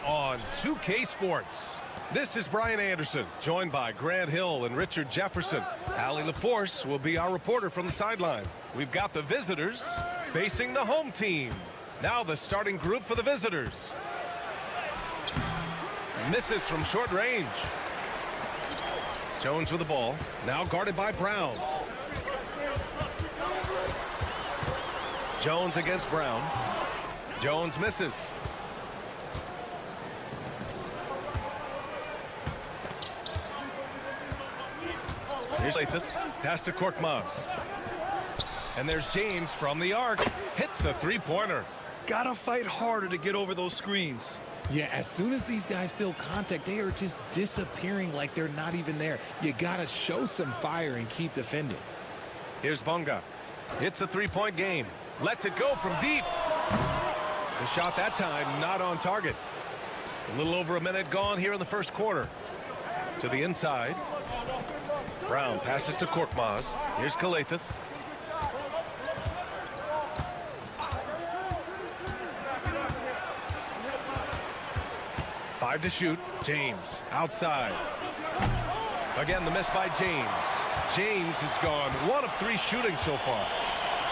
On 2K Sports. This is Brian Anderson, joined by Grant Hill and Richard Jefferson. Allie LaForce will be our reporter from the sideline. We've got the visitors facing the home team. Now the starting group for the visitors. Misses from short range. Jones with the ball, now guarded by Brown. Jones against Brown. Jones misses. Here's Efes, pass to Korkmaz. And there's James from the arc. Hits the three-pointer. Gotta fight harder to get over those screens. Yeah, as soon as these guys feel contact, they are just disappearing like they're not even there. You gotta show some fire and keep defending. Here's Bonga. It's a three-point game. Lets it go from deep. The shot that time not on target. A little over a minute gone here in the first quarter. To the inside. Brown passes to Korkmaz. Here's Calathes. Five to shoot. James outside. Again, the miss by James. James has gone 1 of 3 shooting so far.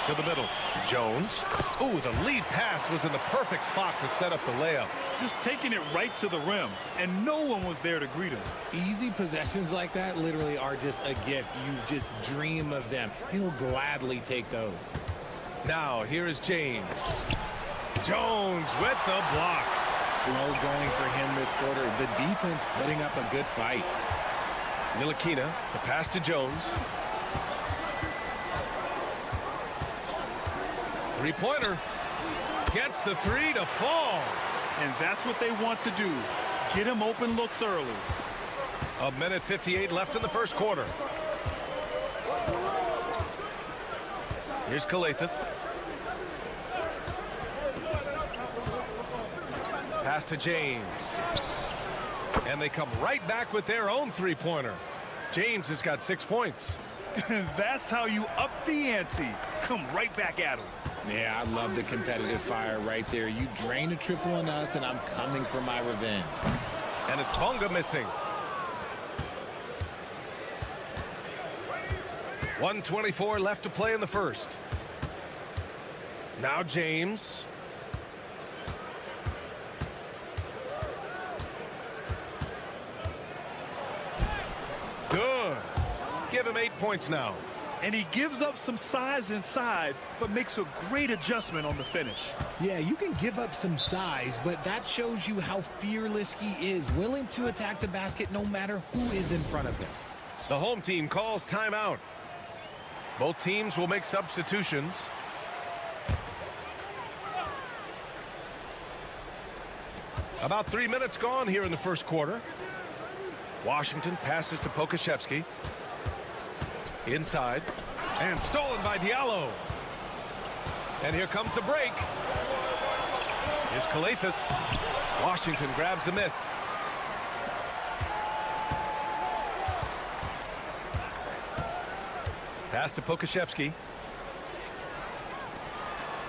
To the middle. Jones. Ooh, the lead pass was in the perfect spot to set up the layup. Just taking it right to the rim, and no one was there to greet him. Easy possessions like that literally are just a gift. You just dream of them. He'll gladly take those. Now, here is James. Jones with the block. Slow going for him this quarter. The defense putting up a good fight. Ntilikina, the pass to Jones. Three-pointer. Gets the three to fall. And that's what they want to do. Get him open looks early. A minute 58 left in the first quarter. Here's Calathes. Pass to James. And they come right back with their own three-pointer. James has got 6 points. That's how you up the ante. Come right back at him. Yeah, I love the competitive fire right there. You drain a triple on us, and I'm coming for my revenge. And it's Bonga missing. 1:24 left to play in the first. Now James. Good. Give him 8 points now. And he gives up some size inside, but makes a great adjustment on the finish. Yeah, you can give up some size, but that shows you how fearless he is, willing to attack the basket no matter who is in front of him. The home team calls timeout. Both teams will make substitutions. About 3 minutes gone here in the first quarter. Washington passes to Pokashevsky. Inside. And stolen by Diallo. And here comes the break. Here's Calathes. Washington grabs the miss. Pass to Pokashevsky.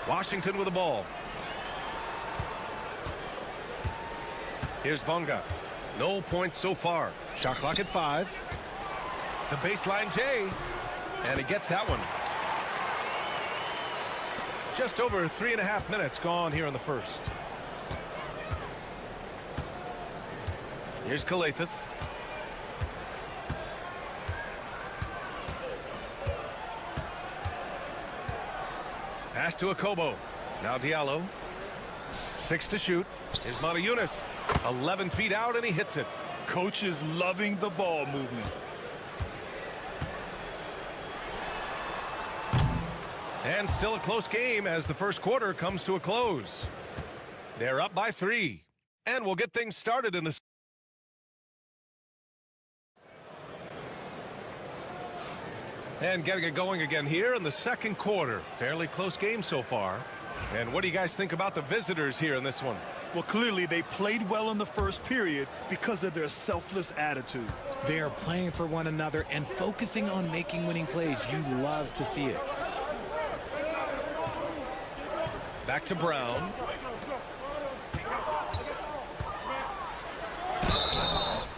Washington with the ball. Here's Bonga. No points so far. Shot clock at 5. The baseline J. And he gets that one. Just over 3.5 minutes gone here in the first. Here's Kalathis. Pass to Akobo. Now Diallo. 6 to shoot. Here's Motiejunas. 11 feet out, and he hits it. Coach is loving the ball movement. And still a close game as the first quarter comes to a close. They're up by 3. And we'll get things started in the... And getting it going again here in the second quarter. Fairly close game so far. And what do you guys think about the visitors here in this one? Well, clearly they played well in the first period because of their selfless attitude. They are playing for one another and focusing on making winning plays. You love to see it. Back to Brown.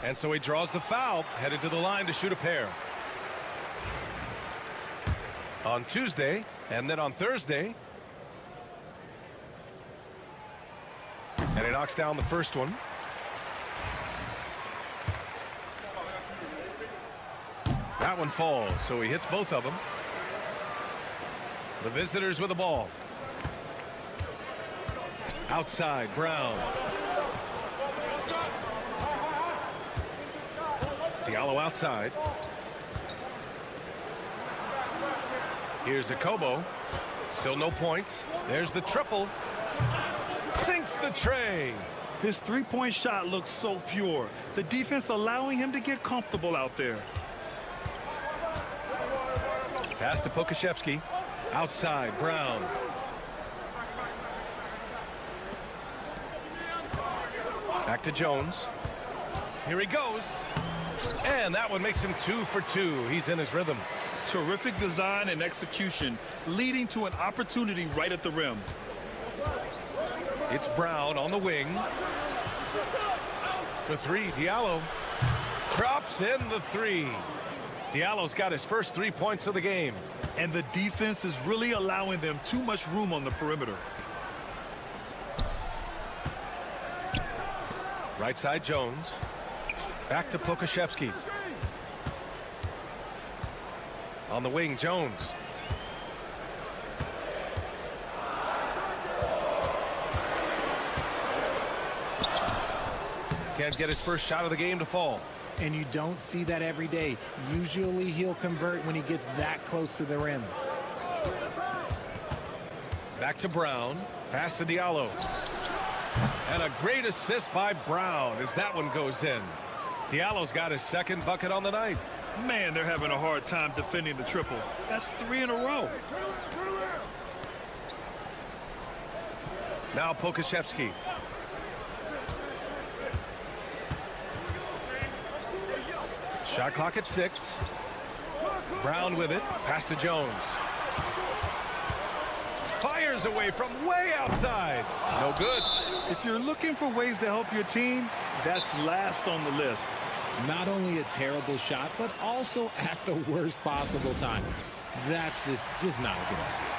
And so he draws the foul, headed to the line to shoot a pair. On Tuesday, and then on Thursday. And he knocks down the first one. That one falls, so he hits both of them. The visitors with the ball. Outside, Brown. Diallo outside. Here's Akobo. Still no points. There's the triple. Sinks the tray. His three-point shot looks so pure. The defense allowing him to get comfortable out there. Pass to Pokashevsky. Outside, Brown. Back to Jones. Here he goes. And that one makes him 2 for 2. He's in his rhythm. Terrific design and execution, leading to an opportunity right at the rim. It's Brown on the wing. For 3, Diallo. Drops in the 3. Diallo's got his first 3 points of the game. And the defense is really allowing them too much room on the perimeter. Right side, Jones. Back to Pokashevsky. On the wing, Jones. Can't get his first shot of the game to fall. And you don't see that every day. Usually he'll convert when he gets that close to the rim. Back to Brown. Pass to Diallo. And a great assist by Brown as that one goes in. Diallo's got his second bucket on the night. Man, they're having a hard time defending the triple. That's 3 in a row. Now Pokashevsky. Shot clock at 6. Brown with it. Pass to Jones. Fires away from way outside. No good. If you're looking for ways to help your team, that's last on the list. Not only a terrible shot, but also at the worst possible time. That's just not a good idea.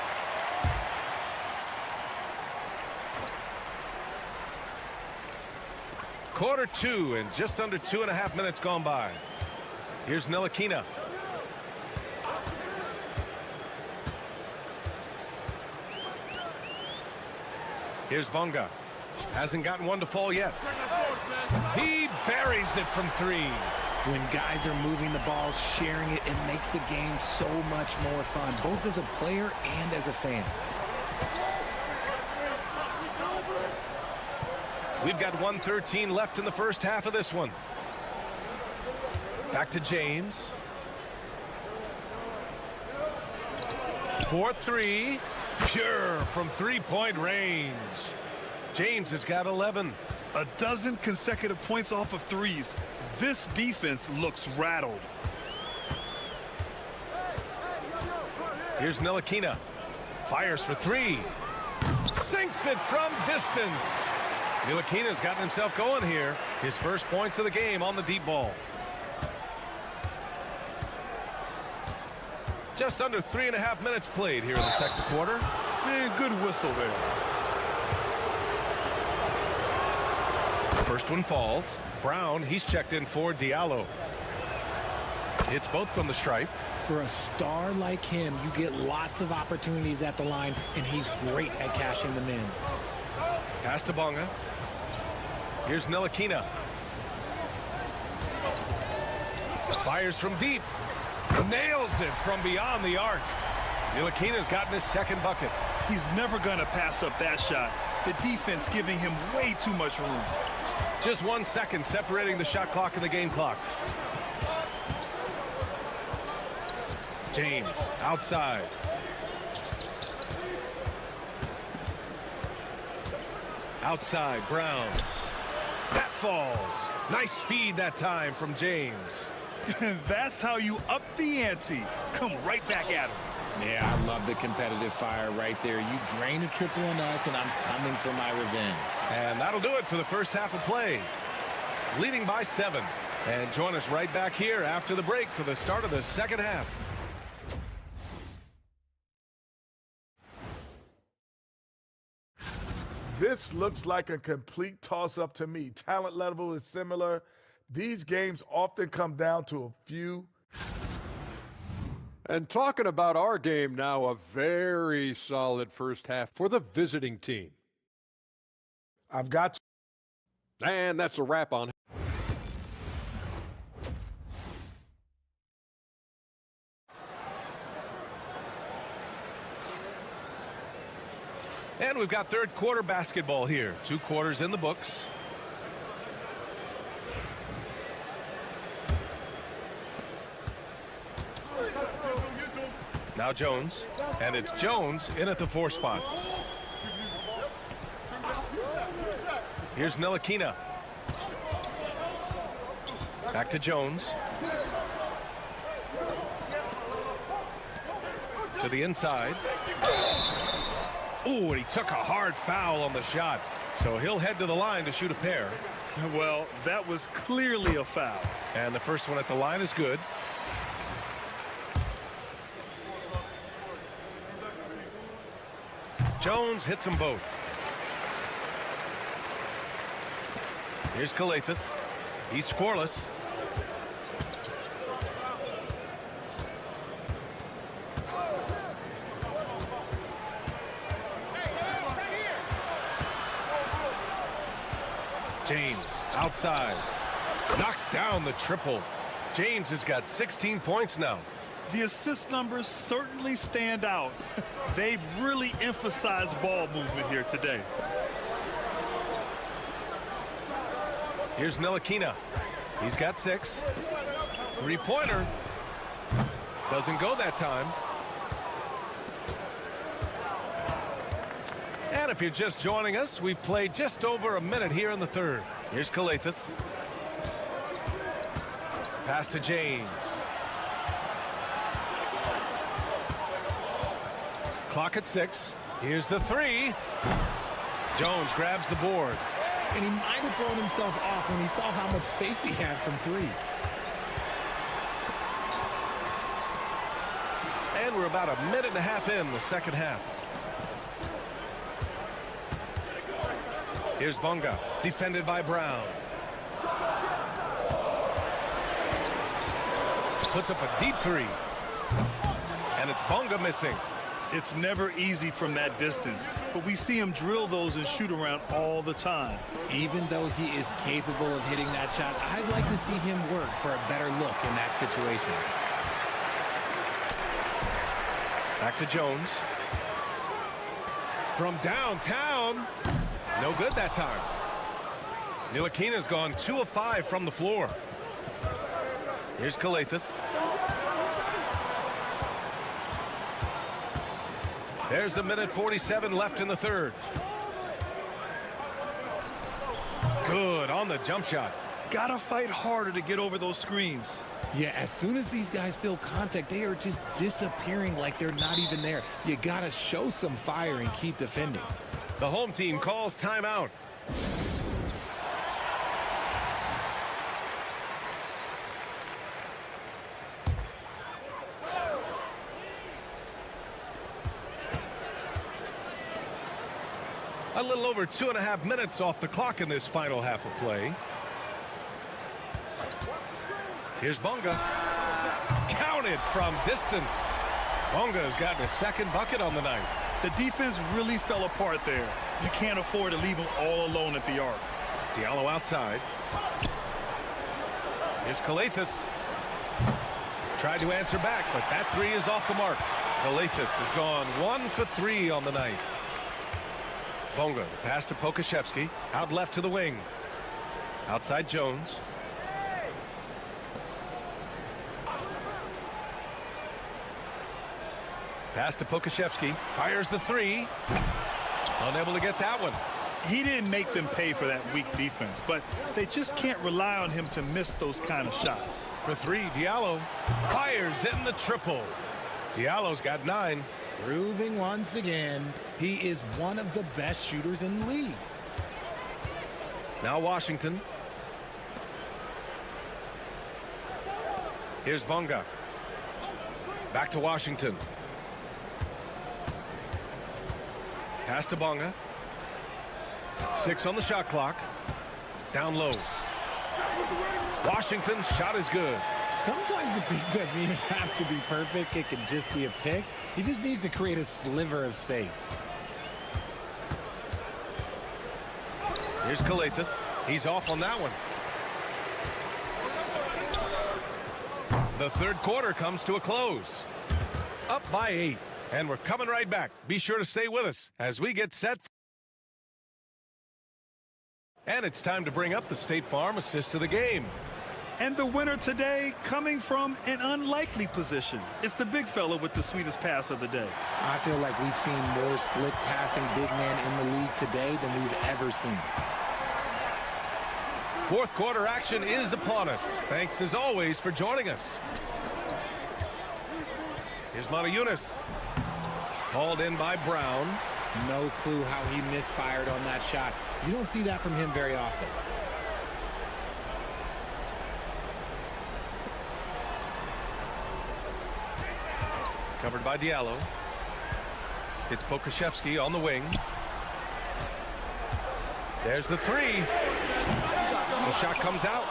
Quarter 2 and just under 2.5 minutes gone by. Here's Ntilikina. Here's Bonga. Hasn't gotten one to fall yet. He buries it from 3. When guys are moving the ball, sharing it, it makes the game so much more fun, both as a player and as a fan. We've got 1:13 left in the first half of this one. Back to James. 4-3. Pure from 3-point range. James has got 11. A dozen consecutive points off of threes. This defense looks rattled. Here's Ntilikina. Fires for three. Sinks it from distance. Ntilikina's gotten himself going here. His first points of the game on the deep ball. Just under 3.5 minutes played here in the second quarter. Man, good whistle there. First one falls. Brown, he's checked in for Diallo. Hits both from the stripe. For a star like him, you get lots of opportunities at the line, and he's great at cashing them in. Pass to Bonga. Here's Ntilikina. Fires from deep. Nails it from beyond the arc. Ntilikina's gotten his second bucket. He's never going to pass up that shot. The defense giving him way too much room. Just 1 second separating the shot clock and the game clock. James outside. Outside, Brown. That falls. Nice feed that time from James. That's how you up the ante. Come right back at him. Yeah, I love the competitive fire right there. You drain a triple on us, and I'm coming for my revenge. And that'll do it for the first half of play. Leading by 7. And join us right back here after the break for the start of the second half. This looks like a complete toss-up to me. Talent level is similar. These games often come down to a few. And talking about our game now, a very solid first half for the visiting team. I've got to. And that's a wrap on. And we've got third quarter basketball here. 2 quarters in the books. Now Jones. And it's Jones in at the 4 spot. Here's Ntilikina. Back to Jones. To the inside. Ooh, and he took a hard foul on the shot. So he'll head to the line to shoot a pair. Well, that was clearly a foul. And the first one at the line is good. Jones hits them both. Here's Calathes. He's scoreless. James outside. Knocks down the triple. James has got 16 points now. The assist numbers certainly stand out. They've really emphasized ball movement here today. Here's Ntilikina. He's got 6. 3-pointer. Doesn't go that time. And if you're just joining us, we've played just over a minute here in the third. Here's Calathes. Pass to James. Clock at 6. Here's the 3. Jones grabs the board. And he might have thrown himself off when he saw how much space he had from 3. And we're about a minute and a half in the second half. Here's Bonga, defended by Brown. Puts up a deep 3. And it's Bonga missing. It's never easy from that distance, but we see him drill those and shoot around all the time. Even though he is capable of hitting that shot, I'd like to see him work for a better look in that situation. Back to Jones. From downtown. No good that time. Ntilikina's gone 2 of 5 from the floor. Here's Calathes. There's a minute 47 left in the third. Good on the jump shot. Gotta fight harder to get over those screens. Yeah, as soon as these guys feel contact, they are just disappearing like they're not even there. You gotta show some fire and keep defending. The home team calls timeout. A little over 2.5 minutes off the clock in this final half of play. Here's Bonga. Counted from distance. Bonga has gotten a second bucket on the night. The defense really fell apart there. You can't afford to leave them all alone at the arc. Diallo outside. Here's Calathis. Tried to answer back, but that three is off the mark. Calathis has gone 1 for 3 on the night. Bonga, the pass to Pokashevsky. Out left to the wing. Outside Jones. Pass to Pokashevsky. Fires the three. Unable to get that one. He didn't make them pay for that weak defense, but they just can't rely on him to miss those kind of shots. For three, Diallo fires in the triple. Diallo's got 9. Proving once again, he is one of the best shooters in the league. Now Washington. Here's Bonga. Back to Washington. Pass to Bonga. 6 on the shot clock. Down low. Washington's shot is good. Sometimes the pick doesn't even have to be perfect. It can just be a pick. He just needs to create a sliver of space. Here's Calathis. He's off on that one. The third quarter comes to a close. Up by 8. And we're coming right back. Be sure to stay with us as we get set. And it's time to bring up the State Farm assist of the game. And the winner today coming from an unlikely position. It's the big fella with the sweetest pass of the day. I feel like we've seen more slick passing big men in the league today than we've ever seen. Fourth quarter action is upon us. Thanks as always for joining us. Here's Montayunas. Hauled in by Brown. No clue how he misfired on that shot. You don't see that from him very often. Covered by Diallo. It's Pokashevsky on the wing. There's the three. The shot comes out.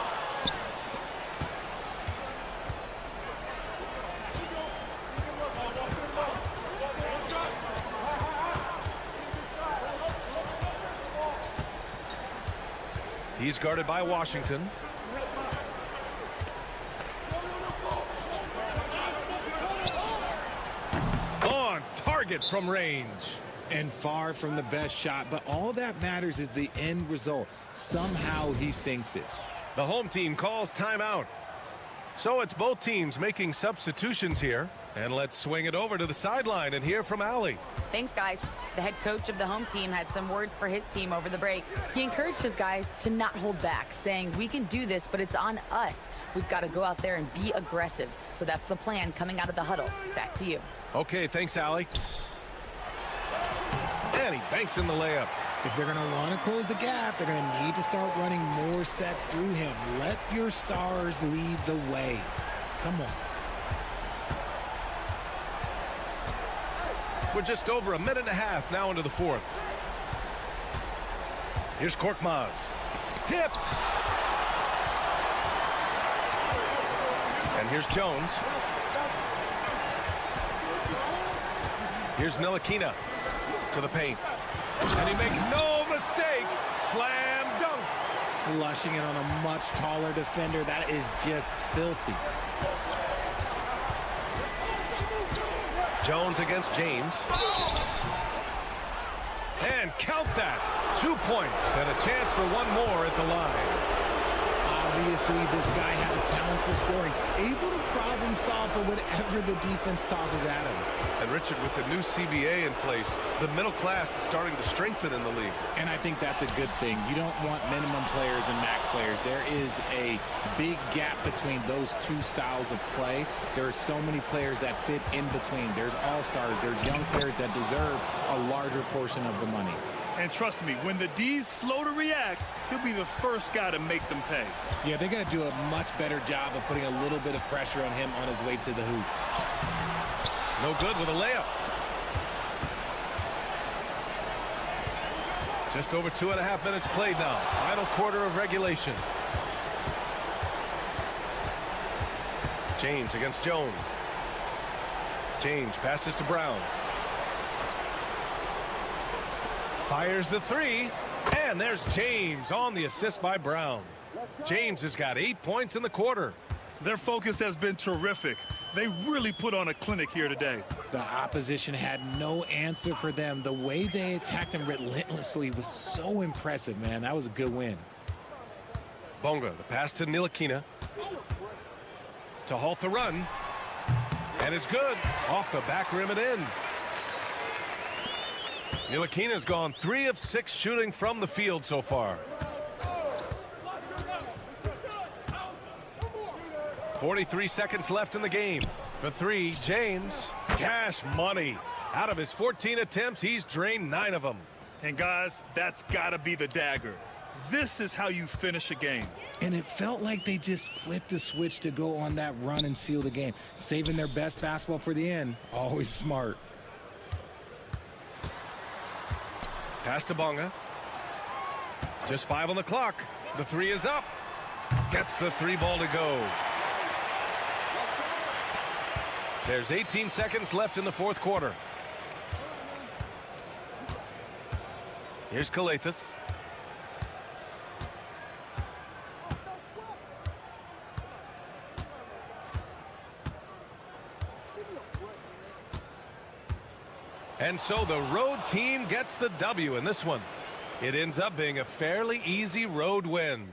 He's guarded by Washington. On target from range. And far from the best shot, but all that matters is the end result. Somehow he sinks it. The home team calls timeout. So it's both teams making substitutions here. And let's swing it over to the sideline and hear from Allie. Thanks, guys. The head coach of the home team had some words for his team over the break. He encouraged his guys to not hold back, saying, "We can do this, but it's on us. We've got to go out there and be aggressive." So that's the plan coming out of the huddle. Back to you. Okay, thanks, Allie. And he banks in the layup. If they're going to want to close the gap, they're going to need to start running more sets through him. Let your stars lead the way. Come on. We're just over a minute and a half now into the fourth. Here's Korkmaz. Tipped. And here's Jones. Here's Ntilikina to the paint. And he makes no mistake. Slam dunk. Flushing it on a much taller defender. That is just filthy. Jones against James. And count that. 2 points and a chance for one more at the line. Obviously, this guy has a talent for scoring, able to problem solve for whatever the defense tosses at him. And Richard, with the new CBA in place, the middle class is starting to strengthen in the league. And I think that's a good thing. You don't want minimum players and max players. There is a big gap between those two styles of play. There are so many players that fit in between. There's all-stars. There's young players that deserve a larger portion of the money. And trust me, when the D's slow to react, he'll be the first guy to make them pay. Yeah, they're going to do a much better job of putting a little bit of pressure on him on his way to the hoop. No good with a layup. Just over 2.5 minutes played now. Final quarter of regulation. James against Jones. James passes to Brown. Fires the three, and there's James on the assist by Brown. James has got 8 points in the quarter. Their focus has been terrific. They really put on a clinic here today. The opposition had no answer for them. The way they attacked them relentlessly was so impressive, man. That was a good win. Bonga, the pass to Ntilikina to halt the run, and it's good. Off the back rim and in. Ntilikina's gone 3 of 6 shooting from the field so far. 43 seconds left in the game. For 3, James. Cash money. Out of his 14 attempts, he's drained 9 of them. And guys, that's got to be the dagger. This is how you finish a game. And it felt like they just flipped the switch to go on that run and seal the game. Saving their best basketball for the end. Always smart. Pass to Bonga. Just 5 on the clock. The 3 is up. Gets the 3 ball to go. There's 18 seconds left in the fourth quarter. Here's Kalathis. And so the road team gets the W in this one. It ends up being a fairly easy road win.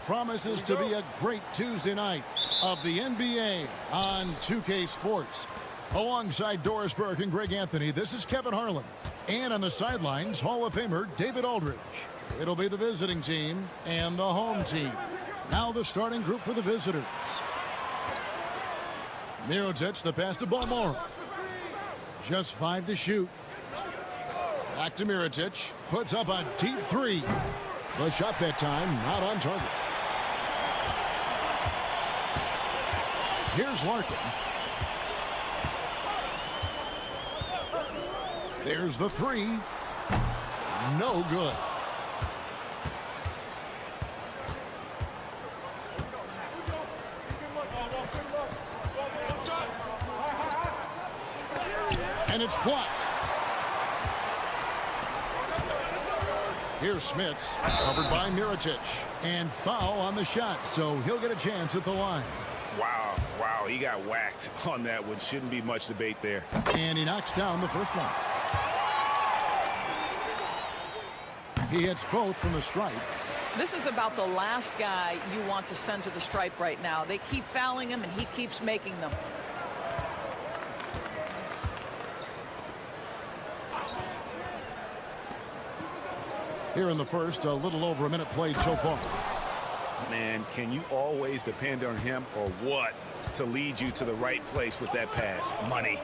promises to be a great Tuesday night of the NBA on 2K Sports. Alongside Doris Burke and Greg Anthony, this is Kevin Harlan. And on the sidelines, Hall of Famer David Aldridge. It'll be the visiting team and the home team. Now the starting group for the visitors. Mirotic, the pass to Balmore. Just 5 to shoot. Back to Mirotic. Puts up a deep 3. The shot that time not on target. Here's Larkin. There's the 3. No good. And it's blocked. Here's Smits, covered by Mirotic. And foul on the shot, so he'll get a chance at the line. Wow, he got whacked on that one. Shouldn't be much debate there. And he knocks down the first one. He hits both from the stripe. This is about the last guy you want to send to the stripe right now. They keep fouling him, and he keeps making them. Here in the first, a little over a minute played so far. Man, can you always depend on him or what to lead you to the right place with that pass? Money.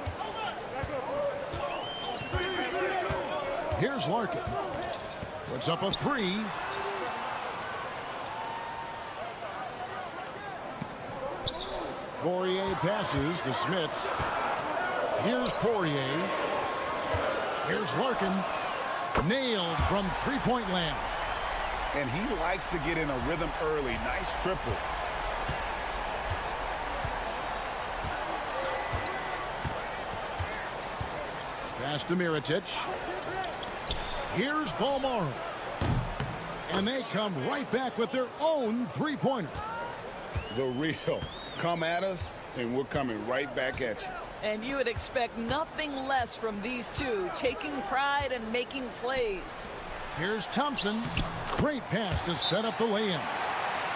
Here's Larkin. Puts up a 3. Poirier passes to Smits. Here's Poirier. Here's Larkin. Nailed from three-point land. And he likes to get in a rhythm early. Nice triple. Pass to Mirotic. Here's Balmore. And they come right back with their own three-pointer. The real. Come at us, and we're coming right back at you. And you would expect nothing less from these two, taking pride and making plays. Here's Thompson. Great pass to set up the lay-in.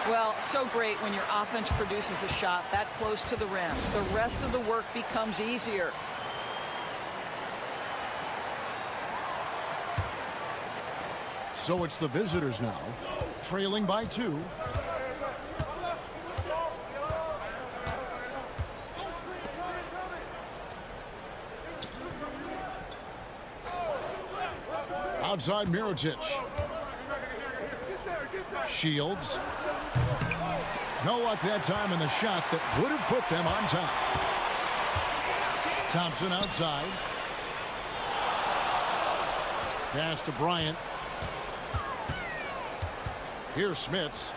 Well, so great when your offense produces a shot that close to the rim. The rest of the work becomes easier. So it's the visitors now, trailing by 2. Outside Mirotic. Shields. No luck that time in the shot that would have put them on top. Thompson outside. Pass to Bryant. Here's Smits.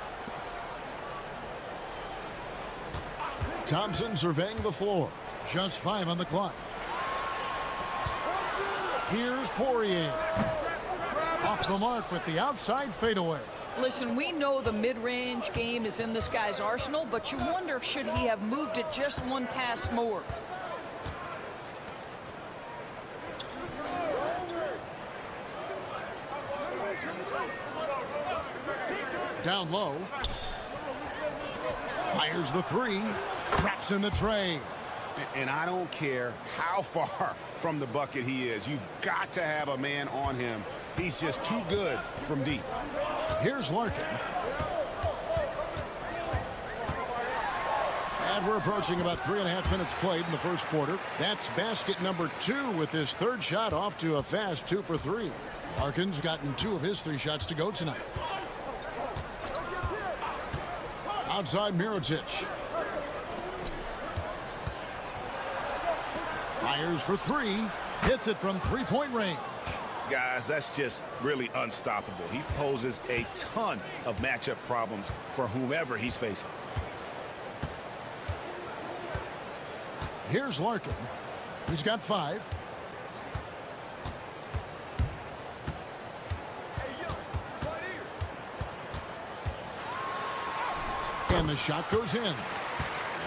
Thompson surveying the floor. Just 5 on the clock. Here's Poirier. Off the mark with the outside fadeaway. Listen, we know the mid-range game is in this guy's arsenal, but you wonder, should he have moved it just one pass more? Down low. Fires the 3. Traps in the tray. And I don't care how far from the bucket he is. You've got to have a man on him. He's just too good from deep. Here's Larkin. And we're approaching about 3.5 minutes played in the first quarter. That's basket number 2 with his third shot off to a fast 2 for 3. Larkin's gotten 2 of his 3 shots to go tonight. Outside Mirotic. Fires for 3. Hits it from three-point range. Guys, that's just really unstoppable. He poses a ton of matchup problems for whomever he's facing. Here's Larkin. He's got 5. And the shot goes in.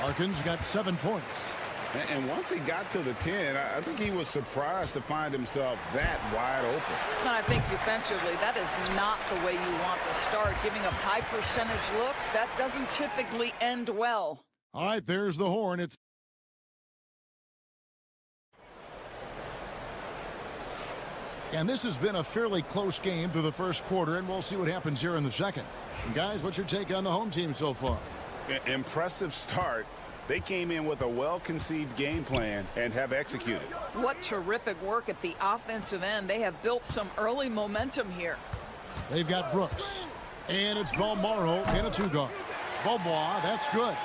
Larkin's got 7 points. And once he got to the 10, I think he was surprised to find himself that wide open. And I think defensively, that is not the way you want to start. Giving up high percentage looks, that doesn't typically end well. All right, there's the horn. And this has been a fairly close game through the first quarter, and we'll see what happens here in the second. And guys, what's your take on the home team so far? Impressive start. They came in with a well-conceived game plan and have executed. What terrific work at the offensive end. They have built some early momentum here. They've got Brooks. And it's Balmaro in a two-guard. Bobois, that's good.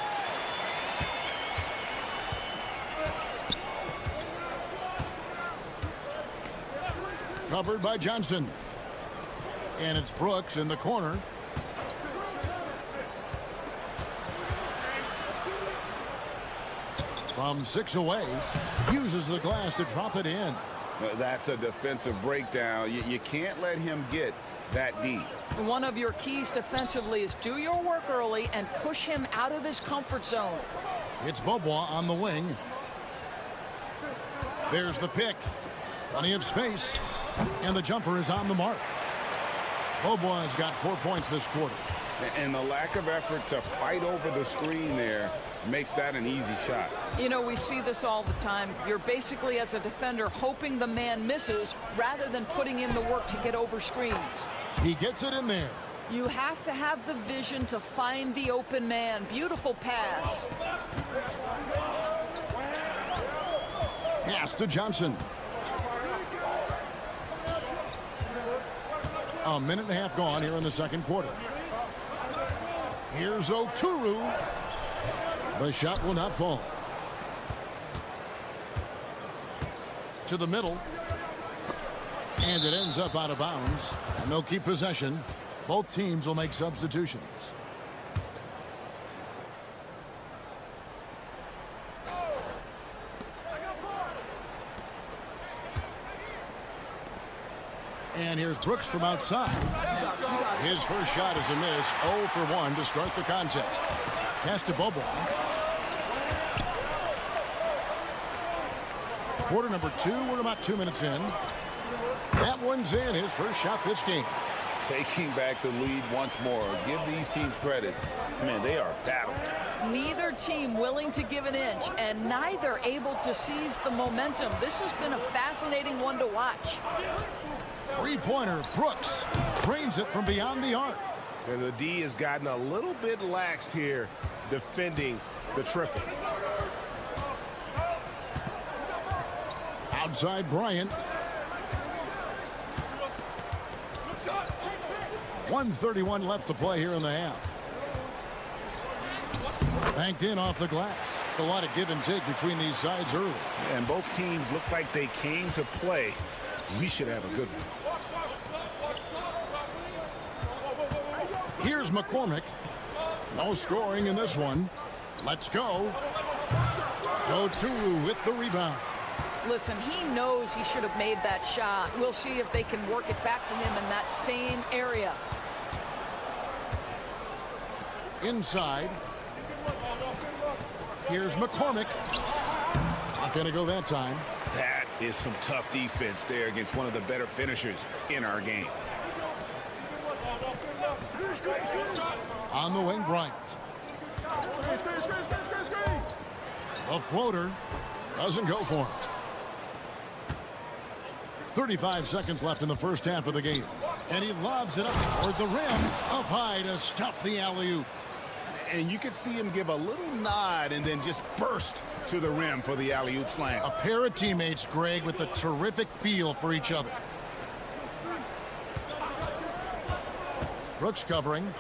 Covered by Johnson. And it's Brooks in the corner. From 6 away, uses the glass to drop it in. That's a defensive breakdown. You can't let him get that deep. One of your keys defensively is do your work early and push him out of his comfort zone. It's Bobois on the wing. There's the pick. Plenty of space. And the jumper is on the mark. Bobois has got 4 points this quarter. And the lack of effort to fight over the screen there makes that an easy shot. You know, we see this all the time. You're basically, as a defender, hoping the man misses rather than putting in the work to get over screens. He gets it in there. You have to have the vision to find the open man. Beautiful pass. Pass to Johnson. A minute and a half gone here in the second quarter. Here's Oturu. The shot will not fall. To the middle. And it ends up out of bounds. And they'll keep possession. Both teams will make substitutions. And here's Brooks from outside. His first shot is a miss. 0 for 1 to start the contest. Pass to Bobois. Quarter number 2. We're about 2 minutes in. That one's in. His first shot this game. Taking back the lead once more. Give these teams credit. Man, they are battling. Neither team willing to give an inch, and neither able to seize the momentum. This has been a fascinating one to watch. Three-pointer, Brooks drains it from beyond the arc. And the D has gotten a little bit laxed here defending the triple. Outside Bryant. 1:31 left to play here in the half. Banked in off the glass. A lot of give and take between these sides early. And both teams look like they came to play. We should have a good one. Here's McCormick. No scoring in this one. Let's go. Oturu with the rebound. Listen, he knows he should have made that shot. We'll see if they can work it back from him in that same area. Inside. Here's McCormick. Not going to go that time. That is some tough defense there against one of the better finishers in our game. On the wing, Bryant. A floater doesn't go for him. 35 seconds left in the first half of the game. And he lobs it up toward the rim. Up high to stuff the alley-oop. And you could see him give a little nod and then just burst to the rim for the alley-oop slam. A pair of teammates, Greg, with a terrific feel for each other. Brooks covering.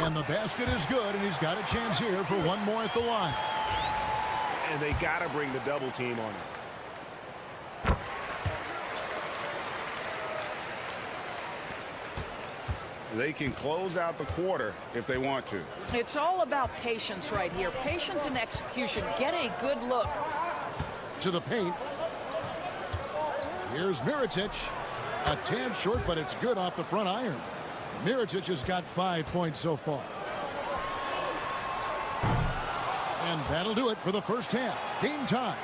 And the basket is good, and he's got a chance here for one more at the line. And they got to bring the double team on him. They can close out the quarter if they want to. It's all about patience right here. Patience and execution. Get a good look. To the paint. Here's Mirotic. A tad short, but it's good off the front iron. Mirotic has got 5 points so far. And that'll do it for the first half. Game time.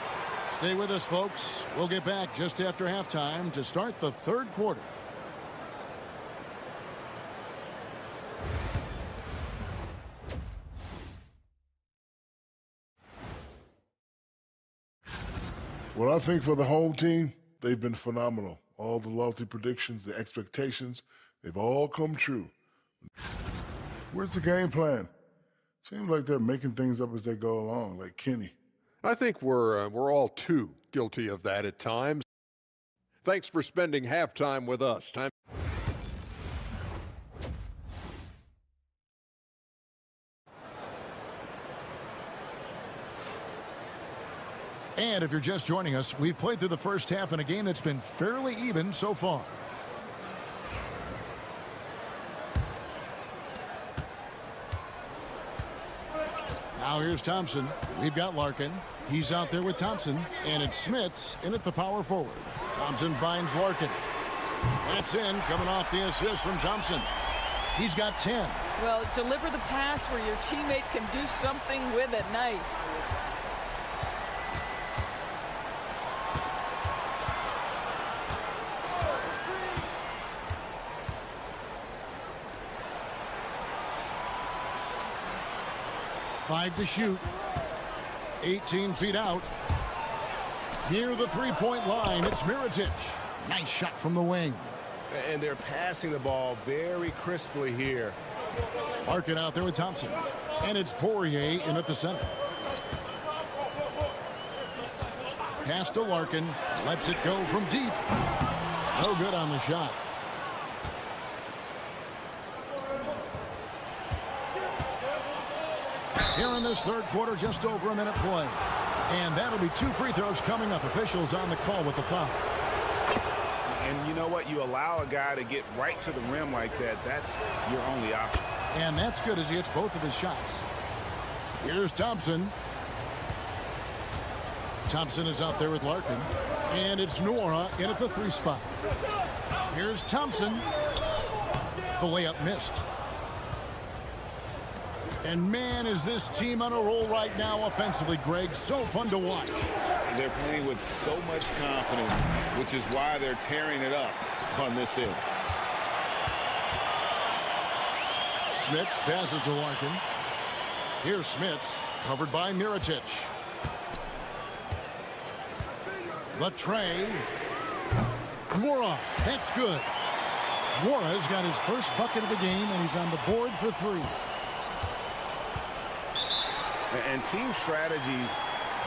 Stay with us, folks. We'll get back just after halftime to start the third quarter. Well, I think for the home team, they've been phenomenal. All the lofty predictions, the expectations, they've all come true. Where's the game plan? Seems like they're making things up as they go along, like Kenny. I think we're all too guilty of that at times. Thanks for spending halftime with us. Time. And if you're just joining us, we've played through the first half in a game that's been fairly even so far. Now here's Thompson. We've got Larkin. He's out there with Thompson. And it's Smits in at the power forward. Thompson finds Larkin. That's in, coming off the assist from Thompson. He's got 10. Well, deliver the pass where your teammate can do something with it. Nice. Five to shoot. 18 feet out. Near the three-point line, it's Mirotic. Nice shot from the wing. And they're passing the ball very crisply here. Larkin out there with Thompson. And it's Poirier in at the center. Pass to Larkin. Lets it go from deep. No good on the shot. Here in this third quarter, just over a minute play. And that'll be 2 free throws coming up. Officials on the call with the foul. And you know what? You allow a guy to get right to the rim like that. That's your only option. And that's good as he hits both of his shots. Here's Thompson. Thompson is out there with Larkin. And it's Nora in at the 3 spot. Here's Thompson. The layup missed. And man, is this team on a roll right now offensively, Greg. So fun to watch. They're playing with so much confidence, which is why they're tearing it up on this end. Smits passes to Larkin. Here's Smits, covered by Mirotic. Latre. Mora, that's good. Mora's got his first bucket of the game, and he's on the board for 3. And team strategies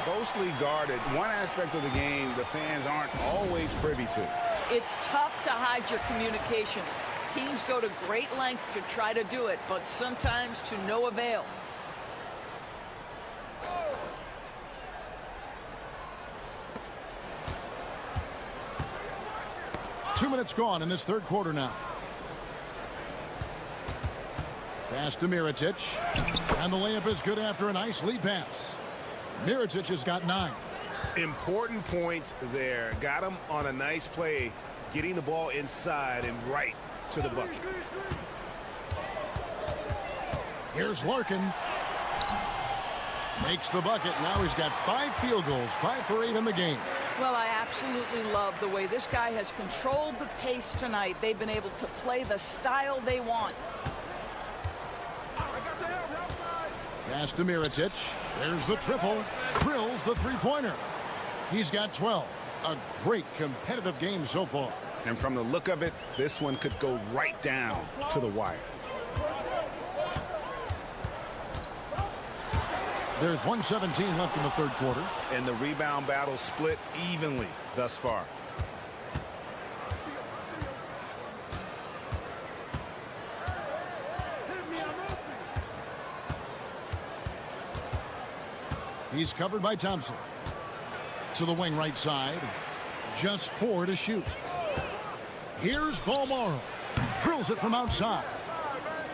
closely guarded. One aspect of the game the fans aren't always privy to. It's tough to hide your communications. Teams go to great lengths to try to do it, but sometimes to no avail. Two minutes gone in this third quarter now. Pass to Mirotic. And the layup is good after a nice lead pass. Mirotic has got 9. Important points there. Got him on a nice play, getting the ball inside and right to the bucket. Here's Larkin. Makes the bucket. Now he's got 5 field goals, 5 for 8 in the game. Well, I absolutely love the way this guy has controlled the pace tonight. They've been able to play the style they want. Pass to Mirotic. There's the triple. Drills the three-pointer. He's got 12. A great competitive game so far. And from the look of it, this one could go right down to the wire. There's 1:17 left in the third quarter. And the rebound battle split evenly thus far. He's covered by Thompson. To the wing right side. Just 4 to shoot. Here's Balmoro. Drills it from outside.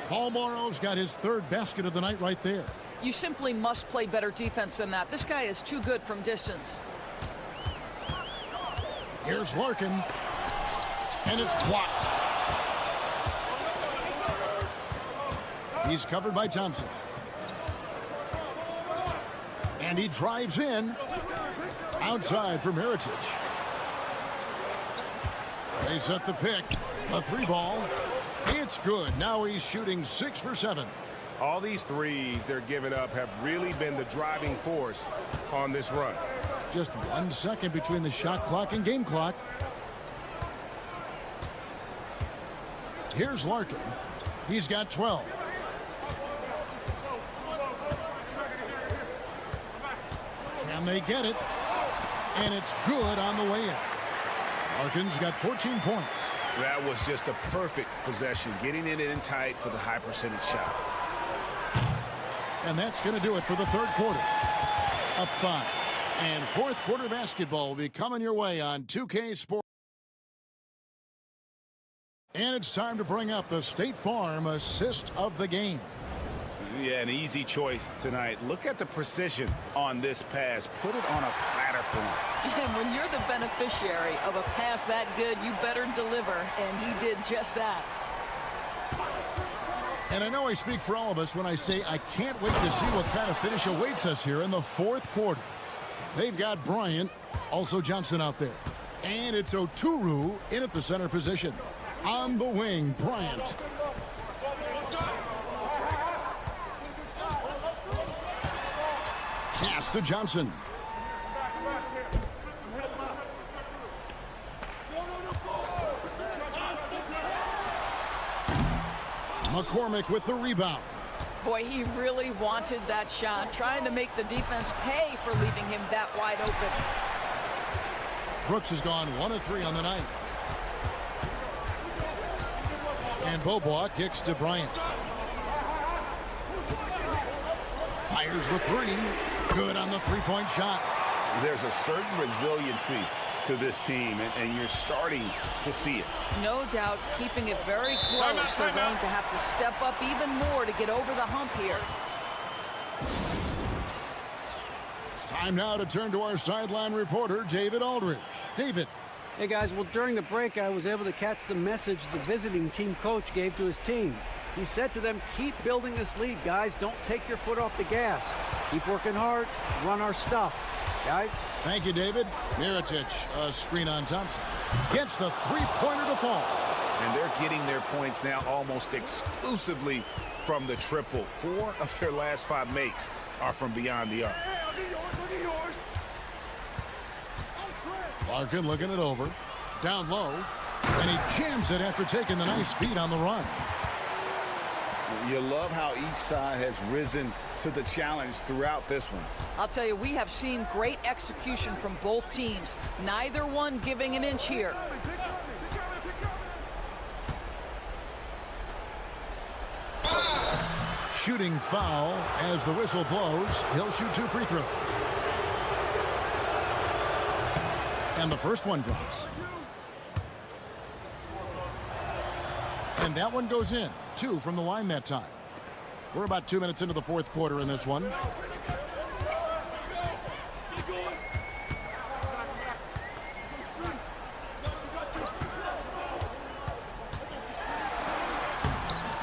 Balmoro's got his 3rd basket of the night right there. You simply must play better defense than that. This guy is too good from distance. Here's Larkin. And it's blocked. He's covered by Thompson. And he drives in. Outside for Mirotic. They set the pick. A 3-ball. It's good. Now he's shooting 6 for 7. All these threes they're giving up have really been the driving force on this run. Just 1 second between the shot clock and game clock. Here's Larkin. He's got 12. Can they get it? And it's good on the way in. Larkin's got 14 points. That was just a perfect possession, getting it in tight for the high percentage shot. And that's going to do it for the third quarter. Up 5. And fourth quarter basketball will be coming your way on 2K Sports. And it's time to bring up the State Farm assist of the game. Yeah, an easy choice tonight. Look at the precision on this pass. Put it on a platter for him. And when you're the beneficiary of a pass that good, you better deliver. And he did just that. And I know I speak for all of us when I say I can't wait to see what kind of finish awaits us here in the fourth quarter. They've got Bryant, also Johnson out there. And it's Oturu in at the center position. On the wing, Bryant. Pass to Johnson. McCormick with the rebound. Boy, he really wanted that shot, trying to make the defense pay for leaving him that wide open. Brooks has gone 1 of 3 on the night. And Bobois kicks to Bryant. Fires the 3. Good on the 3-point shot. There's a certain resiliency to this team, and you're starting to see it. No doubt, keeping it very close. They're going to have to step up even more to get over the hump here. Time now to turn to our sideline reporter, David Aldridge. David. Hey, guys. Well, during the break, I was able to catch the message the visiting team coach gave to his team. He said to them, keep building this lead, guys. Don't take your foot off the gas. Keep working hard. Run our stuff, guys. Thank you, David. Mirotic, a screen on Thompson. Gets the 3-pointer to fall. And they're getting their points now almost exclusively from the triple. 4 of their last 5 makes are from beyond the arc. Larkin looking it over. Down low. And he jams it after taking the nice feed on the run. You love how each side has risen to the challenge throughout this one. I'll tell you, we have seen great execution from both teams. Neither one giving an inch here. Shooting foul as the whistle blows. He'll shoot 2 free throws. And the first one drops. And that one goes in. 2 from the line that time. We're about 2 minutes into the fourth quarter in this one.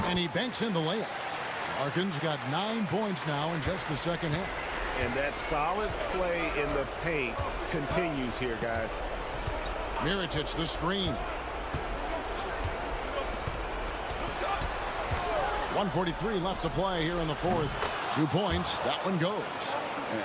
And he banks in the layup. Larkin's got 9 points now in just the second half. And that solid play in the paint continues here, guys. Mirotic, the screen. 1:43 left to play here in the fourth. 2 points. That one goes.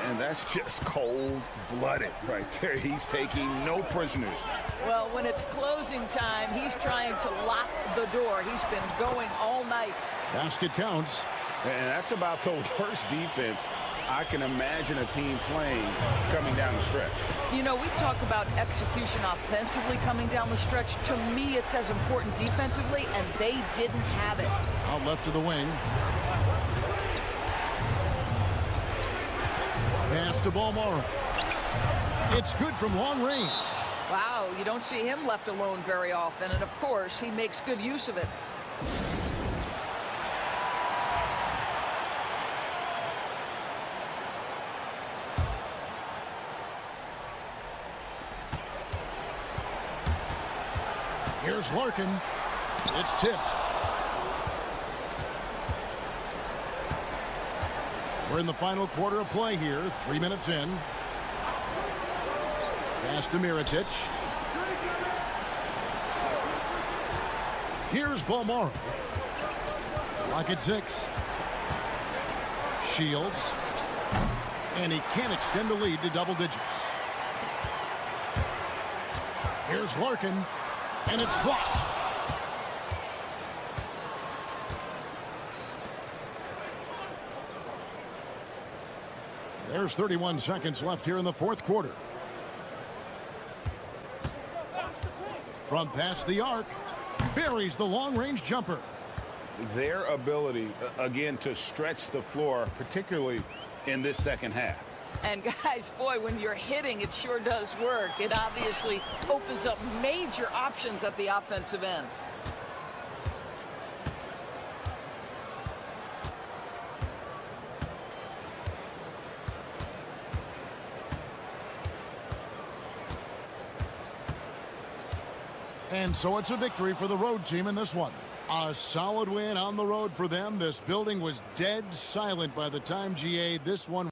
And that's just cold-blooded right there. He's taking no prisoners. Well, when it's closing time, he's trying to lock the door. He's been going all night. Basket counts. And that's about the worst defense I can imagine a team playing coming down the stretch. You know, we talk about execution offensively coming down the stretch. To me, it's as important defensively, and they didn't have it. Out left to the wing. Pass to Balmora. It's good from long range. Wow, you don't see him left alone very often, and of course, he makes good use of it. Here's Larkin. It's tipped. We're in the final quarter of play here, 3 minutes in. Pass to Mirotic. Here's Balmaro. Lock at 6. Shields. And he can't extend the lead to double digits. Here's Larkin. And it's blocked. There's 31 seconds left here in the fourth quarter. From past the arc, buries the long-range jumper. Their ability, again, to stretch the floor, particularly in this second half. And guys, boy, when you're hitting, it sure does work. It obviously opens up major options at the offensive end. And so it's a victory for the road team in this one. A solid win on the road for them. This building was dead silent by the time GA this one.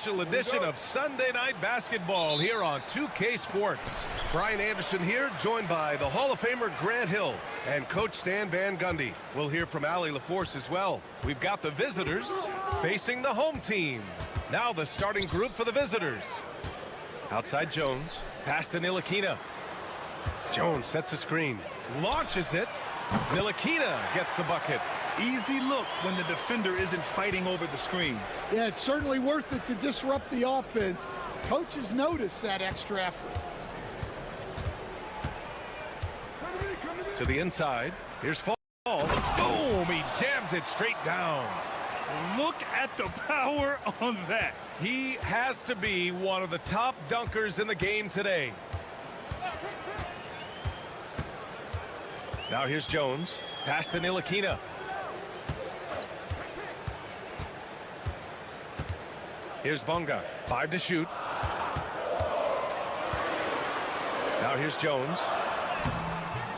special edition of Sunday Night Basketball here on 2K Sports. Brian Anderson here, joined by the Hall of Famer Grant Hill and Coach Stan Van Gundy. We'll hear from Allie LaForce as well. We've got the visitors facing the home team. Now the starting group for the visitors. Outside Jones, pass to Ntilikina. Jones sets a screen, launches it. Ntilikina gets the bucket. Easy look when the defender isn't fighting over the screen. Yeah, it's certainly worth it to disrupt the offense. Coaches notice that extra effort. To the inside. Here's Fall. Boom! He jams it straight down. Look at the power on that. He has to be one of the top dunkers in the game today. Now here's Jones. Pass to Ntilikina. Here's Bonga. 5 to shoot. Now here's Jones.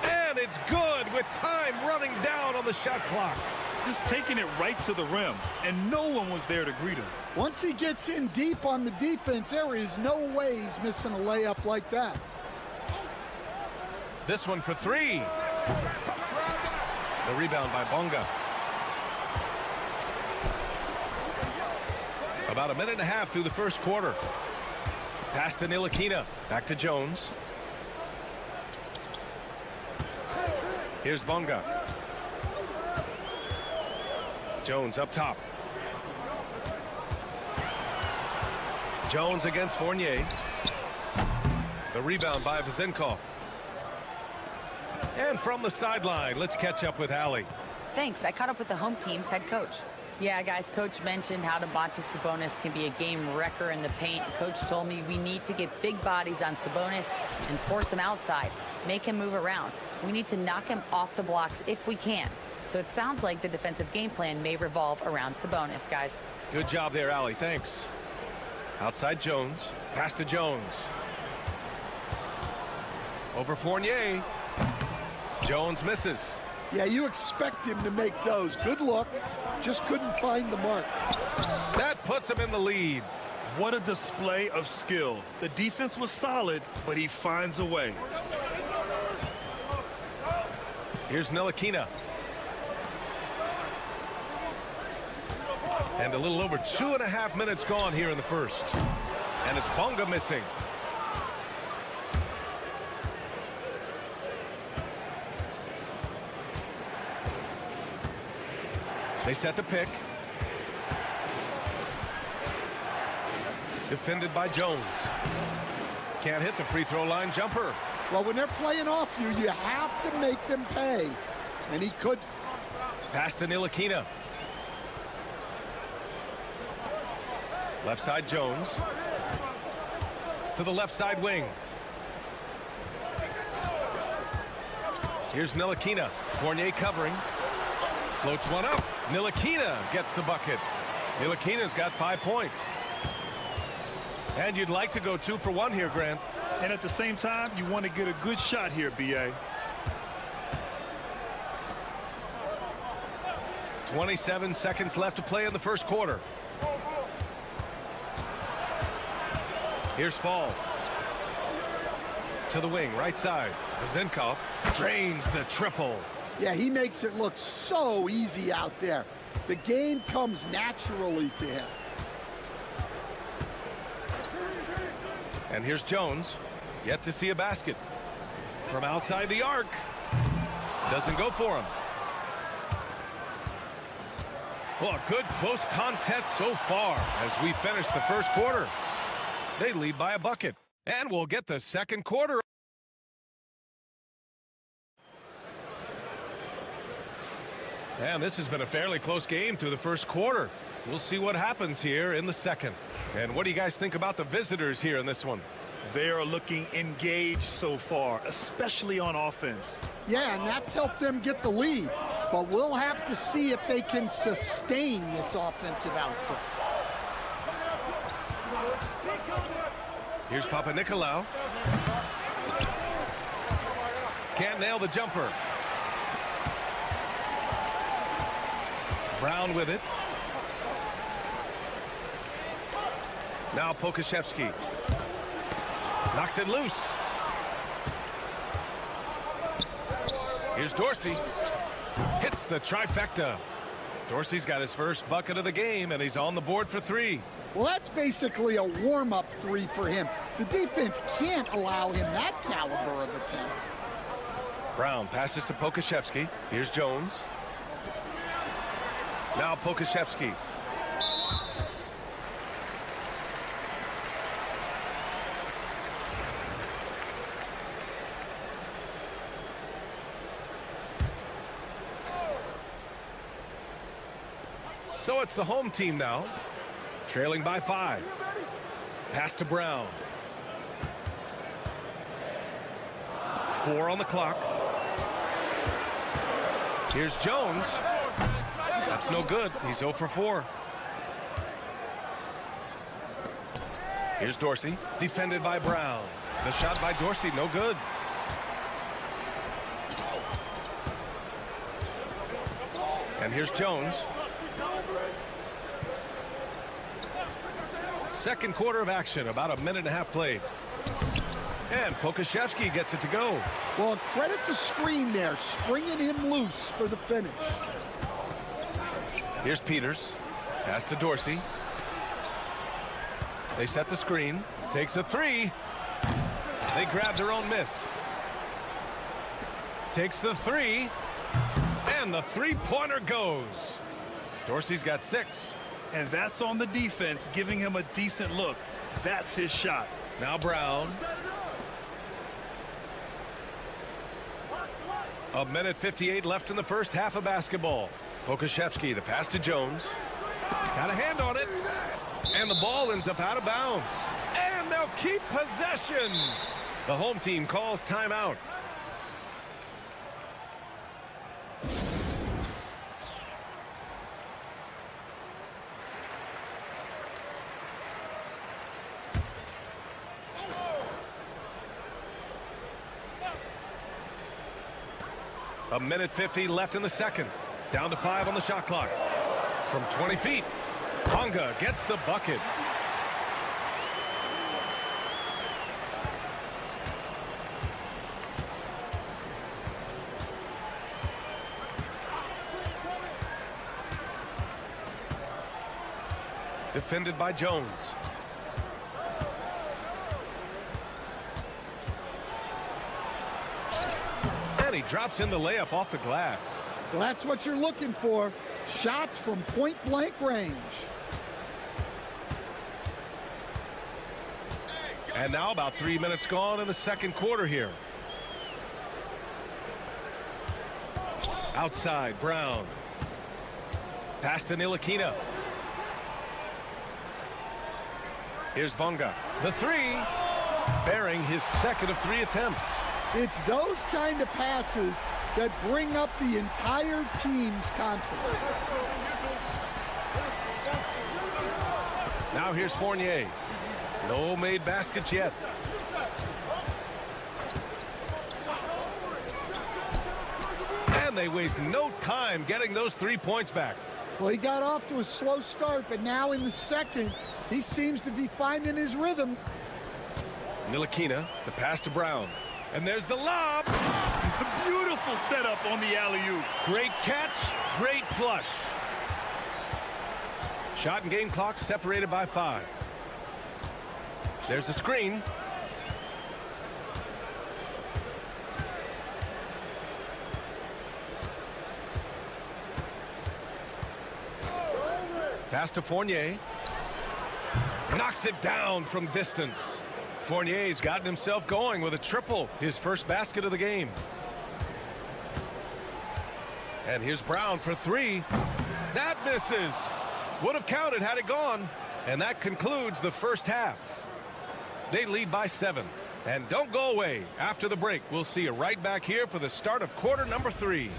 And it's good with time running down on the shot clock. Just taking it right to the rim, and no one was there to greet him. Once he gets in deep on the defense, there is no way he's missing a layup like that. This one for 3. The rebound by Bonga. About a minute and a half through the first quarter. Pass to Ntilikina. Back to Jones. Here's Bonga. Jones up top. Jones against Fournier. The rebound by Vezenkov. And from the sideline, let's catch up with Allie. Thanks. I caught up with the home team's head coach. Yeah, guys, Coach mentioned how Domantas Sabonis can be a game wrecker in the paint. Coach told me we need to get big bodies on Sabonis and force him outside, make him move around. We need to knock him off the blocks if we can. So it sounds like the defensive game plan may revolve around Sabonis, guys. Good job there, Allie. Thanks. Outside Jones. Pass to Jones. Over Fournier. Jones misses. Yeah, you expect him to make those. Good look. Just couldn't find the mark. That puts him in the lead. What a display of skill. The defense was solid, but he finds a way. Here's Ntilikina. And a little over 2.5 minutes gone here in the first. And it's Bonga missing. They set the pick. Defended by Jones. Can't hit the free throw line jumper. Well, when they're playing off you, you have to make them pay. And he could. Pass to Ntilikina. Left side Jones. To the left side wing. Here's Ntilikina. Fournier covering. Floats one up. Ntilikina gets the bucket. Ntilikina's got 5 points. And you'd like to go 2 for 1 here, Grant. And at the same time, you want to get a good shot here, B.A. 27 seconds left to play in the first quarter. Here's Fall. To the wing, right side. Vezenkov drains the triple. Yeah, he makes it look so easy out there. The game comes naturally to him. And here's Jones. Yet to see a basket. From outside the arc. Doesn't go for him. Well, a good close contest so far as we finish the first quarter. They lead by a bucket. And we'll get the second quarter. And this has been a fairly close game through the first quarter. We'll see what happens here in the second. And what do you guys think about the visitors here in this one? They are looking engaged so far, especially on offense. Yeah, and that's helped them get the lead. But we'll have to see if they can sustain this offensive output. Here's Papanikolaou. Can't nail the jumper. Brown with it. Now Pokashevsky. Knocks it loose. Here's Dorsey. Hits the trifecta. Dorsey's got his first bucket of the game, and he's on the board for 3. Well, that's basically a warm-up 3 for him. The defense can't allow him that caliber of attempt. Brown passes to Pokashevsky. Here's Jones. Now Pokashevsky. So it's the home team now, trailing by 5. Pass to Brown. 4 on the clock. Here's Jones. That's no good. He's 0 for 4. Here's Dorsey, defended by Brown. The shot by Dorsey, no good. And here's Jones. Second quarter of action, about a minute and a half played. And Pokashevsky gets it to go. Well, credit the screen there, springing him loose for the finish. Here's Peters. Pass to Dorsey. They set the screen. Takes a three. They grab their own miss. Takes the three. And the three-pointer goes. Dorsey's got 6. And that's on the defense, giving him a decent look. That's his shot. Now Brown. A minute 58 left in the first half of basketball. Pokashevsky, the pass to Jones. Got a hand on it. And the ball ends up out of bounds. And they'll keep possession. The home team calls timeout. A minute 50 left in the second. Down to 5 on the shot clock. From 20 feet, Ponga gets the bucket. Defended by Jones. And he drops in the layup off the glass. Well, that's what you're looking for. Shots from point-blank range. And now about 3 minutes gone in the second quarter here. Outside, Brown. Pass to Ntilikina. Here's Bonga. The three, bearing his second of 3 attempts. It's those kind of passes that bring up the entire team's confidence. Now here's Fournier. No made baskets yet. And they waste no time getting those 3 points back. Well, he got off to a slow start, but now in the second, he seems to be finding his rhythm. Ntilikina, the pass to Brown. And there's the lob. Beautiful setup on the alley-oop. Great catch, great flush. Shot and game clock separated by 5. There's a screen. Pass to Fournier. Knocks it down from distance. Fournier's gotten himself going with a triple, his first basket of the game. And here's Brown for 3. That misses. Would have counted had it gone. And that concludes the first half. They lead by 7. And don't go away. After the break, we'll see you right back here for the start of quarter number 3.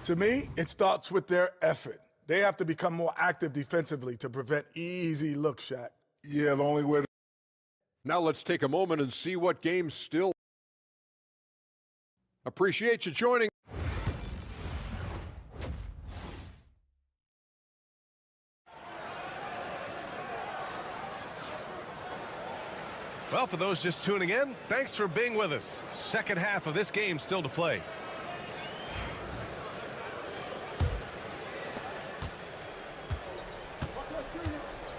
To me, it starts with their effort. They have to become more active defensively to prevent easy looks, Shaq. Yeah, the only way to... Now let's take a moment and see what games still. Appreciate you joining. Well, for those just tuning in, thanks for being with us. Second half of this game still to play.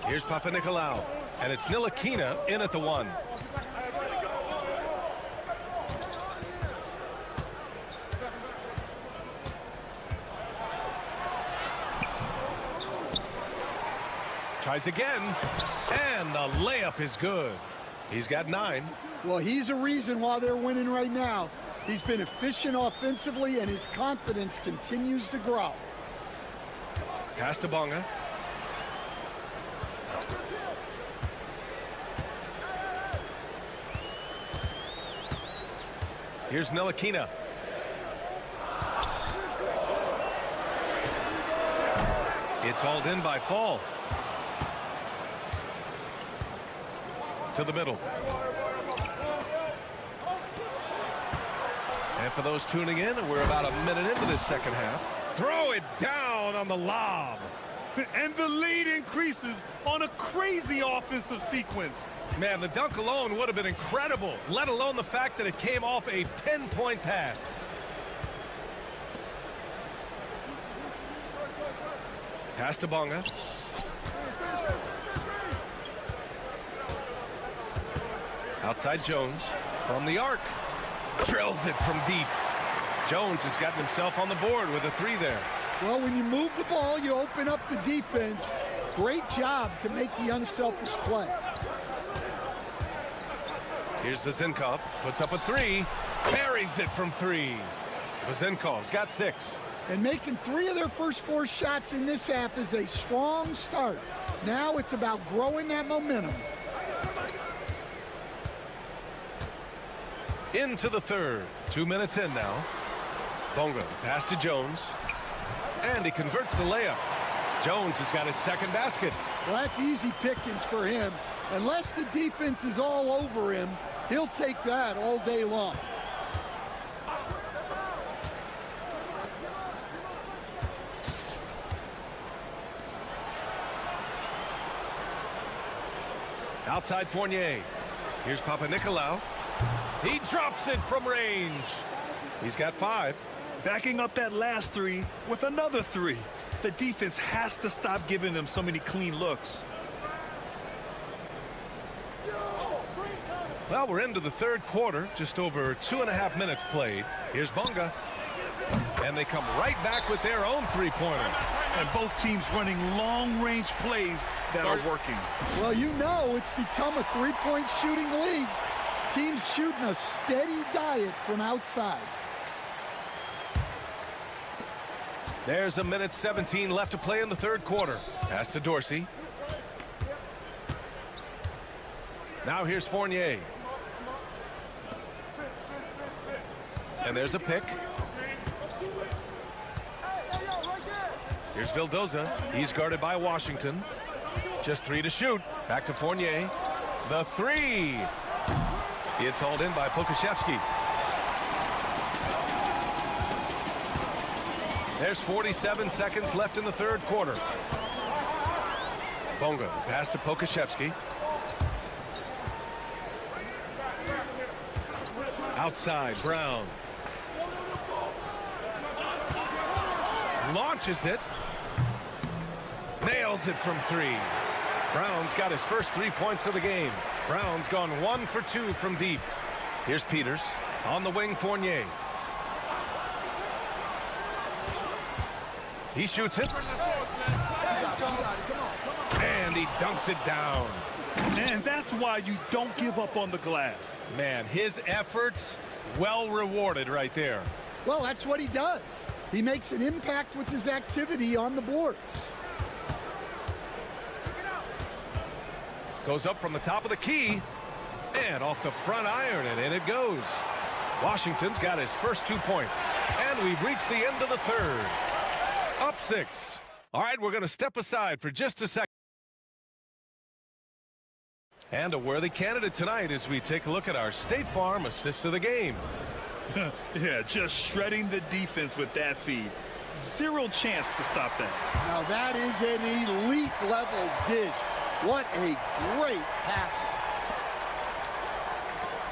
Here's Papanikolaou, and it's Ntilikina in at the 1. Tries again, and the layup is good. He's got 9. Well, he's a reason why they're winning right now. He's been efficient offensively, and his confidence continues to grow. Pass to Bonga. Here's Ntilikina. It's hauled in by Fall. To the middle. And for those tuning in, we're about a minute into this second half. Throw it down on the lob. And the lead increases on a crazy offensive sequence. Man, the dunk alone would have been incredible, let alone the fact that it came off a pinpoint pass. Pass to Bonga. Outside Jones from the arc. Drills it from deep. Jones has gotten himself on the board with a 3 there. Well, when you move the ball, you open up the defense. Great job to make the unselfish play. Here's Vezenkov, puts up a 3, buries it from 3. Vezenkov's got 6. And making 3 of their first 4 shots in this half is a strong start. Now it's about growing that momentum. Into the third. 2 minutes in now. Bonga, pass to Jones. And he converts the layup. Jones has got his second basket. Well, that's easy pickings for him. Unless the defense is all over him, he'll take that all day long. Outside Fournier. Here's Papanikolaou. He drops it from range. He's got 5. Backing up that last 3 with another 3. The defense has to stop giving them so many clean looks. Well, we're into the third quarter, just over 2.5 minutes played. Here's Bonga. And they come right back with their own 3-pointer. And both teams running long-range plays that are working. Well, you know it's become a 3-point shooting league. Teams shooting a steady diet from outside. There's a minute 17 left to play in the third quarter. Pass to Dorsey. Now here's Fournier. And there's a pick. Here's Vildoza. He's guarded by Washington. Just 3 to shoot. Back to Fournier. The 3. It's hauled in by Pokashevsky. There's 47 seconds left in the third quarter. Bonga, pass to Pokashevsky. Outside, Brown. Launches it. Nails it from 3. Brown's got his first 3 points of the game. Brown's gone 1 for 2 from deep. Here's Peters. On the wing, Fournier. He shoots it. And he dunks it down. And that's why you don't give up on the glass. Man, his efforts well rewarded right there. Well, that's what he does. He makes an impact with his activity on the boards. Goes up from the top of the key. And off the front iron, and in it goes. Washington's got his first 2 points. And we've reached the end of the third. Up 6. All right, we're going to step aside for just a second. And a worthy candidate tonight as we take a look at our State Farm assist of the game. Yeah, just shredding the defense with that feed. 0 chance to stop that. Now that is an elite level dish. What a great passer.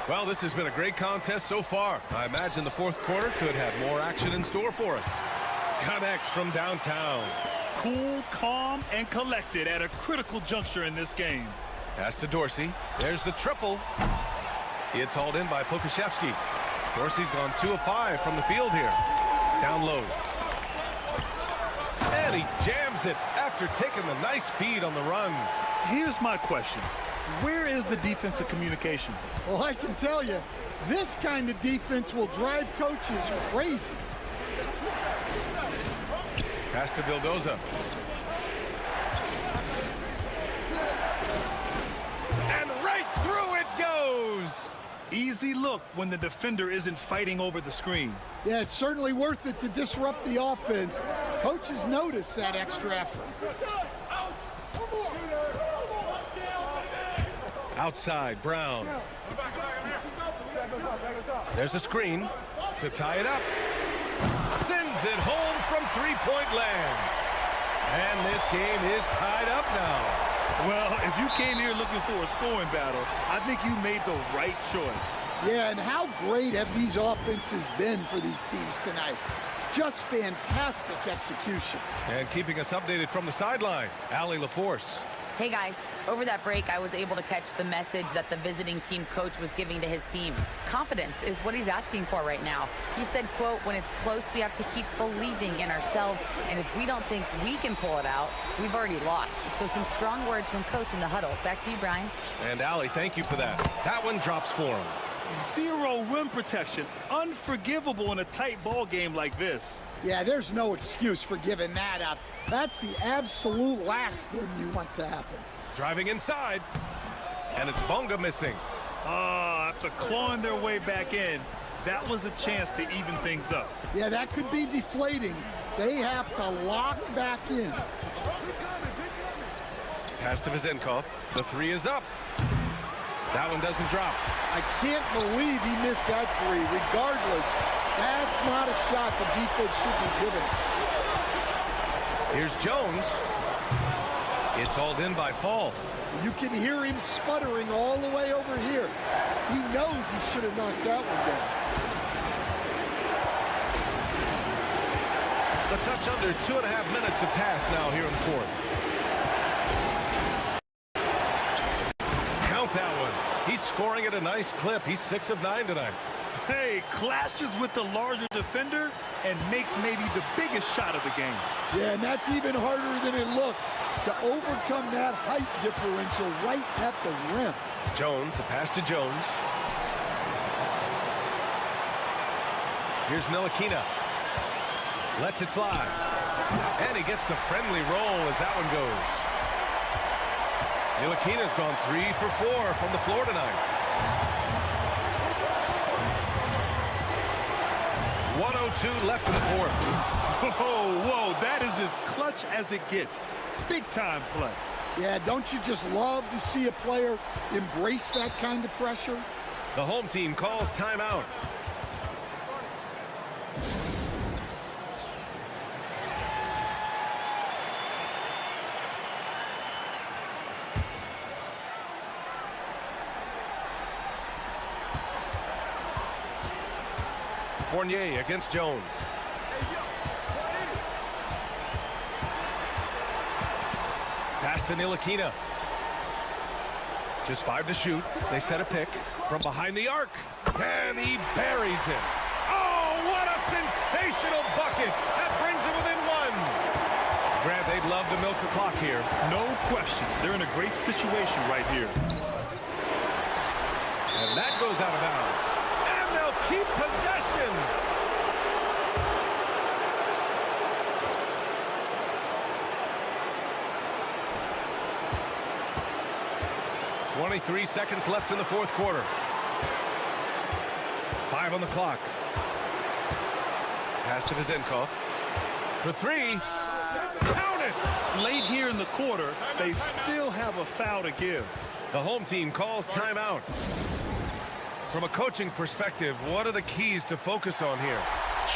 Well, this has been a great contest so far. I imagine the fourth quarter could have more action in store for us. Connects from downtown. Cool, calm, and collected at a critical juncture in this game. Pass to Dorsey. There's the triple. It's hauled in by Pokashevsky. Dorsey's gone 2 of 5 from the field here. Down low. And he jams it after taking the nice feed on the run. Here's my question. Where is the defensive communication? Well, I can tell you, this kind of defense will drive coaches crazy. Pass to Vildoza. And right through it goes. Easy look when the defender isn't fighting over the screen. Yeah, it's certainly worth it to disrupt the offense. Coaches notice that extra effort. Outside, Brown. There's a screen to tie it up. Sends it home from three-point land. And this game is tied up now. Well, if you came here looking for a scoring battle, I think you made the right choice. Yeah, and how great have these offenses been for these teams tonight? Just fantastic execution. And keeping us updated from the sideline, Allie LaForce. Hey guys, over that break, I was able to catch the message that the visiting team coach was giving to his team. Confidence is what he's asking for right now. He said, quote, when it's close, we have to keep believing in ourselves. And if we don't think we can pull it out, we've already lost. So some strong words from coach in the huddle. Back to you, Brian. And Allie, thank you for that. That one drops for him. Zero rim protection. Unforgivable in a tight ball game like this. Yeah, there's no excuse for giving that up. That's the absolute last thing you want to happen. Driving inside. And it's Bonga missing. After clawing their way back in, that was a chance to even things up. Yeah, that could be deflating. They have to lock back in. Pass to Vezenkov. The three is up. That one doesn't drop. I can't believe he missed that three. Regardless, that's not a shot the defense should be giving. Here's Jones. It's hauled in by Fall. You can hear him sputtering all the way over here. He knows he should have knocked that one down. A touch under 2.5 minutes have passed now here in the fourth. Count that one. He's scoring at a nice clip. He's 6 of 9 tonight. Hey, clashes with the larger defender and makes maybe the biggest shot of the game. Yeah, and that's even harder than it looks to overcome that height differential right at the rim. Jones, the pass to Jones. Here's Ntilikina. Lets it fly. And he gets the friendly roll as that one goes. Ntilikina's gone 3 for 4 from the floor tonight. 1:02 left in the fourth. Whoa, that is as clutch as it gets. Big time play. Yeah, don't you just love to see a player embrace that kind of pressure? The home team calls timeout. Fournier against Jones. Pass to Ntilikina. Just 5 to shoot. They set a pick from behind the arc. And he buries it. Oh, what a sensational bucket. That brings him within 1. Grant, they'd love to milk the clock here. No question. They're in a great situation right here. And that goes out of bounds. And they'll keep possession. .23 seconds left in the fourth quarter. 5 on the clock. Pass to Vezenkov. For 3. Count it! Late here in the quarter, they still have a foul to give. The home team calls timeout. From a coaching perspective, what are the keys to focus on here?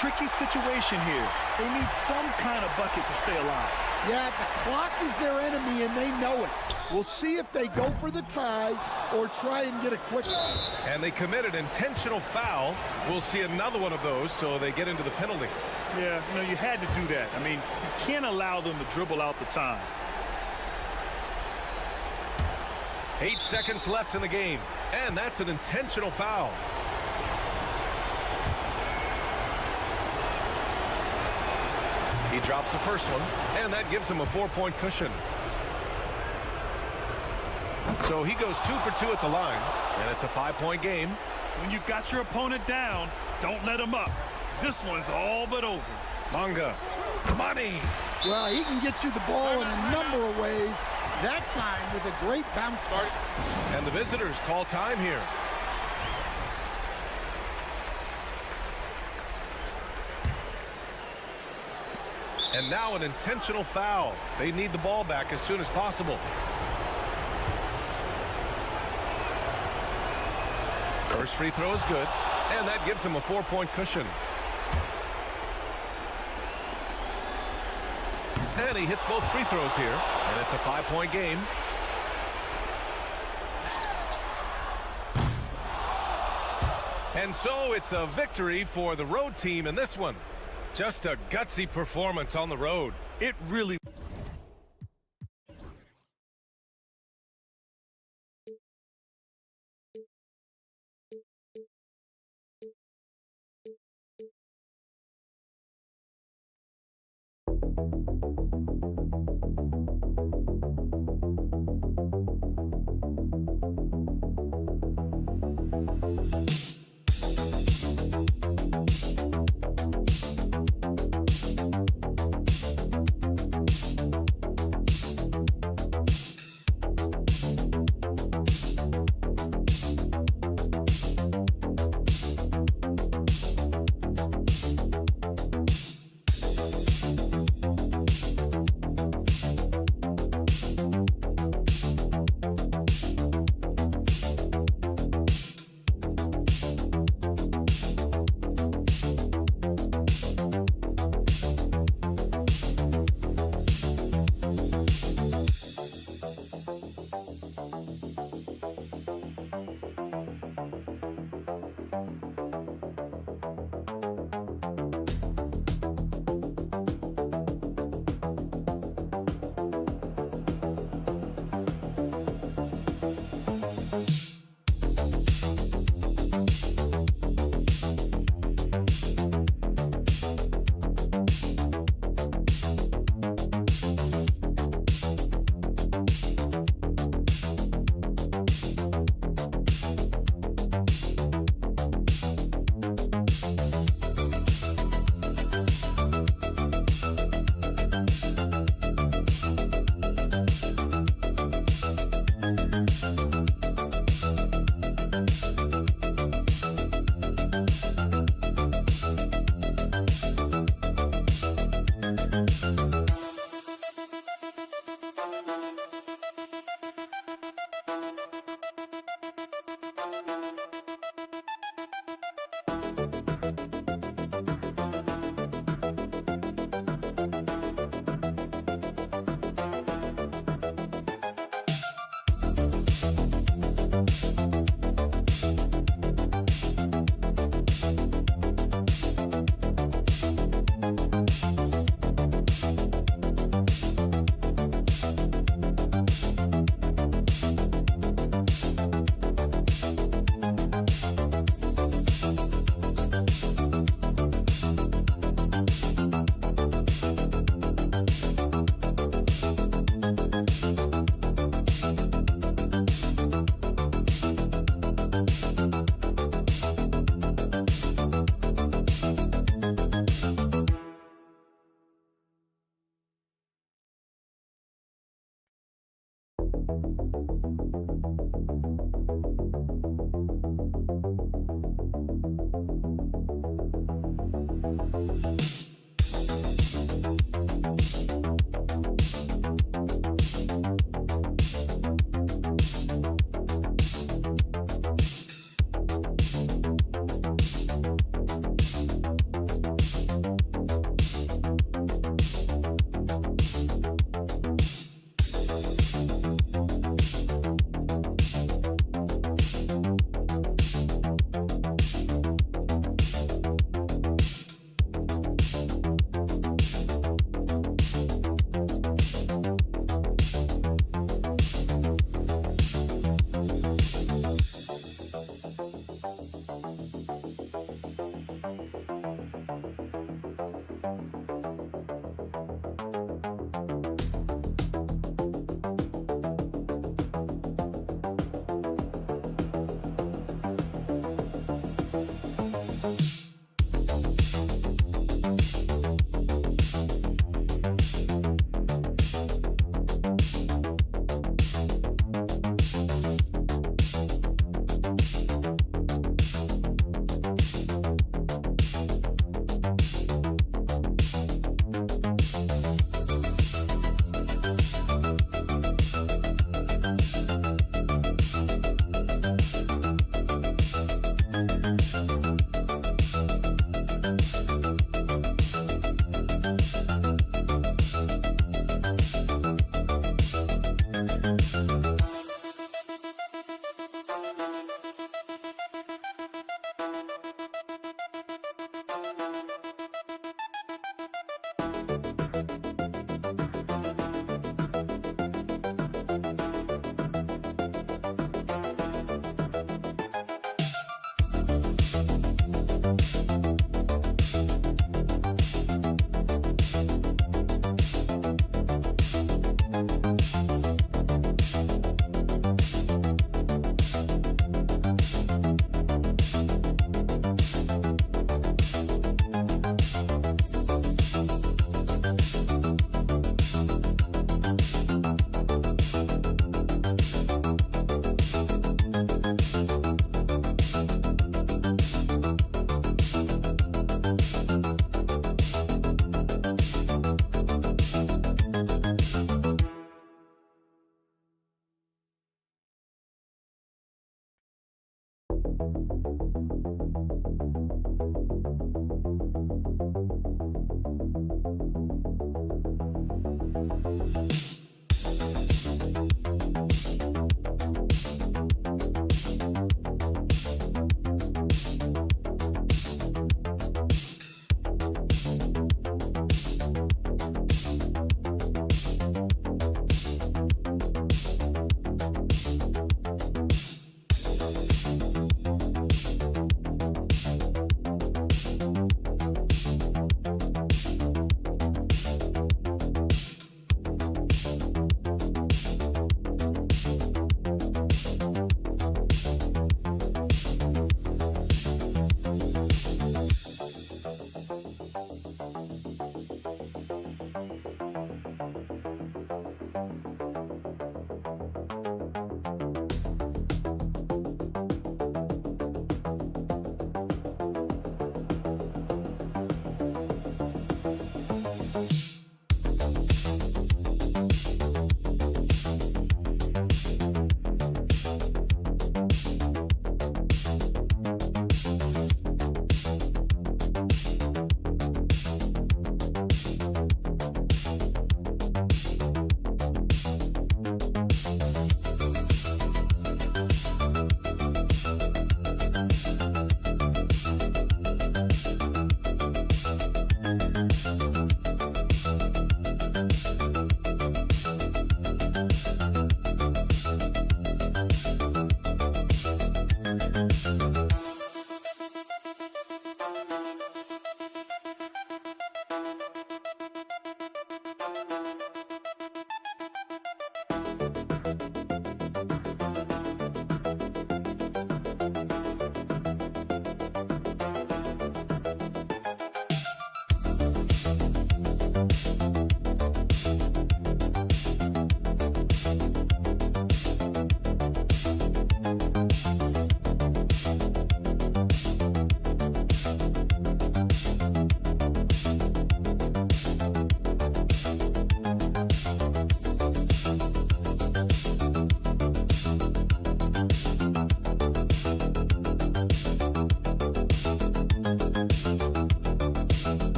Tricky situation here. They need some kind of bucket to stay alive. Yeah, the clock is their enemy, and they know it. We'll see if they go for the tie or try and get a quick one. And they committed intentional foul. We'll see another one of those, so they get into the penalty. Yeah, you had to do that. I mean, you can't allow them to dribble out the time. 8 seconds left in the game, and that's an intentional foul. He drops the first one, and that gives him a 4-point cushion. So he goes 2 for 2 at the line, and it's a 5-point game. When you've got your opponent down, don't let him up. This one's all but over. Bonga. Money. Well, he can get you the ball in a number of ways. That time with a great bounce back. And the visitors call time here. And now an intentional foul. They need the ball back as soon as possible. First free throw is good, and that gives him a 4-point cushion. And he hits both free throws here, and it's a 5-point game. And so it's a victory for the road team in this one. Just a gutsy performance on the road. It really...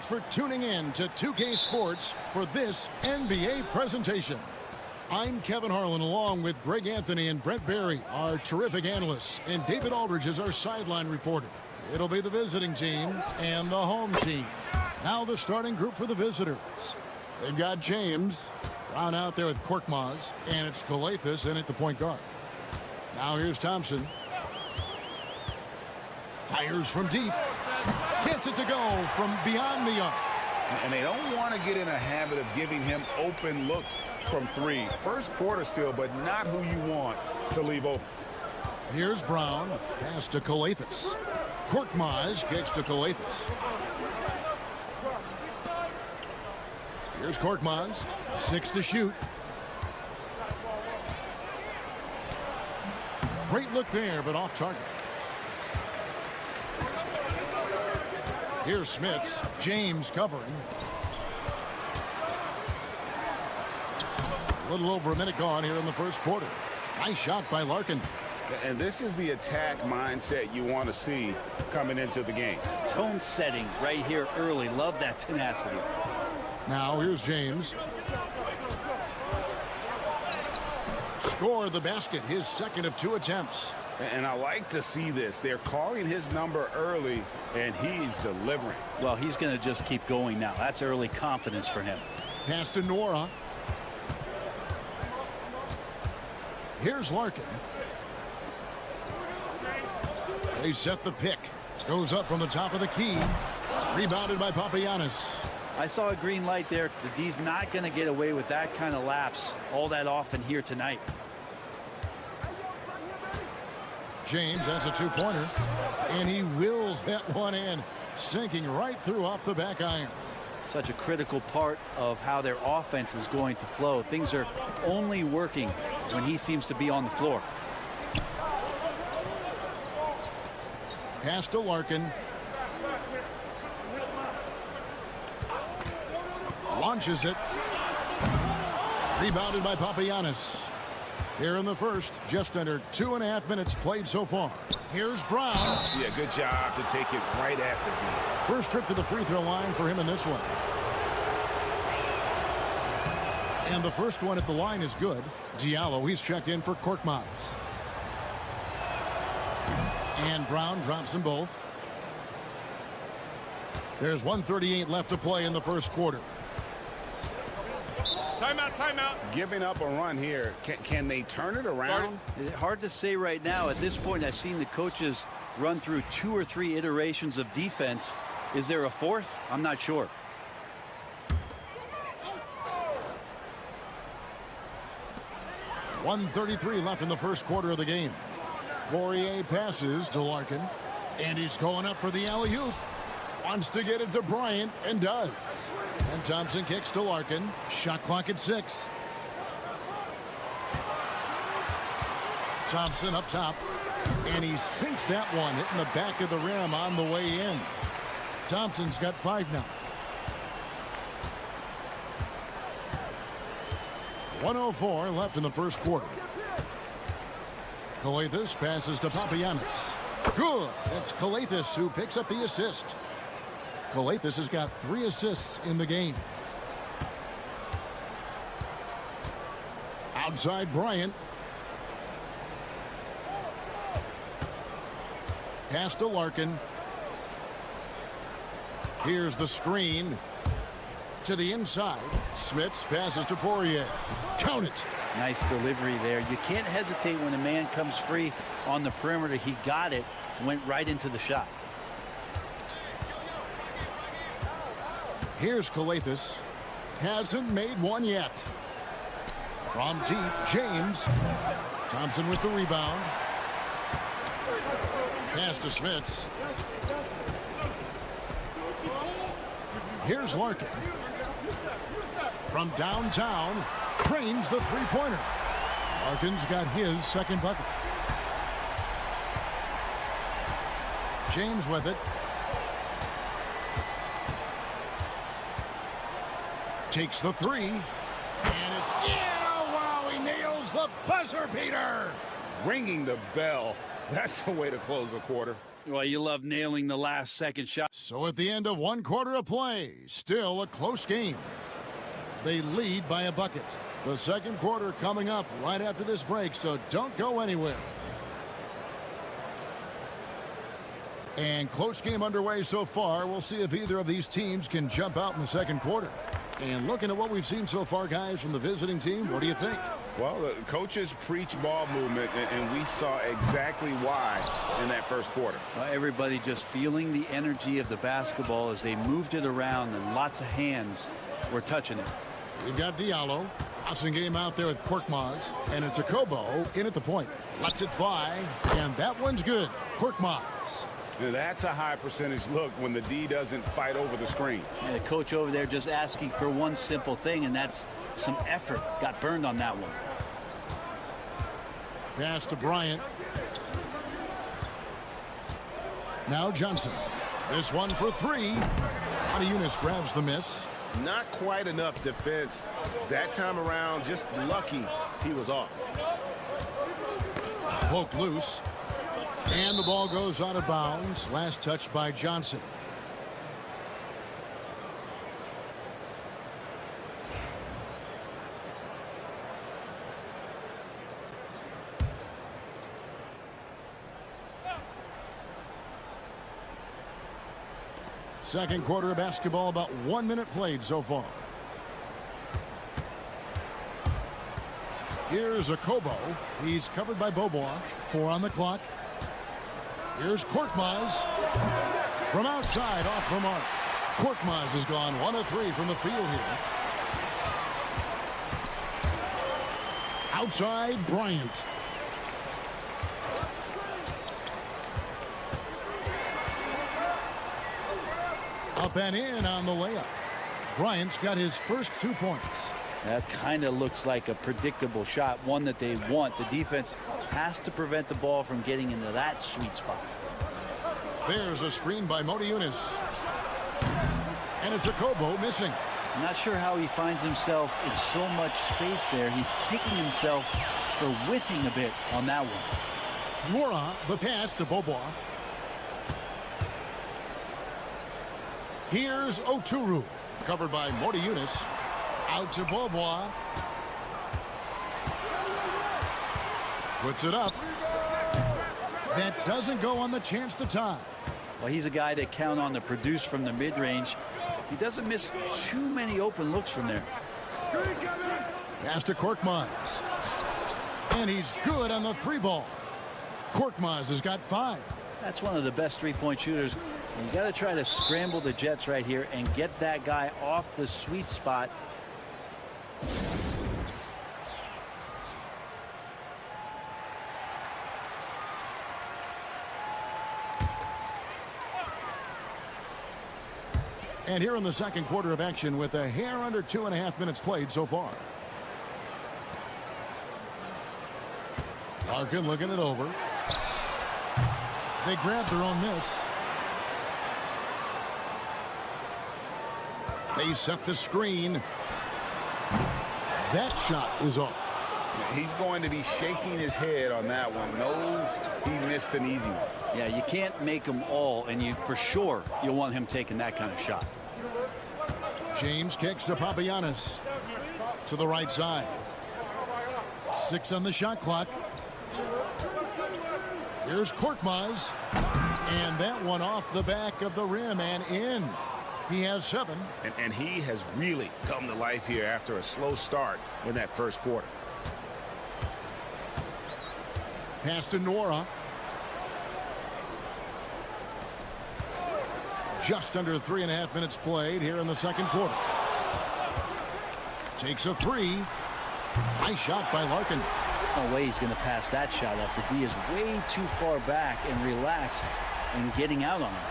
For tuning in to 2K Sports for this NBA presentation. I'm Kevin Harlan along with Greg Anthony and Brent Barry, our terrific analysts, and David Aldridge is our sideline reporter. It'll be the visiting team and the home team. Now the starting group for the visitors. They've got James, Brown out there with Korkmaz, and it's Calathes in at the point guard. Now here's Thompson. Fires from deep. Gets it to go from beyond the arc. And they don't want to get in a habit of giving him open looks from three. First quarter still, but not who you want to leave open. Here's Brown. Pass to Calathes. Korkmaz kicks to Calathes. Here's Korkmaz. 6 to shoot. Great look there, but off target. Here's Smits. James covering. A little over a minute gone here in the first quarter. Nice shot by Larkin. And this is the attack mindset you want to see coming into the game. Tone setting right here early. Love that tenacity. Now here's James. Score the basket, his second of 2 attempts. And I like to see this. They're calling his number early, and he's delivering. Well, he's going to just keep going now. That's early confidence for him. Pass to Nora. Here's Larkin. They set the pick. Goes up from the top of the key. Rebounded by Papagiannis. I saw a green light there. The D's not going to get away with that kind of lapse all that often here tonight. James has a 2-pointer, and he wills that one in, sinking right through off the back iron. Such a critical part of how their offense is going to flow. Things are only working when he seems to be on the floor. Pass to Larkin. Launches it. Rebounded by Papagiannis. Here in the first, just under 2.5 minutes played so far. Here's Brown. Yeah, good job to take it right at the D. First trip to the free throw line for him in this one. And the first one at the line is good. Diallo, he's checked in for Korkmaz. And Brown drops them both. There's 1:38 left to play in the first quarter. Timeout, timeout. Giving up a run here. Can they turn it around? Hard to say right now. At this point, I've seen the coaches run through 2 or 3 iterations of defense. Is there a fourth? I'm not sure. .133 left in the first quarter of the game. Poirier passes to Larkin, and he's going up for the alley-oop. Wants to get it to Bryant, and does. And Thompson kicks to Larkin. Shot clock at 6. Thompson up top, and he sinks that one, hitting the back of the rim on the way in. Thompson's got 5 now. 1:04 left in the first quarter. Calathes passes to Papagiannis. Good. That's Calathes who picks up the assist. Calathes has got 3 assists in the game. Outside Bryant. Pass to Larkin. Here's the screen. To the inside. Smits passes to Poirier. Count it. Nice delivery there. You can't hesitate when a man comes free on the perimeter. He got it, went right into the shot. Here's Calathes. Hasn't made one yet. From deep, James. Thompson with the rebound. Pass to Smits. Here's Larkin. From downtown, cranes the three-pointer. Larkin's got his second bucket. James with it. Takes the 3. And it's in. Oh, wow, he nails the buzzer beater. Ringing the bell. That's the way to close a quarter. Well, you love nailing the last second shot. So at the end of 1 quarter of play, still a close game. They lead by a bucket. The second quarter coming up right after this break, so don't go anywhere. And close game underway so far. We'll see if either of these teams can jump out in the second quarter. And looking at what we've seen so far, guys, from the visiting team, what do you think? Well, the coaches preach ball movement, and we saw exactly why in that first quarter. Everybody just feeling the energy of the basketball as they moved it around, and lots of hands were touching it. We've got Diallo. Awesome game out there with Korkmaz. And it's a Kobo in at the point. Lets it fly, and that one's good. Korkmaz. Now, that's a high percentage look when the D doesn't fight over the screen. And the coach over there just asking for one simple thing, and that's some effort. Got burned on that one. Pass to Bryant. Now Johnson. This one for 3. Eunice grabs the miss. Not quite enough defense that time around. Just lucky he was off. Poke loose. And the ball goes out of bounds. Last touch by Johnson. Second quarter of basketball, about 1 minute played so far. Here's a Kobo. He's covered by Bobois. 4 on the clock. Here's Korkmaz. From outside, off the mark. Korkmaz has gone 1 of 3 from the field here. Outside, Bryant. Up and in on the layup. Bryant's got his first 2 points. That kind of looks like a predictable shot, one that they want. The defense has to prevent the ball from getting into that sweet spot. There's a screen by Eunice. And it's a Kobo missing. I'm not sure how he finds himself in so much space there. He's kicking himself for whiffing a bit on that one. Nora, the pass to Bobois. Here's Oturu, covered by Morty Yunus. Out to Bobois. Puts it up. That doesn't go on the chance to tie. Well, he's a guy that count on to produce from the mid-range. He doesn't miss too many open looks from there. Pass to Korkmaz. And he's good on the 3-ball. Korkmaz has got 5. That's one of the best three-point shooters. And you got to try to scramble the Jets right here and get that guy off the sweet spot. And here in the second quarter of action with a hair under 2.5 minutes played so far. Larkin looking it over. They grab their own miss. They set the screen. That shot is off. He's going to be shaking his head on that one. Knows he missed an easy one. Yeah, you can't make them all, and you for sure you'll want him taking that kind of shot. James kicks to Papagiannis. To the right side. 6 on the shot clock. Here's Korkmaz. And that one off the back of the rim and in. He has 7. And he has really come to life here after a slow start in that first quarter. Pass to Nora. Just under 3.5 minutes played here in the second quarter. Takes a 3. Nice shot by Larkin. No way he's going to pass that shot up. The D is way too far back and relaxed and getting out on him.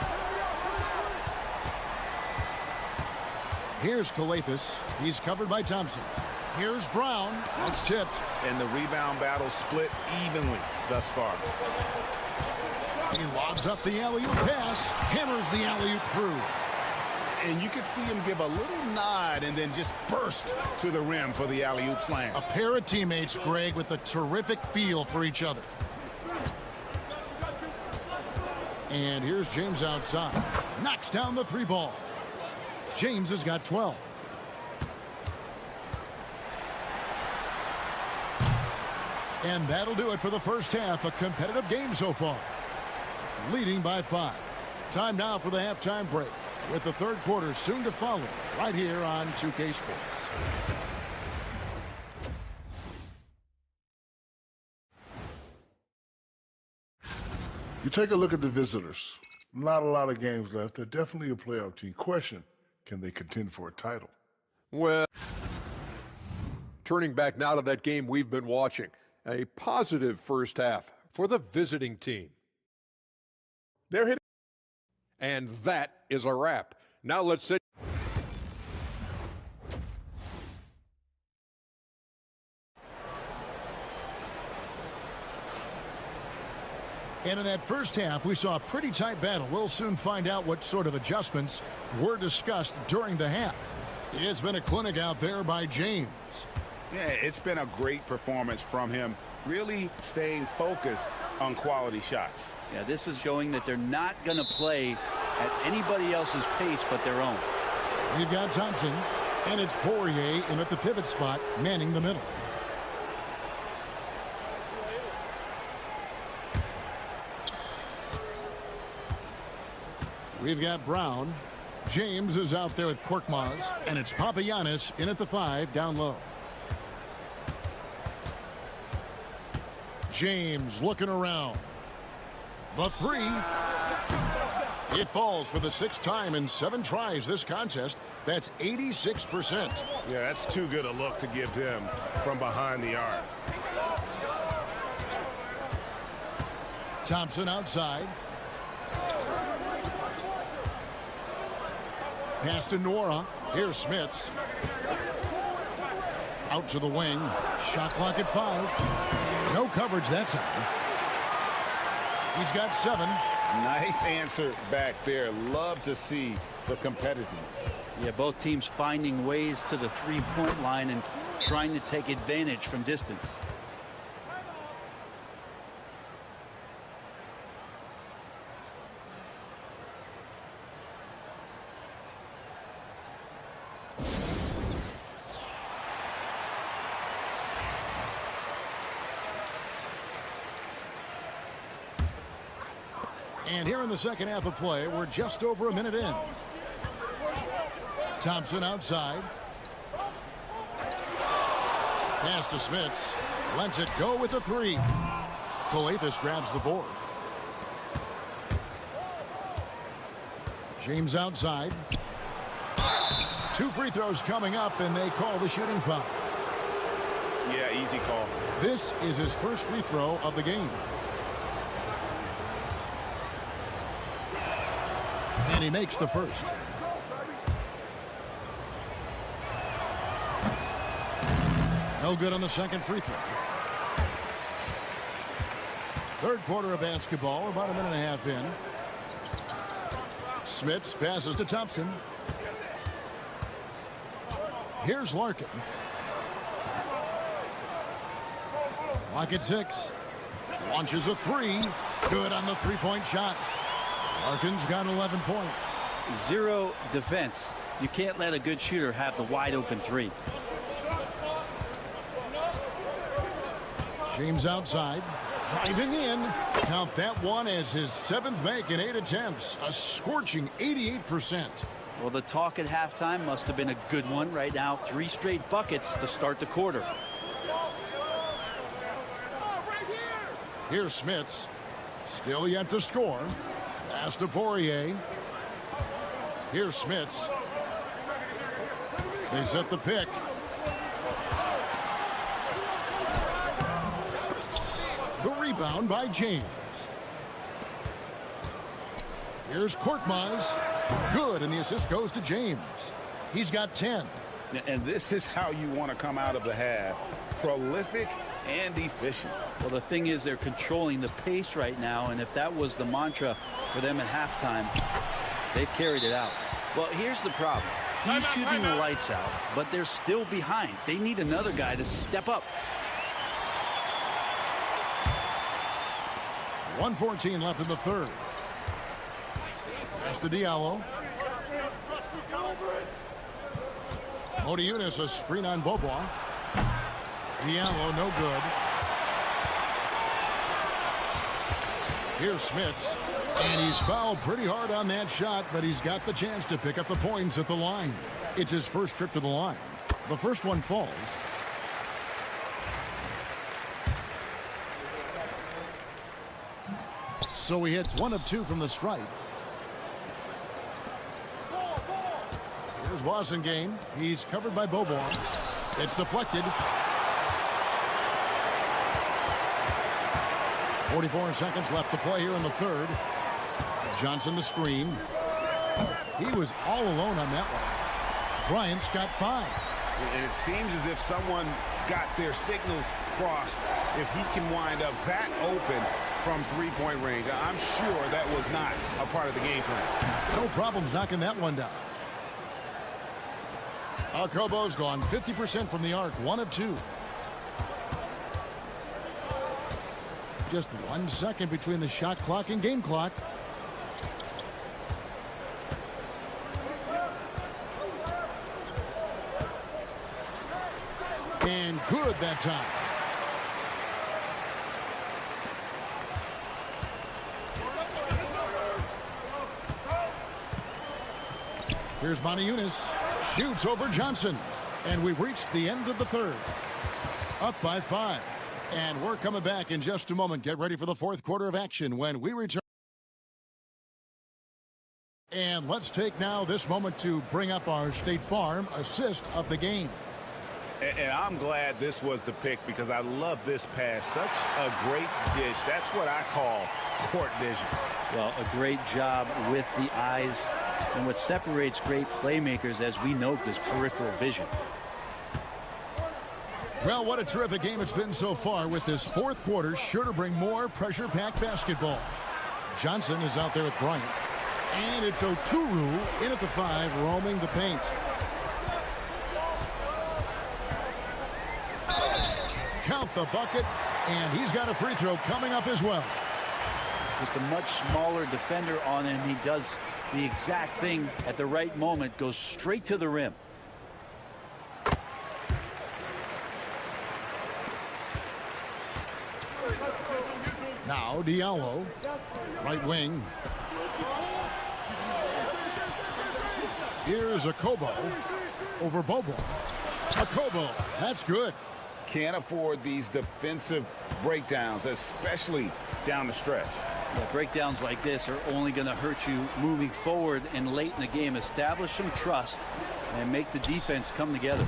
Here's Kalathis. He's covered by Thompson. Here's Brown. It's tipped. And the rebound battle split evenly thus far. He lobs up the alley-oop pass. Hammers the alley-oop through. And you could see him give a little nod and then just burst to the rim for the alley-oop slam. A pair of teammates, Greg, with a terrific feel for each other. And here's James outside. Knocks down the 3-ball. James has got 12. And that'll do it for the first half. A competitive game so far. Leading by 5. Time now for the halftime break, with the third quarter soon to follow right here on 2K Sports. You take a look at the visitors. Not a lot of games left. They're definitely a playoff team. Question, can they contend for a title? Well, turning back now to that game we've been watching. A positive first half for the visiting team. They're hitting. And that is a wrap. Now let's sit. And in that first half, we saw a pretty tight battle. We'll soon find out what sort of adjustments were discussed during the half. It's been a clinic out there by James. Yeah, it's been a great performance from him, really staying focused on quality shots. Yeah, this is showing that they're not going to play at anybody else's pace but their own. We've got Thompson, and it's Poirier in at the pivot spot, manning the middle. We've got Brown. James is out there with Korkmaz, and it's Papagiannis in at the 5 down low. James looking around. The 3. It falls for the 6th time in 7 tries this contest. That's 86%. Yeah, that's too good a look to give him from behind the arc. Thompson outside. Pass to Nora. Here's Smits. Out to the wing. Shot clock at 5. No coverage that time. He's got 7. Nice answer back there. Love to see the competitiveness. Yeah, both teams finding ways to the 3-point line and trying to take advantage from distance. And here in the second half of play, we're just over a minute in. Thompson outside. Pass to Smits. Lets it go with a three. Efes grabs the board. James outside. 2 free throws coming up, and they call the shooting foul. Yeah, easy call. This is his first free throw of the game. And he makes the first. No good on the second free throw. Third quarter of basketball, about a minute and a half in. Smits passes to Thompson. Here's Larkin. Clock at 6. Launches a three. Good on the three-point shot. Larkin's got 11 points. Zero defense. You can't let a good shooter have the wide-open three. James outside. Driving in. Count that one as his 7th make in 8 attempts. A scorching 88%. Well, the talk at halftime must have been a good one. Right now, 3 straight buckets to start the quarter. Here's Smits. Still yet to score. Pass to Poirier. Here's Smits. They set the pick. The rebound by James. Here's Korkmaz. Good, and the assist goes to James. He's got 10. And this is how you want to come out of the half. Prolific and efficient. Well, the thing is, they're controlling the pace right now, and if that was the mantra for them at halftime, they've carried it out. Well, here's the problem. He's shooting the lights out, but they're still behind. They need another guy to step up. 1:14 left in the third. Pass to Diallo. Modiunas, a screen on Bobois. Diallo, no good. Here's Smits. And he's fouled pretty hard on that shot, but he's got the chance to pick up the points at the line. It's his first trip to the line. The first one falls. So he hits 1 of 2 from the stripe. Here's Wasengame. He's covered by Bobois. It's deflected. 44 seconds left to play here in the third. Johnson the screen. He was all alone on that one. Bryant's got 5. And it seems as if someone got their signals crossed. If he can wind up that open from three-point range, I'm sure that was not a part of the game plan. No problems knocking that one down. Alcobo's gone 50% from the arc, 1 of 2. Just 1 second between the shot clock and game clock. And good that time. Here's Modiunas. Shoots over Johnson. And we've reached the end of the third. Up by 5. And we're coming back in just a moment. Get ready for the fourth quarter of action when we return. And let's take now this moment to bring up our State Farm assist of the game. And I'm glad this was the pick because I love this pass. Such a great dish. That's what I call court vision. Well, a great job with the eyes. And what separates great playmakers, as we note, is peripheral vision. Well, what a terrific game it's been so far, with this fourth quarter sure to bring more pressure-packed basketball. Johnson is out there with Bryant. And it's Oturu in at the 5, roaming the paint. Count the bucket, and he's got a free throw coming up as well. Just a much smaller defender on him. He does the exact thing at the right moment, goes straight to the rim. Now Diallo, right wing. Here's Akobo over Bobo. Akobo, that's good. Can't afford these defensive breakdowns, especially down the stretch. Yeah, breakdowns like this are only going to hurt you moving forward and late in the game. Establish some trust and make the defense come together.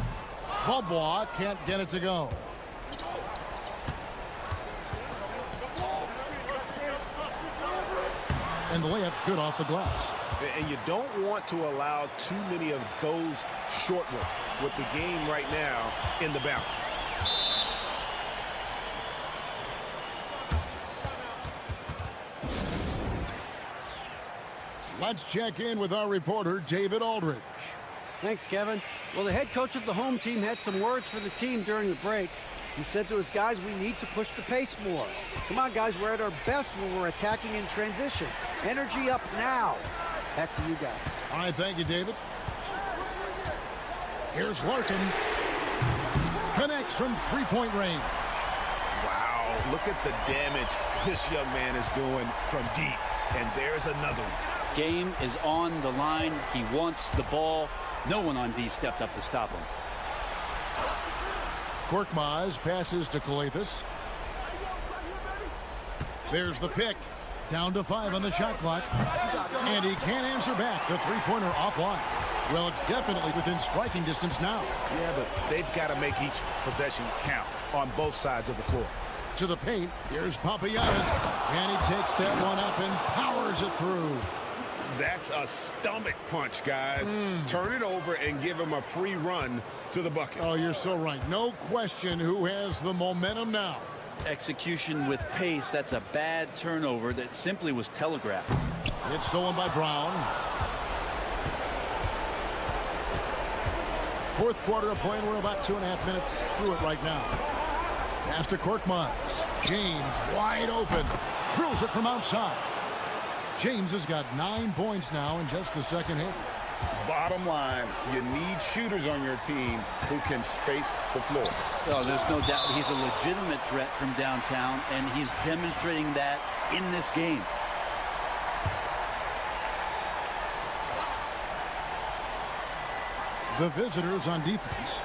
Bobo can't get it to go. And the layup's good off the glass. And you don't want to allow too many of those short ones with the game right now in the balance. Let's check in with our reporter, David Aldridge. Thanks, Kevin. Well, the head coach of the home team had some words for the team during the break. He said to his guys, we need to push the pace more. Come on, guys, we're at our best when we're attacking in transition. Energy up now. Back to you guys. All right, thank you, David. Here's Larkin. Connects from three-point range. Wow, look at the damage this young man is doing from deep. And there's another one. Game is on the line. He wants the ball. No one on D stepped up to stop him. Korkmaz passes to Kalathis. There's the pick. Down to 5 on the shot clock. And he can't answer back. The three-pointer offline. Well, it's definitely within striking distance now. Yeah, but they've got to make each possession count on both sides of the floor. To the paint. Here's Papagiannis. And he takes that one up and powers it through. That's a stomach punch, guys. Turn it over and give him a free run to the bucket. Oh, you're so right. No question who has the momentum now. Execution with pace. That's a bad turnover that simply was telegraphed. It's stolen by Brown. Fourth quarter of play, and we're about 2.5 minutes through it right now. Pass to Korkmaz. James wide open. Drills it from outside. James has got 9 points now in just the second half. Bottom line, you need shooters on your team who can space the floor. Oh, there's no doubt he's a legitimate threat from downtown, and he's demonstrating that in this game. The visitors on defense.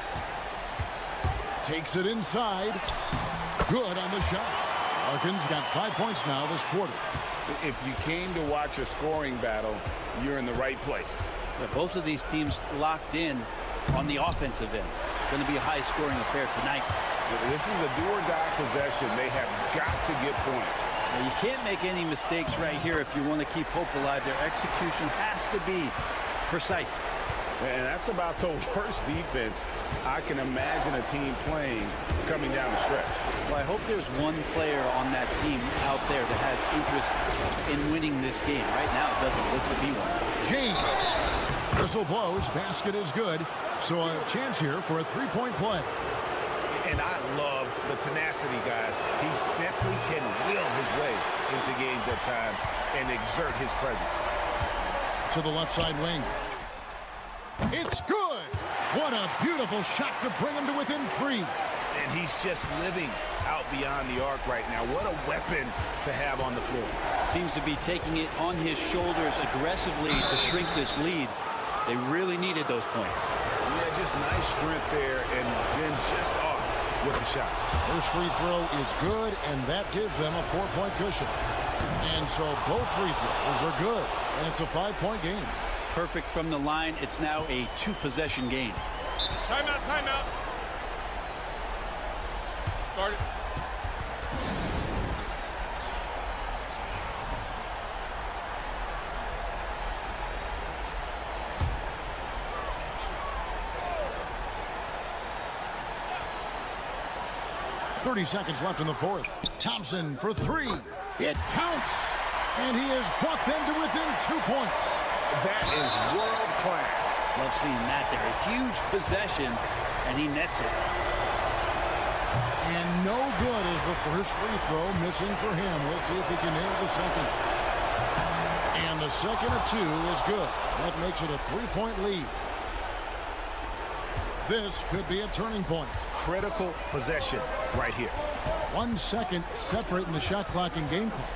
Takes it inside. Good on the shot. Larkin's got 5 points now this quarter. If you came to watch a scoring battle, you're in the right place. Yeah, both of these teams locked in on the offensive end. Going to be a high-scoring affair tonight. This is a do-or-die possession. They have got to get points. Now, you can't make any mistakes right here if you want to keep hope alive. Their execution has to be precise. And that's about the worst defense I can imagine a team playing coming down the stretch. Well, I hope there's one player on that team out there that has interest in winning this game. Right now, it doesn't look to be one. James. Whistle blows. Basket is good. So a chance here for a three-point play. And I love the tenacity, guys. He simply can will his way into games at times and exert his presence. To the left side wing. It's good. What a beautiful shot to bring him to within 3. And he's just living out beyond the arc right now. What a weapon to have on the floor. Seems to be taking it on his shoulders aggressively to shrink this lead. They really needed those points. Yeah, just nice strength there and then just off with the shot. First free throw is good, and that gives them a 4-point cushion. And so both free throws are good, and it's a 5-point game. Perfect from the line. It's now a 2-possession game. Timeout, timeout. Start it. .30 seconds left in the fourth. Thompson for 3. It counts. And he has brought them to within 2 points. That is world class. Love seeing that there. A huge possession, and he nets it. And no good is the first free throw missing for him. We'll see if he can nail the second. And the second of 2 is good. That makes it a 3-point lead. This could be a turning point. Critical possession right here. 1 second separating the shot clock and game clock.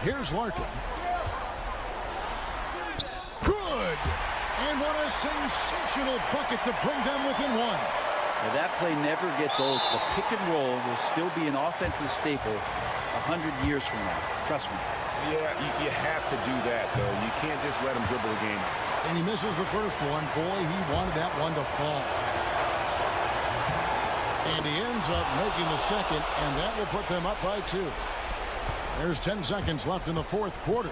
Here's Larkin. Good! And what a sensational bucket to bring them within one. Now that play never gets old. The pick and roll will still be an offensive staple 100 years from now. Trust me. Yeah, you have to do that, though. You can't just let him dribble the game. And he misses the first one. Boy, he wanted that one to fall. And he ends up making the second, and that will put them up by 2. There's 10 seconds left in the fourth quarter.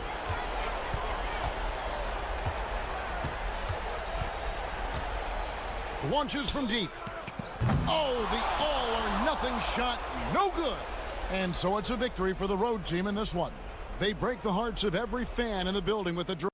Launches from deep. Oh, the all-or-nothing shot. No good. And so it's a victory for the road team in this one. They break the hearts of every fan in the building with a drive.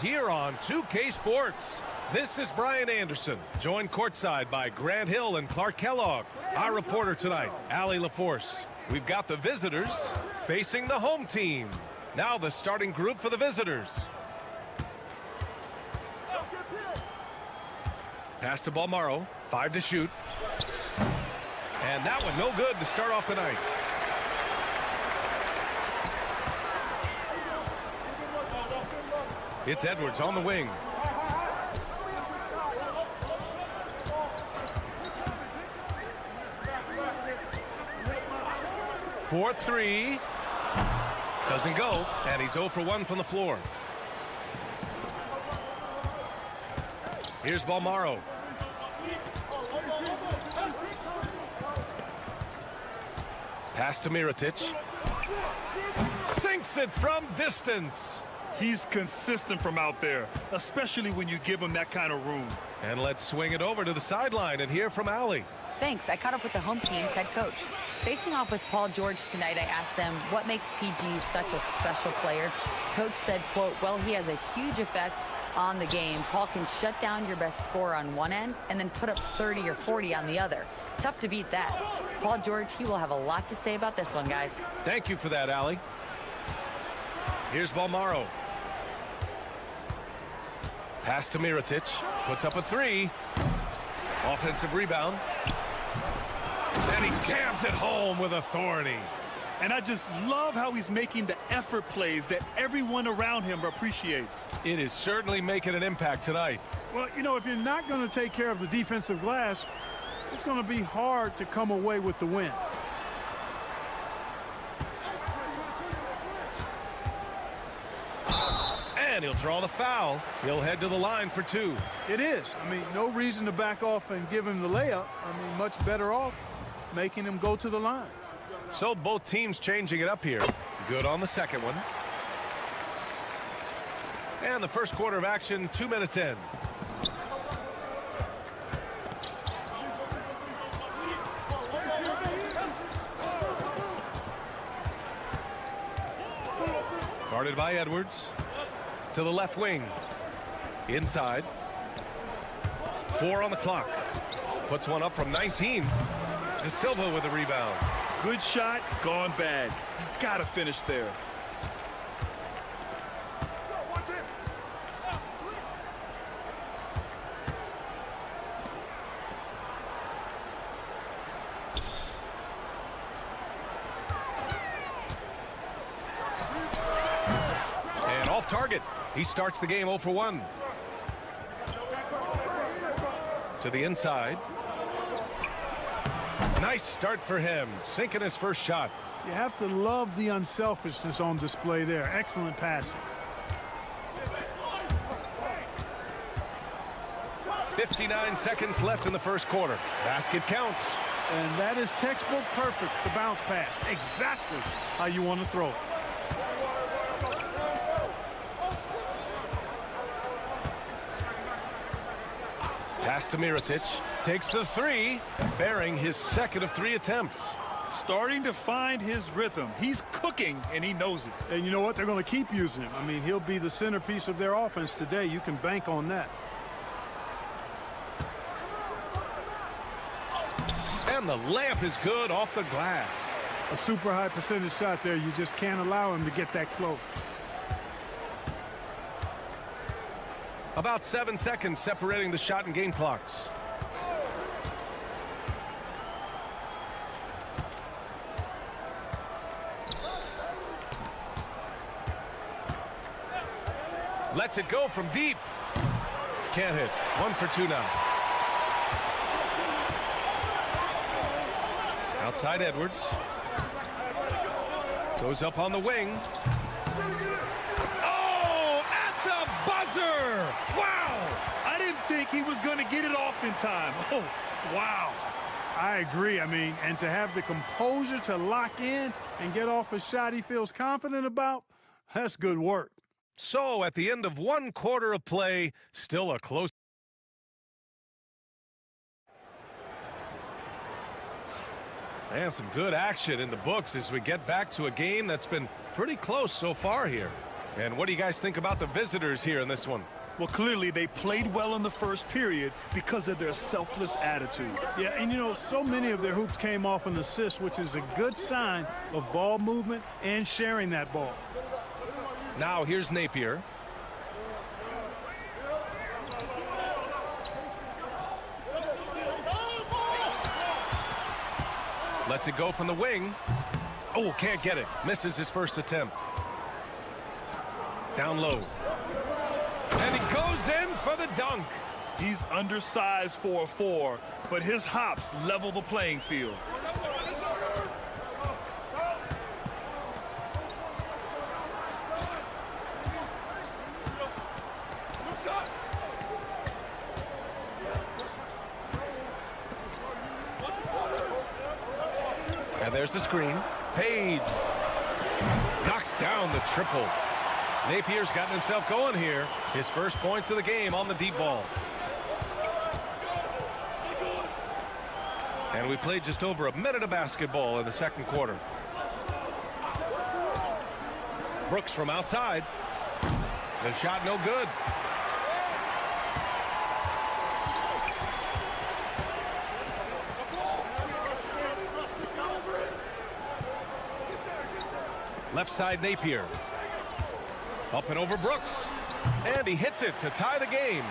Here on 2K Sports. This is Brian Anderson, joined courtside by Grant Hill and Clark Kellogg. Our reporter tonight, Allie LaForce. We've got the visitors facing the home team. Now the starting group for the visitors. Pass to Balmaro, 5 to shoot. And that one no good to start off the night. It's Edwards on the wing. For 3. Doesn't go, and he's 0 for 1 from the floor. Here's Balmaro. Pass to Mirotic. Sinks it from distance. He's consistent from out there, especially when you give him that kind of room. And let's swing it over to the sideline and hear from Allie. Thanks. I caught up with the home team's head coach. Facing off with Paul George tonight, I asked them what makes PG such a special player. Coach said, quote, well, he has a huge effect on the game. Paul can shut down your best scorer on one end and then put up 30 or 40 on the other. Tough to beat that. Paul George, he will have a lot to say about this one, guys. Thank you for that, Allie. Here's Balmaro. Pass to Mirotic. Puts up a 3. Offensive rebound. And he jams it home with authority. And I just love how he's making the effort plays that everyone around him appreciates. It is certainly making an impact tonight. Well, you know, if you're not going to take care of the defensive glass, it's going to be hard to come away with the win. And he'll draw the foul. He'll head to the line for 2. It is. I mean, no reason to back off and give him the layup. I mean, much better off making him go to the line. So both teams changing it up here. Good on the second one. And the first quarter of action, 2 minutes in. Guarded by Edwards. To the left wing. Inside. 4 on the clock. Puts one up from 19. De Silva with the rebound. Good shot, gone bad. You gotta finish there. And off target. He starts the game 0 for 1. To the inside. Nice start for him, sinking his first shot. You have to love the unselfishness on display there. Excellent passing. 59 seconds left in the first quarter. Basket counts. And that is textbook perfect, the bounce pass. Exactly how you want to throw it. Pass to Mirotic. Takes the 3, bearing his second of 3 attempts. Starting to find his rhythm. He's cooking, and he knows it. And you know what? They're going to keep using him. I mean, he'll be the centerpiece of their offense today. You can bank on that. And the layup is good off the glass. A super high percentage shot there. You just can't allow him to get that close. About 7 seconds separating the shot and game clocks. Lets it go from deep. Can't hit. 1 for 2 now. Outside Edwards. Goes up on the wing. Oh, at the buzzer! Wow! I didn't think he was going to get it off in time. Oh, wow. I agree. I mean, and to have the composure to lock in and get off a shot he feels confident about, that's good work. So, at the end of 1 quarter of play, still a close. And some good action in the books as we get back to a game that's been pretty close so far here. And what do you guys think about the visitors here in this one? Well, clearly they played well in the first period because of their selfless attitude. Yeah, and you know, so many of their hoops came off an assist, which is a good sign of ball movement and sharing that ball. Now here's Napier. Lets it go from the wing. Oh, can't get it. Misses his first attempt. Down low. And he goes in for the dunk. He's undersized for a 4, but his hops level the playing field. And there's the screen. Fades. Knocks down the triple. Napier's gotten himself going here. His first points of the game on the deep ball. And we played just over a minute of basketball in the second quarter. Brooks from outside. The shot no good. Left side Napier. Up and over Brooks. And he hits it to tie the game.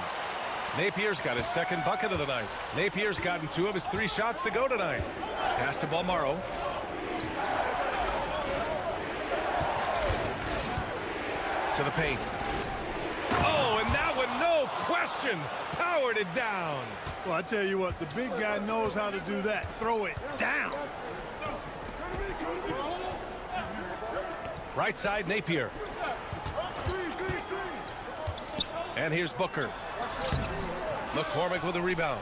Napier's got his second bucket of the night. Napier's gotten 2 of his 3 shots to go tonight. Pass to Balmaro. To the paint. Oh, and that one, no question, powered it down. Well, I tell you what, the big guy knows how to do that. Throw it down. Right side, Napier. And here's Booker. McCormick with a rebound.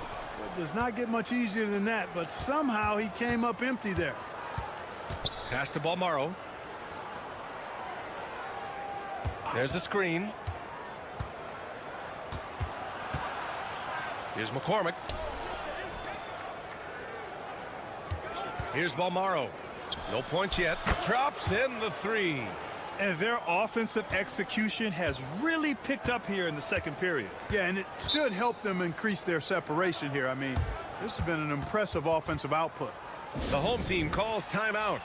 It does not get much easier than that, but somehow he came up empty there. Pass to Balmaro. There's a screen. Here's McCormick. Here's Balmaro. No points yet. Drops in the 3. And their offensive execution has really picked up here in the second period. Yeah, and it should help them increase their separation here. I mean, this has been an impressive offensive output. The home team calls timeout.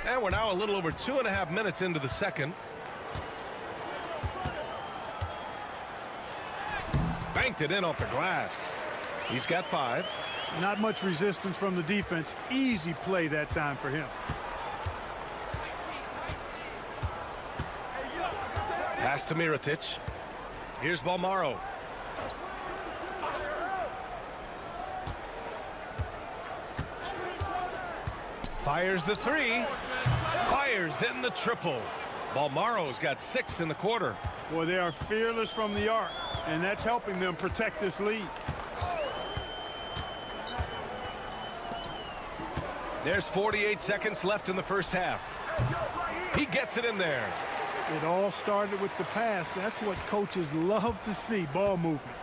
And we're now a little over 2.5 minutes into the second. Banked it in off the glass. He's got 5. Not much resistance from the defense. Easy play that time for him. Pass to Mirotic. Here's Balmaro. Fires the 3. Fires in the triple. Balmaro's got 6 in the quarter. Boy, they are fearless from the arc, and that's helping them protect this lead. There's 48 seconds left in the first half. He gets it in there. It all started with the pass. That's what coaches love to see, ball movement.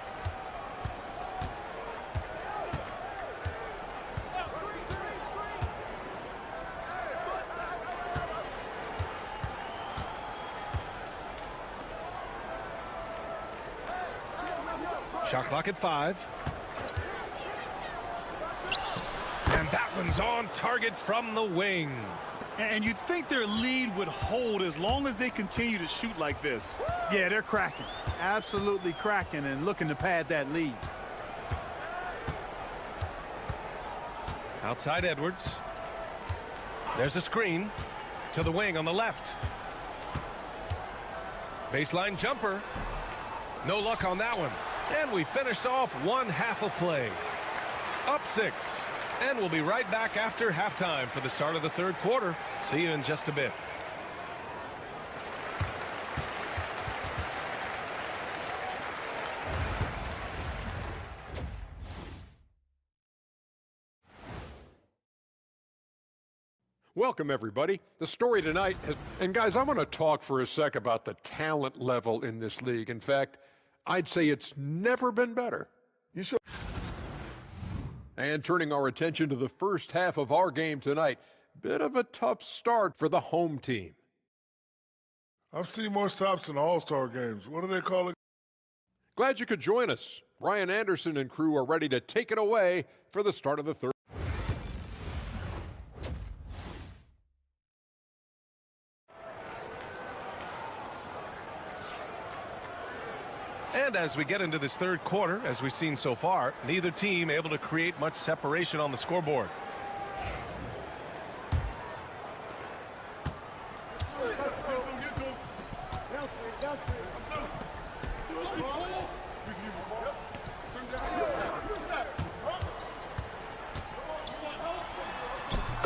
Shot clock at 5. And that one's on target from the wing. And you'd think their lead would hold as long as they continue to shoot like this. Yeah, they're cracking. Absolutely cracking and looking to pad that lead. Outside Edwards. There's a screen to the wing on the left. Baseline jumper. No luck on that one. And we finished off one half of play. Up 6. And we'll be right back after halftime for the start of the third quarter. See you in just a bit. Welcome, everybody. The story tonight and guys, I want to talk for a sec about the talent level in this league. In fact, I'd say it's never been better. You should. And turning our attention to the first half of our game tonight, bit of a tough start for the home team. I've seen more stops in All-Star games. What do they call it? Glad you could join us. Ryan Anderson and crew are ready to take it away for the start of the third. And as we get into this third quarter, as we've seen so far, neither team able to create much separation on the scoreboard.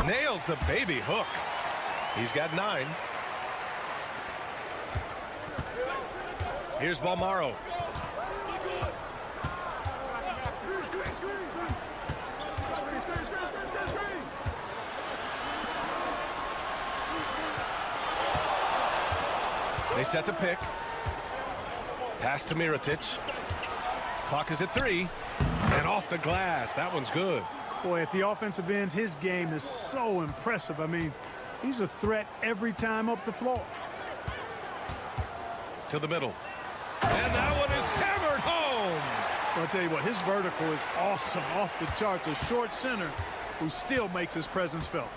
Nails the baby hook. He's got 9. Here's Balmaro. They set the pick. Pass to Mirotic. Clock is at 3. And off the glass. That one's good. Boy, at the offensive end, his game is so impressive. I mean, he's a threat every time up the floor. To the middle. And that one is hammered home. I'll tell you what, his vertical is awesome, off the charts. A short center who still makes his presence felt.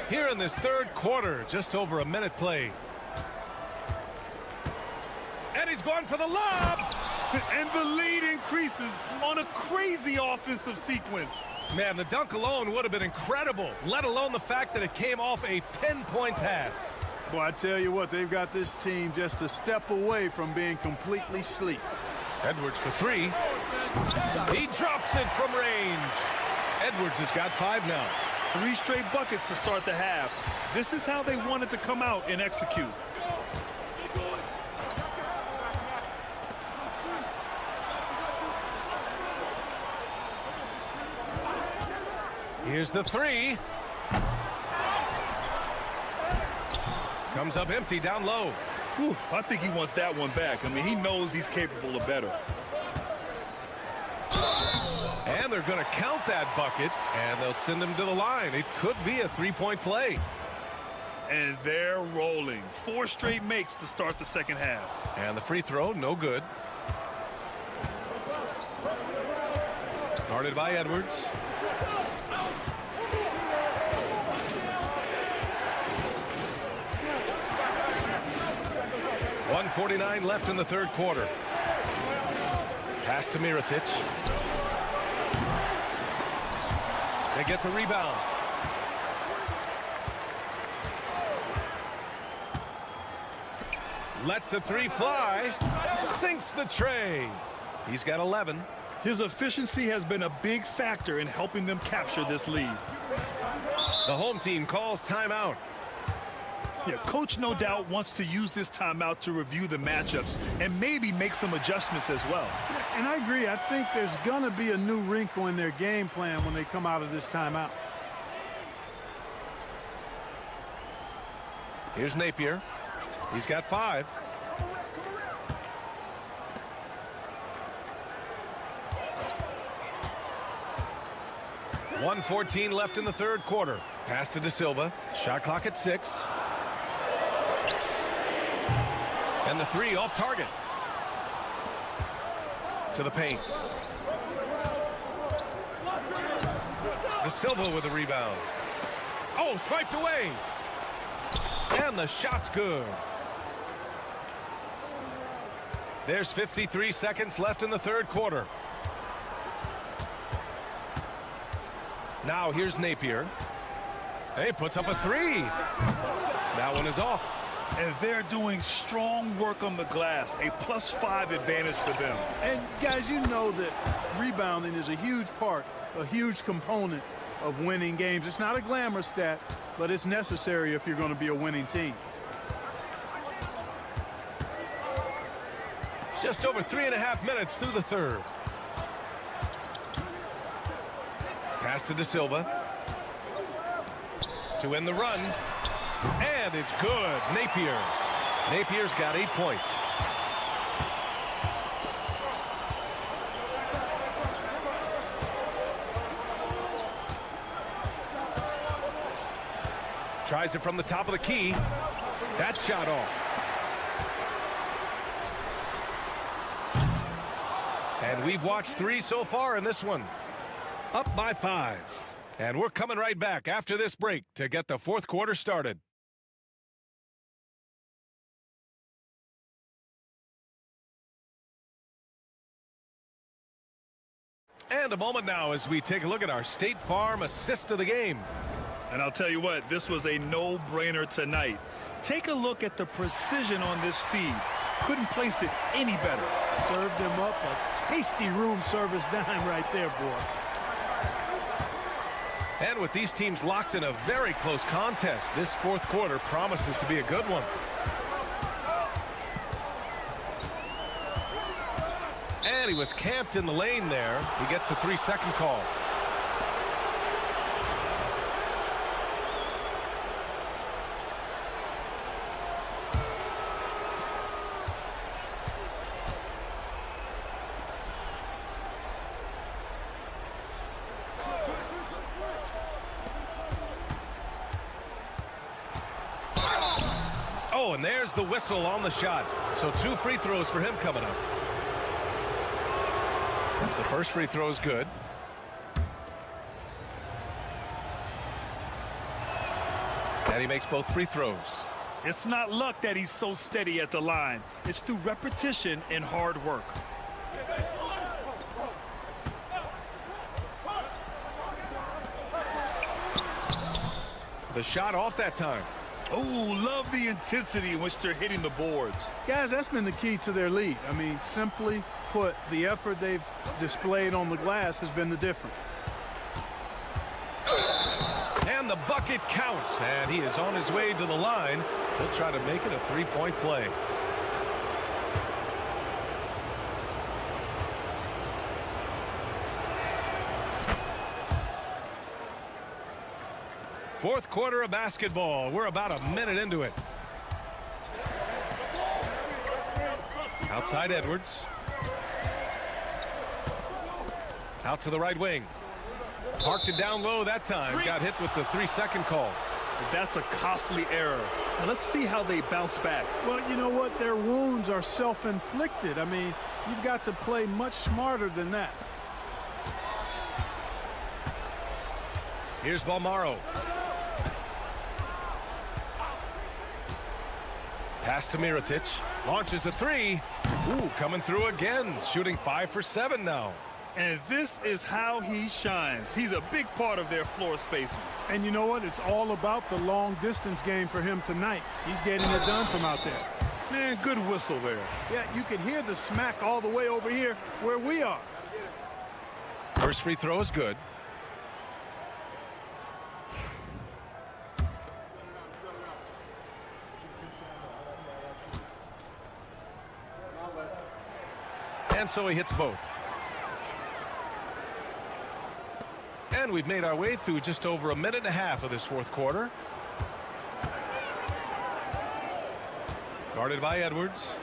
Here in this third quarter, just over a minute played. And he's going for the lob. And the lead increases on a crazy offensive sequence. Man, the dunk alone would have been incredible, let alone the fact that it came off a pinpoint pass. Boy, I tell you what, they've got this team just a step away from being completely asleep. Edwards for 3. He drops it from range. Edwards has got 5 now. 3 straight buckets to start the half. This is how they wanted to come out and execute. Here's the 3. Comes up empty down low. Whew, I think he wants that one back. I mean, he knows he's capable of better. And they're going to count that bucket, and they'll send him to the line. It could be a 3-point play. And they're rolling. 4 straight makes to start the second half. And the free throw, no good. Guarded by Edwards. .149 left in the third quarter. Pass to Mirotic. They get the rebound. Lets the 3 fly. Sinks the tray. He's got 11. His efficiency has been a big factor in helping them capture this lead. The home team calls timeout. Yeah, coach no doubt wants to use this timeout to review the matchups and maybe make some adjustments as well. And I agree. I think there's going to be a new wrinkle in their game plan when they come out of this timeout. Here's Napier. He's got 5. .114 left in the third quarter. Pass to De Silva. Shot clock at 6. And the 3 off target. To the paint. De Silva with the rebound. Oh, swiped away. And the shot's good. There's 53 seconds left in the third quarter. Now here's Napier. Hey, puts up a three. That one is off. And they're doing strong work on the glass. A +5 advantage for them. And guys, you know that rebounding is a huge part, a huge component of winning games. It's not a glamour stat, but it's necessary if you're going to be a winning team. Just over 3.5 minutes through the third. Pass to De Silva. To end the run. And it's good. Napier. Napier's got 8 points. Tries it from the top of the key. That shot off. And we've watched 3 so far in this one. Up by 5. And we're coming right back after this break to get the fourth quarter started. And a moment now as we take a look at our State Farm assist of the game. And I'll tell you what, this was a no-brainer tonight. Take a look at the precision on this feed. Couldn't place it any better. Served him up a tasty room service dime right there, boy. And with these teams locked in a very close contest, this fourth quarter promises to be a good one. And he was camped in the lane there. He gets a 3-second call. Oh, and there's the whistle on the shot. So 2 free throws for him coming up. The first free throw is good. And he makes both free throws. It's not luck that he's so steady at the line. It's through repetition and hard work. The shot off that time. Oh, love the intensity in which they're hitting the boards. Guys, that's been the key to their lead. I mean, simply put, the effort they've displayed on the glass has been the difference. And the bucket counts, and he is on his way to the line. He'll try to make it a 3-point play. Fourth quarter of basketball. We're about a minute into it. Outside Edwards. Out to the right wing. Parked it down low that time. Got hit with the 3-second call. That's a costly error. Now let's see how they bounce back. Well, you know what? Their wounds are self-inflicted. I mean, you've got to play much smarter than that. Here's Balmaro. Pass to Mirotic. Launches a 3. Ooh, coming through again. Shooting 5 for 7 now. And this is how he shines. He's a big part of their floor spacing. And you know what? It's all about the long distance game for him tonight. He's getting it done from out there. Man, good whistle there. Yeah, you can hear the smack all the way over here where we are. First free throw is good. And so he hits both. And we've made our way through just over a minute and a half of this fourth quarter. Guarded by Edwards.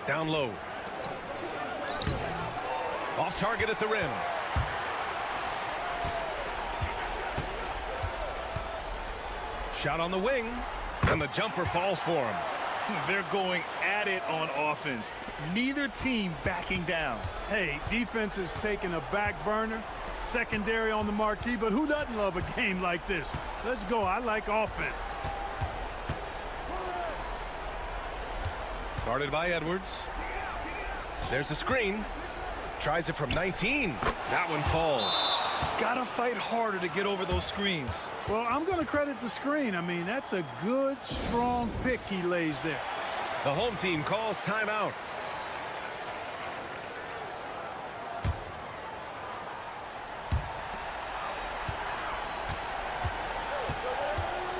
Down low. Off target at the rim. Shot on the wing. And the jumper falls for him. They're going at it on offense. Neither team backing down. Hey, defense is taking a back burner. Secondary on the marquee, but who doesn't love a game like this? Let's go. I like offense. Guarded by Edwards. There's a screen. Tries it from 19. That one falls. Gotta fight harder to get over those screens. Well, I'm going to credit the screen. I mean, that's a good, strong pick he lays there. The home team calls timeout.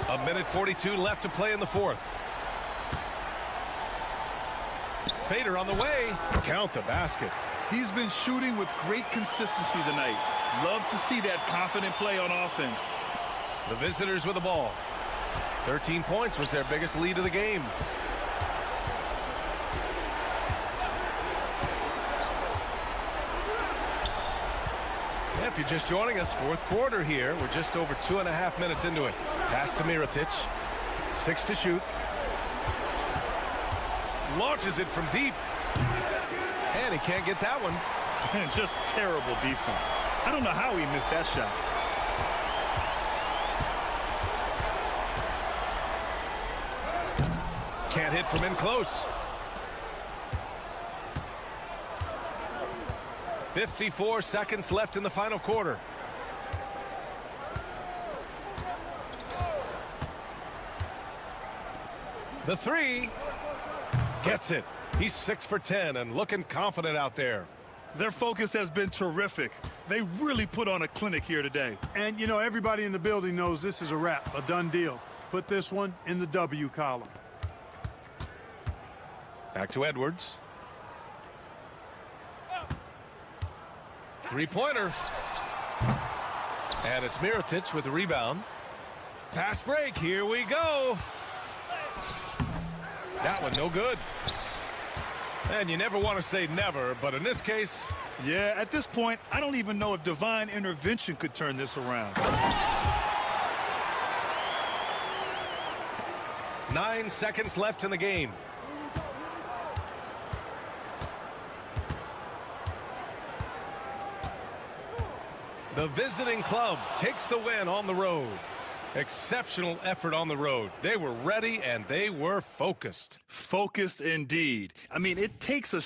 A minute 42 left to play in the fourth. Fader on the way. Count the basket. He's been shooting with great consistency tonight. Love to see that confident play on offense. The visitors with the ball. 13 points was their biggest lead of the game. If you're just joining us, fourth quarter here. We're just over 2.5 minutes into it. Pass to Mirotic. 6 to shoot. Launches it from deep. And he can't get that one. Just terrible defense. I don't know how he missed that shot. Can't hit from in close. 54 seconds left in the final quarter. The three. Gets it. He's 6 for 10 and looking confident out there. Their focus has been terrific. They really put on a clinic here today. And, you know, everybody in the building knows this is a wrap, a done deal. Put this one in the W column. Back to Edwards. Three-pointer. And it's Mirotic with the rebound. Fast break. Here we go. That one no good. And you never want to say never, but in this case... Yeah, at this point, I don't even know if divine intervention could turn this around. 9 seconds left in the game. The visiting club takes the win on the road. Exceptional effort on the road. They were ready and they were focused. Focused indeed. I mean, it takes a...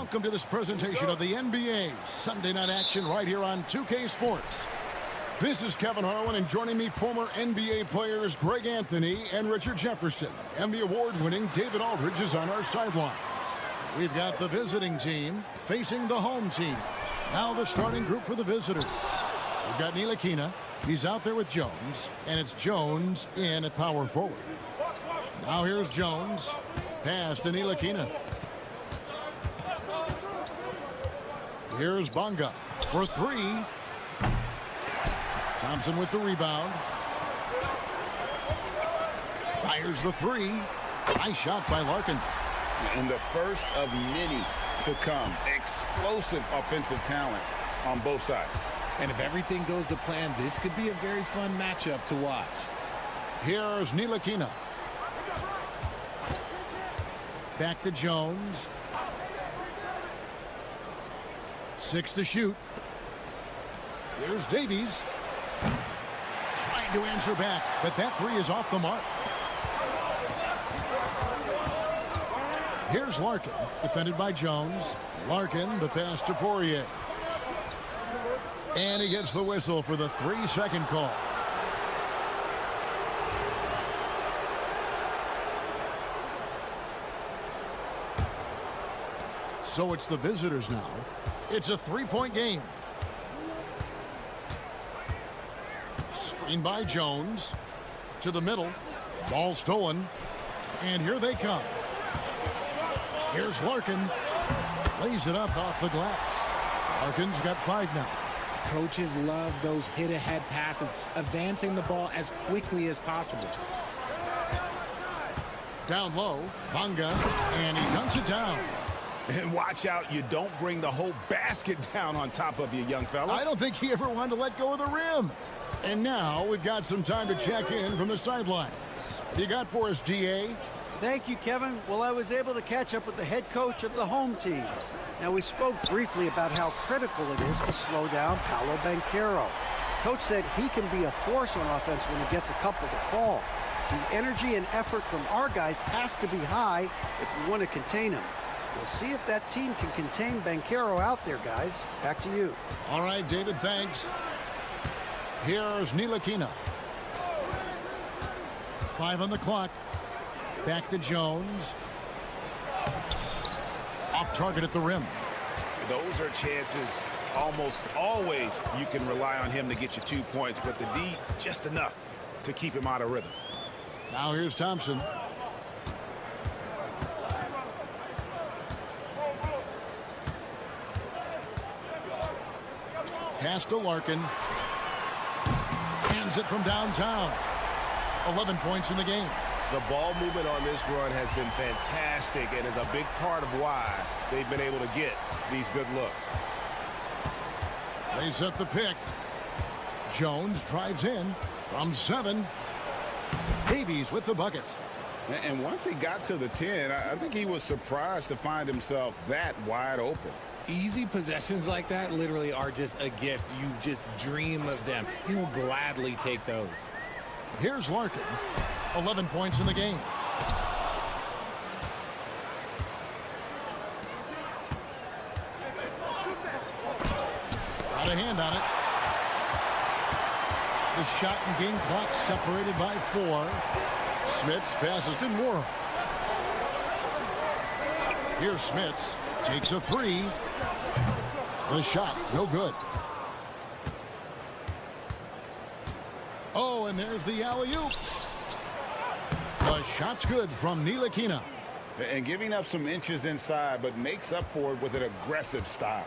Welcome to this presentation of the NBA Sunday night action right here on 2K Sports. This is Kevin Harlan, and joining me, former NBA players Greg Anthony and Richard Jefferson. And the award-winning David Aldridge is on our sidelines. We've got the visiting team facing the home team. Now the starting group for the visitors. We've got Ntilikina. He's out there with Jones, and it's Jones in at power forward. Now here's Jones. Pass to Ntilikina. Here's Bonga for three. Thompson with the rebound. Fires the three. Nice shot by Larkin. And the first of many to come. Explosive offensive talent on both sides. And if everything goes to plan, this could be a very fun matchup to watch. Here's Ntilikina. Back to Jones. 6 to shoot. Here's Davies. Trying to answer back, but that three is off the mark. Here's Larkin, defended by Jones. Larkin, the pass to Poirier. And he gets the whistle for the 3-second call. So it's the visitors now. It's a 3-point game. Screen by Jones. To the middle. Ball stolen. And here they come. Here's Larkin. Lays it up off the glass. Larkin's got 5 now. Coaches love those hit-ahead passes, advancing the ball as quickly as possible. Down low, Bonga, and he dunks it down. And watch out, you don't bring the whole basket down on top of you, young fella. I don't think he ever wanted to let go of the rim. And now we've got some time to check in from the sidelines. What you got for us, DA? Thank you, Kevin. Well, I was able to catch up with the head coach of the home team. Now, we spoke briefly about how critical it is to slow down Paolo Banchero. Coach said he can be a force on offense when he gets a couple to fall. The energy and effort from our guys has to be high if we want to contain him. We'll see if that team can contain Banchero out there, guys. Back to you. All right, David, thanks. Here's Ntilikina. 5 on the clock. Back to Jones. Off target at the rim. Those are chances almost always you can rely on him to get you 2 points, but the D just enough to keep him out of rhythm. Now here's Thompson. Pass to Larkin. Hands it from downtown. 11 points in the game. The ball movement on this run has been fantastic and is a big part of why they've been able to get these good looks. They set the pick. Jones drives in from 7. Davies with the bucket. And once he got to the 10, I think he was surprised to find himself that wide open. Easy possessions like that literally are just a gift. You just dream of them. He'll gladly take those. Here's Larkin. 11 points in the game. Got a hand on it. The shot and game clock separated by 4. Smits passes to Moore. Here's Smits. Takes a 3. The shot, no good. Oh, and there's the alley-oop. The shot's good from Ntilikina. And giving up some inches inside, but makes up for it with an aggressive style.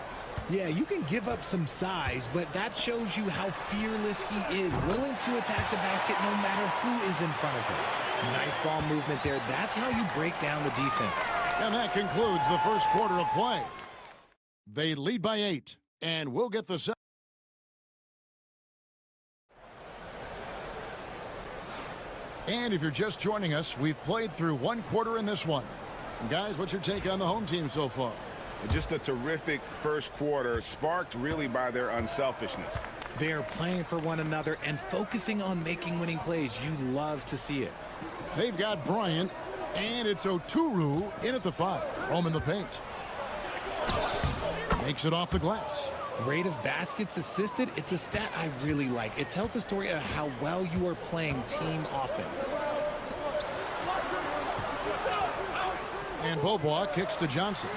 Yeah, you can give up some size, but that shows you how fearless he is, willing to attack the basket no matter who is in front of him. Nice ball movement there. That's how you break down the defense. And that concludes the first quarter of play. They lead by 8, and we'll get the set. And if you're just joining us, we've played through 1 quarter in this one. And guys, what's your take on the home team so far? Just a terrific first quarter, sparked really by their unselfishness. They're playing for one another and focusing on making winning plays. You love to see it. They've got Bryant, and it's Oturu in at the 5. Home in the paint. Makes it off the glass. Rate of baskets assisted, it's a stat I really like. It tells the story of how well you are playing team offense. And Beaubois kicks to Johnson.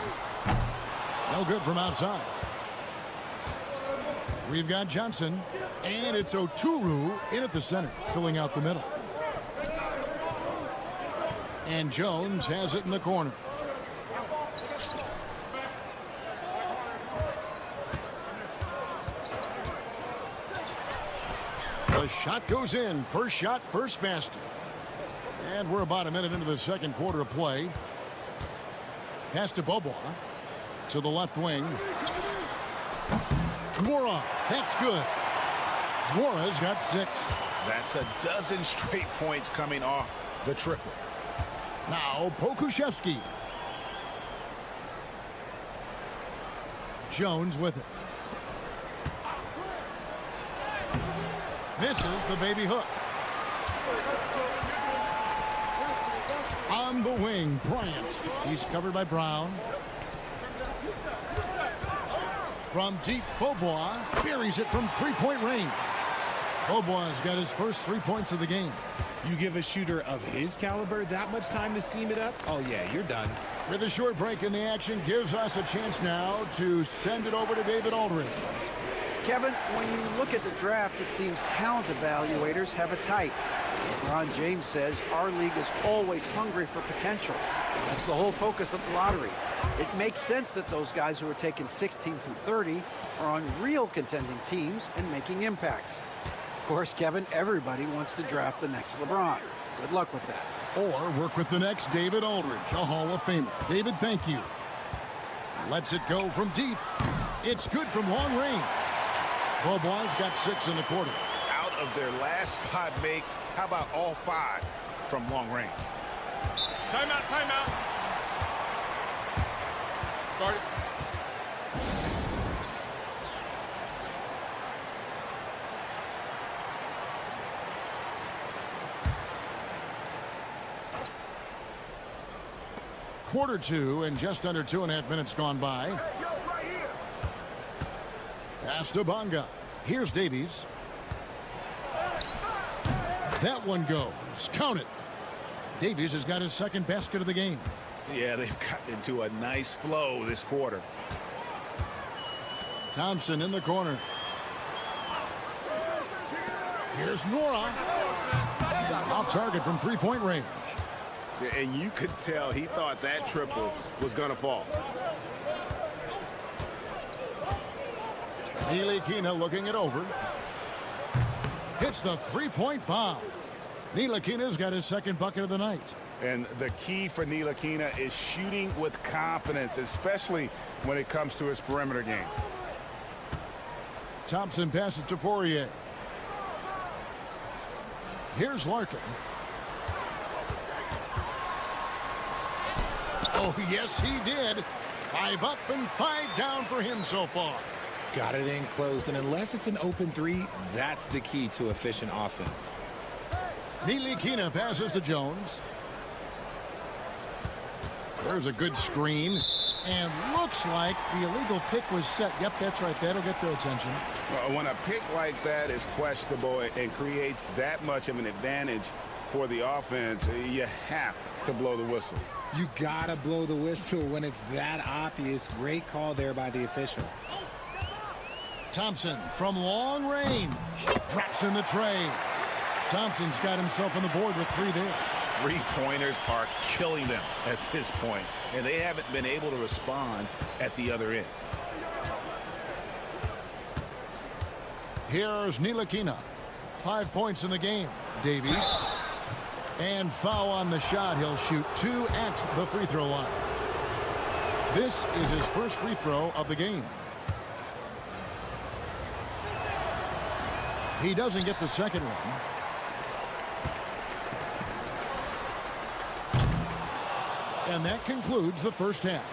No good from outside. We've got Johnson, and it's Oturu in at the center, filling out the middle. And Jones has it in the corner. The shot goes in. First shot, first basket. And we're about a minute into the second quarter of play. Pass to Beaubois. To the left wing. Nwora. That's good. Nwora's got 6. That's a dozen straight points coming off the triple. Now Pokuševski. Jones with it. Misses the baby hook. On the wing, Bryant. He's covered by Brown. From deep, Beaubois buries it from three-point range. Beaubois got his first 3 points of the game. You give a shooter of his caliber that much time to seam it up? Oh, yeah, you're done. With a short break in the action, gives us a chance now to send it over to David Aldridge. Kevin, when you look at the draft, it seems talent evaluators have a type. LeBron James says our league is always hungry for potential. That's the whole focus of the lottery. It makes sense that those guys who are taken 16 through 30 are on real contending teams and making impacts. Of course, Kevin, everybody wants to draft the next LeBron. Good luck with that. Or work with the next David Aldridge, a Hall of Famer. David, thank you. Lets it go from deep. It's good from long range. Beaubois got 6 in the quarter. Out of their last 5 makes, how about all 5 from long range? Timeout, timeout. Guard it. Quarter 2 and just under 2.5 minutes gone by. Pass to Bonga. Here's Davies. That one goes. Count it. Davies has got his second basket of the game. Yeah, they've gotten into a nice flow this quarter. Thompson in the corner. Here's Nwora. Off target from three-point range. And you could tell he thought that triple was going to fall. Ntilikina looking it over. Hits the three-point bomb. Ntilikina's got his second bucket of the night. And the key for Ntilikina is shooting with confidence, especially when it comes to his perimeter game. Thompson passes to Poirier. Here's Larkin. Oh, yes, he did. 5 up and 5 down for him so far. Got it in close, and unless it's an open 3, that's the key to efficient offense. Ntilikina passes to Jones. There's a good screen. And looks like the illegal pick was set. Yep, that's right. That'll get their attention. Well, when a pick like that is questionable and creates that much of an advantage for the offense, you have to blow the whistle. You gotta blow the whistle when it's that obvious. Great call there by the official. Thompson from long range. Drops in the tray. Thompson's got himself on the board with 3 there. 3-pointers are killing them at this point, and they haven't been able to respond at the other end. Here's Ntilikina. 5 points in the game. Davies. And foul on the shot. He'll shoot 2 at the free throw line. This is his first free throw of the game. He doesn't get the second one. And that concludes the first half.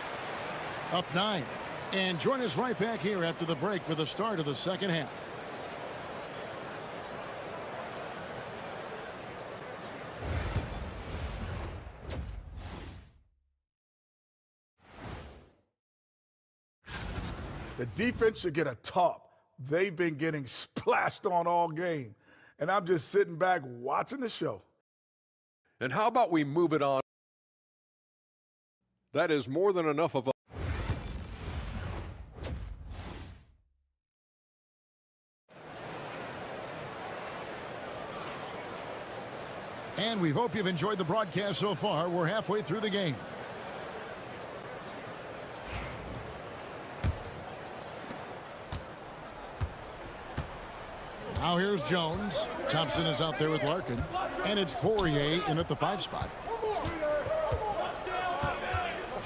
Up 9. And join us right back here after the break for the start of the second half. The defense should get a top. They've been getting splashed on all game. And I'm just sitting back watching the show. And how about we move it on? That is more than enough of a... And we hope you've enjoyed the broadcast so far. We're halfway through the game. Now here's Jones. Thompson is out there with Larkin. And it's Poirier in at the 5 spot.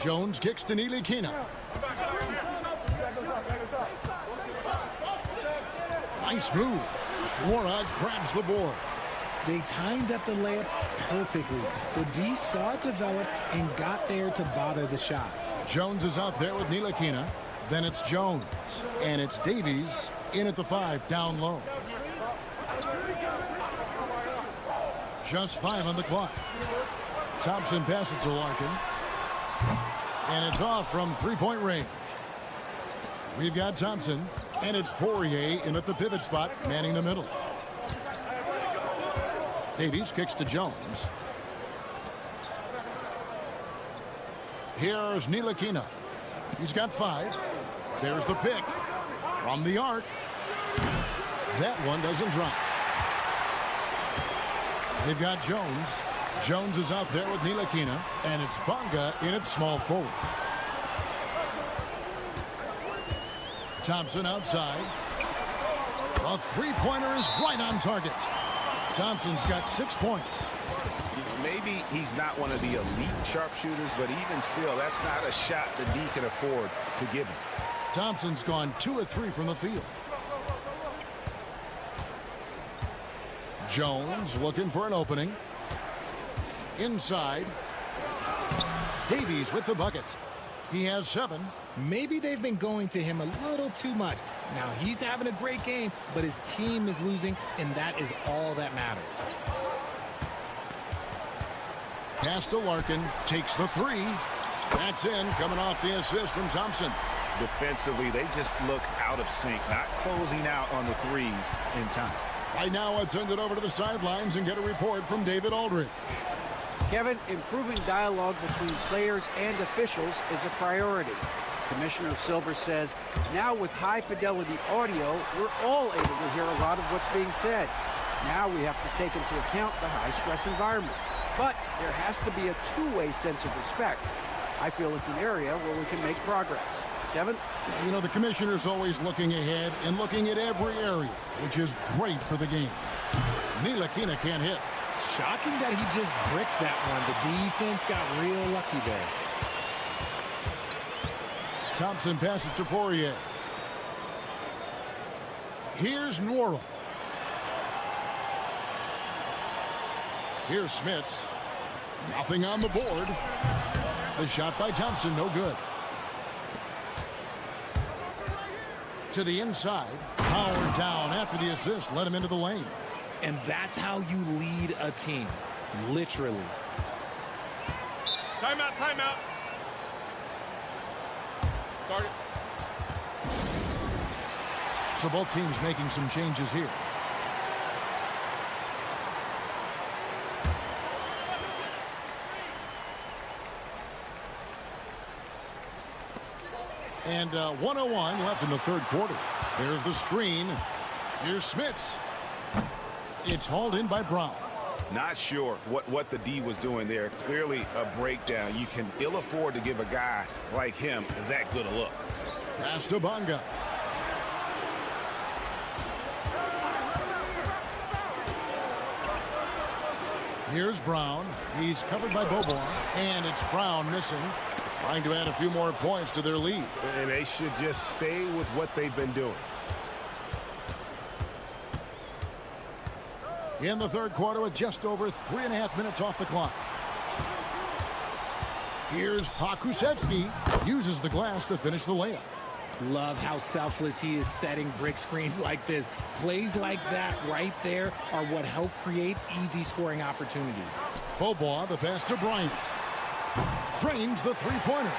Jones kicks to Ntilikina. Nice move. Warad grabs the board. They timed up the layup perfectly. The D saw it develop and got there to bother the shot. Jones is out there with Ntilikina. Then it's Jones. And it's Davies in at the 5, down low. Just 5 on the clock. Thompson passes to Larkin. And it's off from 3-point range. We've got Thompson. And it's Poirier in at the pivot spot, manning the middle. Davies kicks to Jones. Here's Ntilikina. He's got 5. There's the pick from the arc. That one doesn't drop. They've got Jones. Jones is out there with Ntilikina, and it's Bonga in at small forward. Thompson outside. A three-pointer is right on target. Thompson's got 6 points. Maybe he's not one of the elite sharpshooters, but even still, that's not a shot the D can afford to give him. Thompson's gone 2 of 3 from the field. Jones looking for an opening. Inside. Davies with the bucket. He has 7. Maybe they've been going to him a little too much. Now he's having a great game, but his team is losing, and that is all that matters. Pass to Larkin. Takes the 3. That's in, coming off the assist from Thompson. Defensively, they just look out of sync, not closing out on the threes in time. Right now, let's send it over to the sidelines and get a report from David Aldridge. Kevin, improving dialogue between players and officials is a priority. Commissioner Silver says, now with high-fidelity audio, we're all able to hear a lot of what's being said. Now we have to take into account the high-stress environment. But there has to be a two-way sense of respect. I feel it's an area where we can make progress. Kevin? You know, the commissioner's always looking ahead and looking at every area, which is great for the game. Ntilikina can't hit. Shocking that he just bricked that one. The defense got real lucky there. Thompson passes to Poirier. Here's Norrell. Here's Smits. Nothing on the board. The shot by Thompson, no good. To the inside. Powered down after the assist. Let him into the lane. And that's how you lead a team. Literally. Timeout, timeout. Start it. So both teams making some changes here. And 1:01 left in the third quarter. There's the screen. Here's Smits. It's hauled in by Brown. Not sure what the D was doing there. Clearly a breakdown. You can ill afford to give a guy like him that good a look. Pass to Bonga. Here's Brown. He's covered by Bobois. And it's Brown missing. Trying to add a few more points to their lead. And they should just stay with what they've been doing. In the third quarter with just over 3.5 minutes off the clock. Here's Pakusevsky. Uses the glass to finish the layup. Love how selfless he is setting brick screens like this. Plays like that right there are what help create easy scoring opportunities. Bobois, the pass to Bryant. Drains the three-pointer.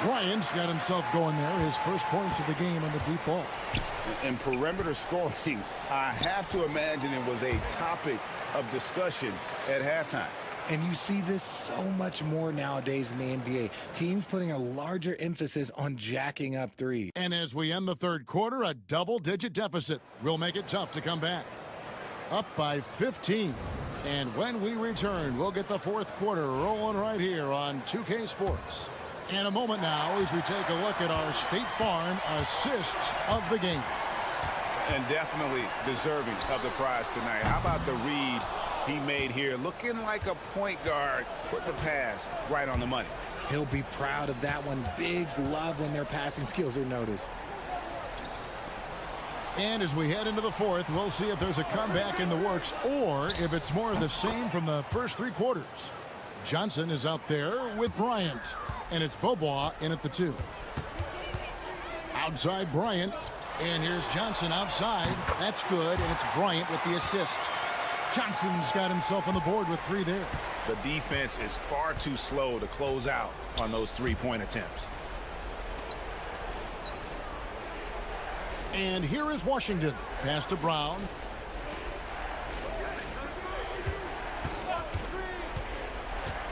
Bryant's got himself going there. His first points of the game on the deep ball. And perimeter scoring, I have to imagine it was a topic of discussion at halftime. And you see this so much more nowadays in the NBA. Teams putting a larger emphasis on jacking up threes. And as we end the third quarter, a double-digit deficit will make it tough to come back. Up by 15. And when we return, we'll get the fourth quarter rolling right here on 2K Sports. In a moment now, as we take a look at our State Farm assists of the game. And definitely deserving of the prize tonight. How about the read he made here? Looking like a point guard, put the pass right on the money. He'll be proud of that one. Bigs love when their passing skills are noticed. And as we head into the fourth, we'll see if there's a comeback in the works or if it's more of the same from the first three quarters. Johnson is out there with Bryant. And it's Bobois in at the 2. Outside Bryant. And here's Johnson outside. That's good. And it's Bryant with the assist. Johnson's got himself on the board with 3 there. The defense is far too slow to close out on those three-point attempts. And here is Washington. Pass to Brown.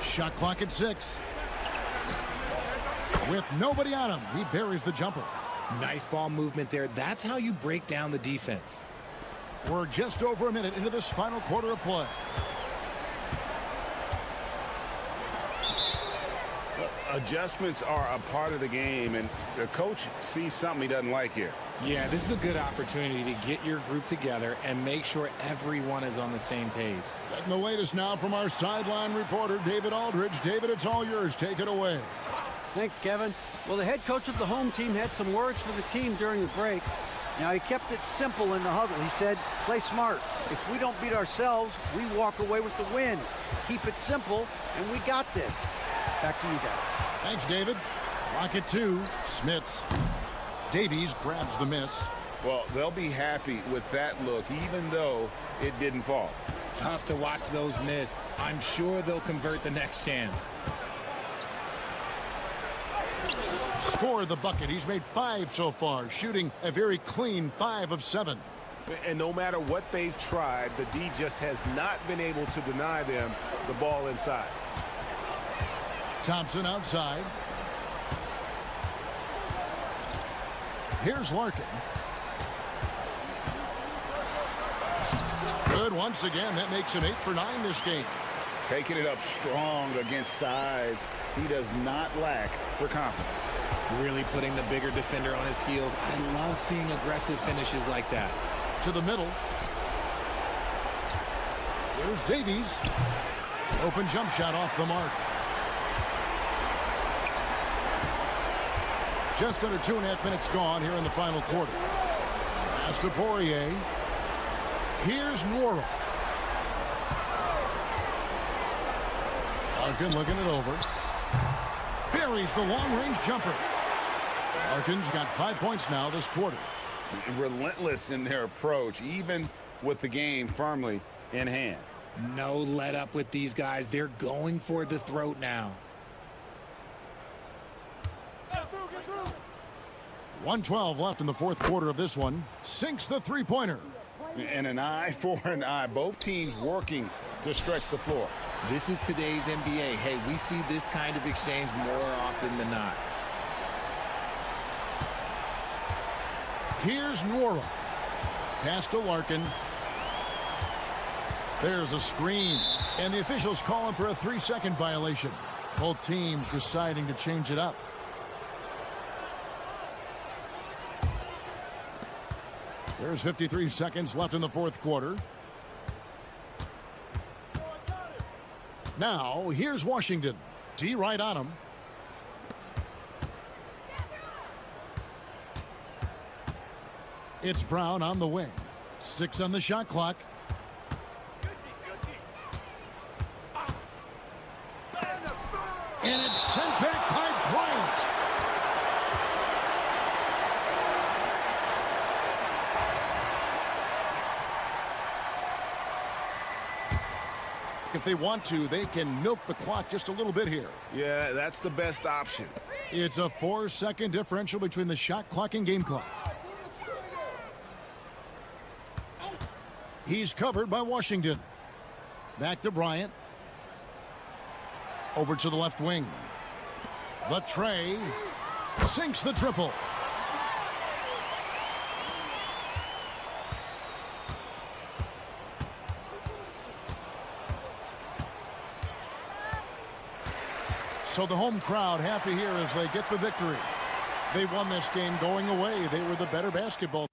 Shot clock at 6. With nobody on him, he buries the jumper. Nice ball movement there. That's how you break down the defense. We're just over a minute into this final quarter of play. Adjustments are a part of the game, and the coach sees something he doesn't like here. Yeah, this is a good opportunity to get your group together and make sure everyone is on the same page. And the latest now from our sideline reporter, David Aldridge. David, it's all yours. Take it away. Thanks, Kevin. Well, the head coach of the home team had some words for the team during the break. Now, he kept it simple in the huddle. He said, play smart. If we don't beat ourselves, we walk away with the win. Keep it simple, and we got this. Back to you guys. Thanks, David. Rocket 2, Smits. Davies grabs the miss. Well, they'll be happy with that look, even though it didn't fall. Tough to watch those miss. I'm sure they'll convert the next chance. Score the bucket. He's made 5 so far, shooting a very clean 5 of 7. And no matter what they've tried, the D just has not been able to deny them the ball inside. Thompson outside. Here's Larkin. Good once again. That makes him 8 for 9 this game. Taking it up strong against size. He does not lack for confidence. Really putting the bigger defender on his heels. I love seeing aggressive finishes like that. To the middle. Here's Davies. Open jump shot off the mark. Just under 2.5 minutes gone here in the final quarter. Pass to Poirier. Here's Nwora. Larkin looking it over. Buries the long-range jumper. Larkin's got 5 points now this quarter. Relentless in their approach, even with the game firmly in hand. No let up with these guys. They're going for the throat now. 1:12 left in the fourth quarter of this one. Sinks the three-pointer. And an eye for an eye. Both teams working to stretch the floor. This is today's NBA. Hey, we see this kind of exchange more often than not. Here's Nwora. Pass to Larkin. There's a screen. And the officials calling for a 3-second violation. Both teams deciding to change it up. There's 53 seconds left in the fourth quarter. Now, here's Washington. D right on him. It's Brown on the wing. 6 on the shot clock. And it's sent back by Bryant. If they want to, they can milk the clock just a little bit here. Yeah, that's the best option. It's a 4-second differential between the shot clock and game clock. He's covered by Washington. Back to Bryant. Over to the left wing. The tray. Sinks the triple. So the home crowd happy here as they get the victory. They won this game going away. They were the better basketball.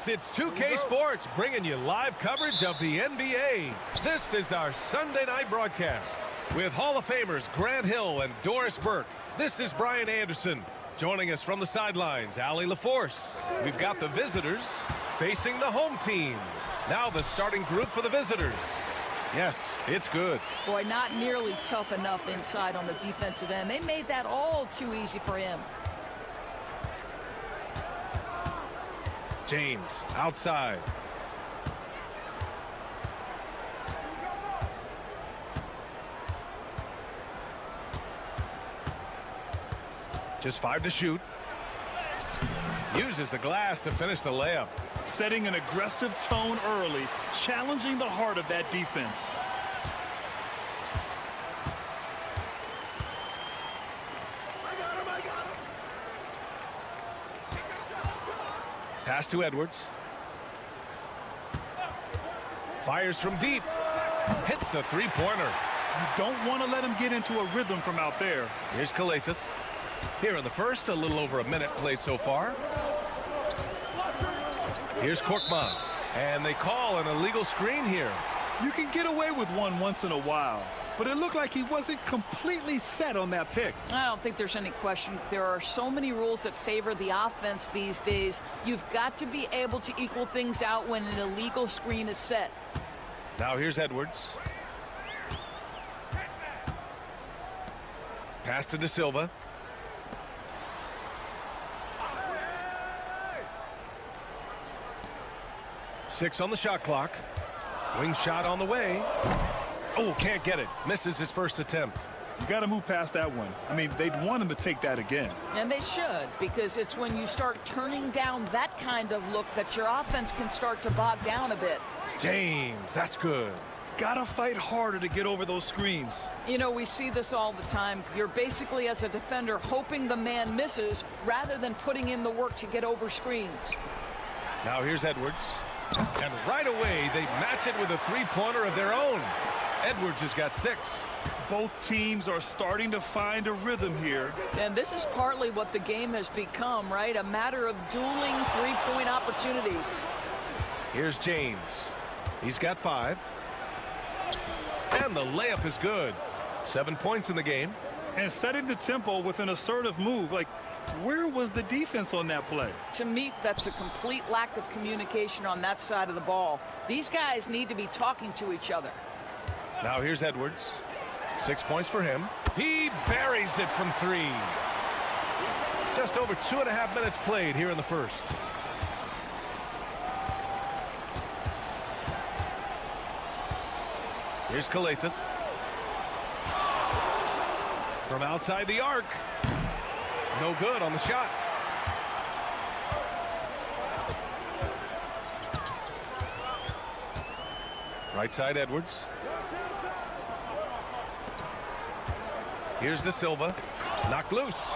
It's 2K Sports bringing you live coverage of the NBA. This is our Sunday night broadcast with Hall of Famers Grant Hill and Doris Burke. This is Brian Anderson. Joining us from the sidelines, Allie LaForce. We've got the visitors facing the home team. Now the starting group for the visitors. Yes, it's good. Boy, not nearly tough enough inside on the defensive end. They made that all too easy for him. James outside. Just 5 to shoot. Uses the glass to finish the layup. Setting an aggressive tone early, challenging the heart of that defense. Pass to Edwards. Fires from deep. Hits the three-pointer. You don't want to let him get into a rhythm from out there. Here's Kalathis. Here in the first, a little over a minute played so far. Here's Korkmaz. And they call an illegal screen here. You can get away with one once in a while, but it looked like he wasn't completely set on that pick. I don't think there's any question. There are so many rules that favor the offense these days. You've got to be able to equal things out when an illegal screen is set. Now here's Edwards. Pass to De Silva. Six on the shot clock. Wing shot on the way. Oh, can't get it. Misses his first attempt. You got to move past that one. I mean, they'd want him to take that again. And they should, because it's when you start turning down that kind of look that your offense can start to bog down a bit. James, that's good. Gotta fight harder to get over those screens. You know, we see this all the time. You're basically, as a defender, hoping the man misses rather than putting in the work to get over screens. Now here's Edwards. And right away, they match it with a three-pointer of their own. Edwards has got 6. Both teams are starting to find a rhythm here. And this is partly what the game has become, right? A matter of dueling three-point opportunities. Here's James. He's got 5. And the layup is good. 7 points in the game. And setting the tempo with an assertive move. Like, where was the defense on that play? To me, that's a complete lack of communication on that side of the ball. These guys need to be talking to each other. Now here's Edwards. 6 points for him. He buries it from 3. Just over 2.5 minutes played here in the first. Here's Calathis. From outside the arc. No good on the shot. Right side Edwards. Here's De Silva. Knocked loose.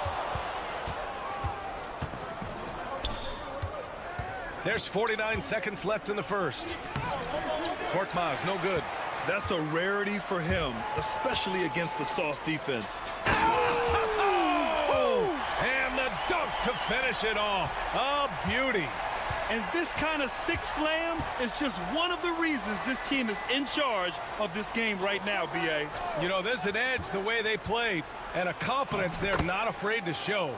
There's 49 seconds left in the first. Korkmaz, no good. That's a rarity for him, especially against the soft defense. Oh! And the dunk to finish it off. A beauty. And this kind of six slam is just one of the reasons this team is in charge of this game right now, B.A. You know, there's an edge the way they play and a confidence they're not afraid to show.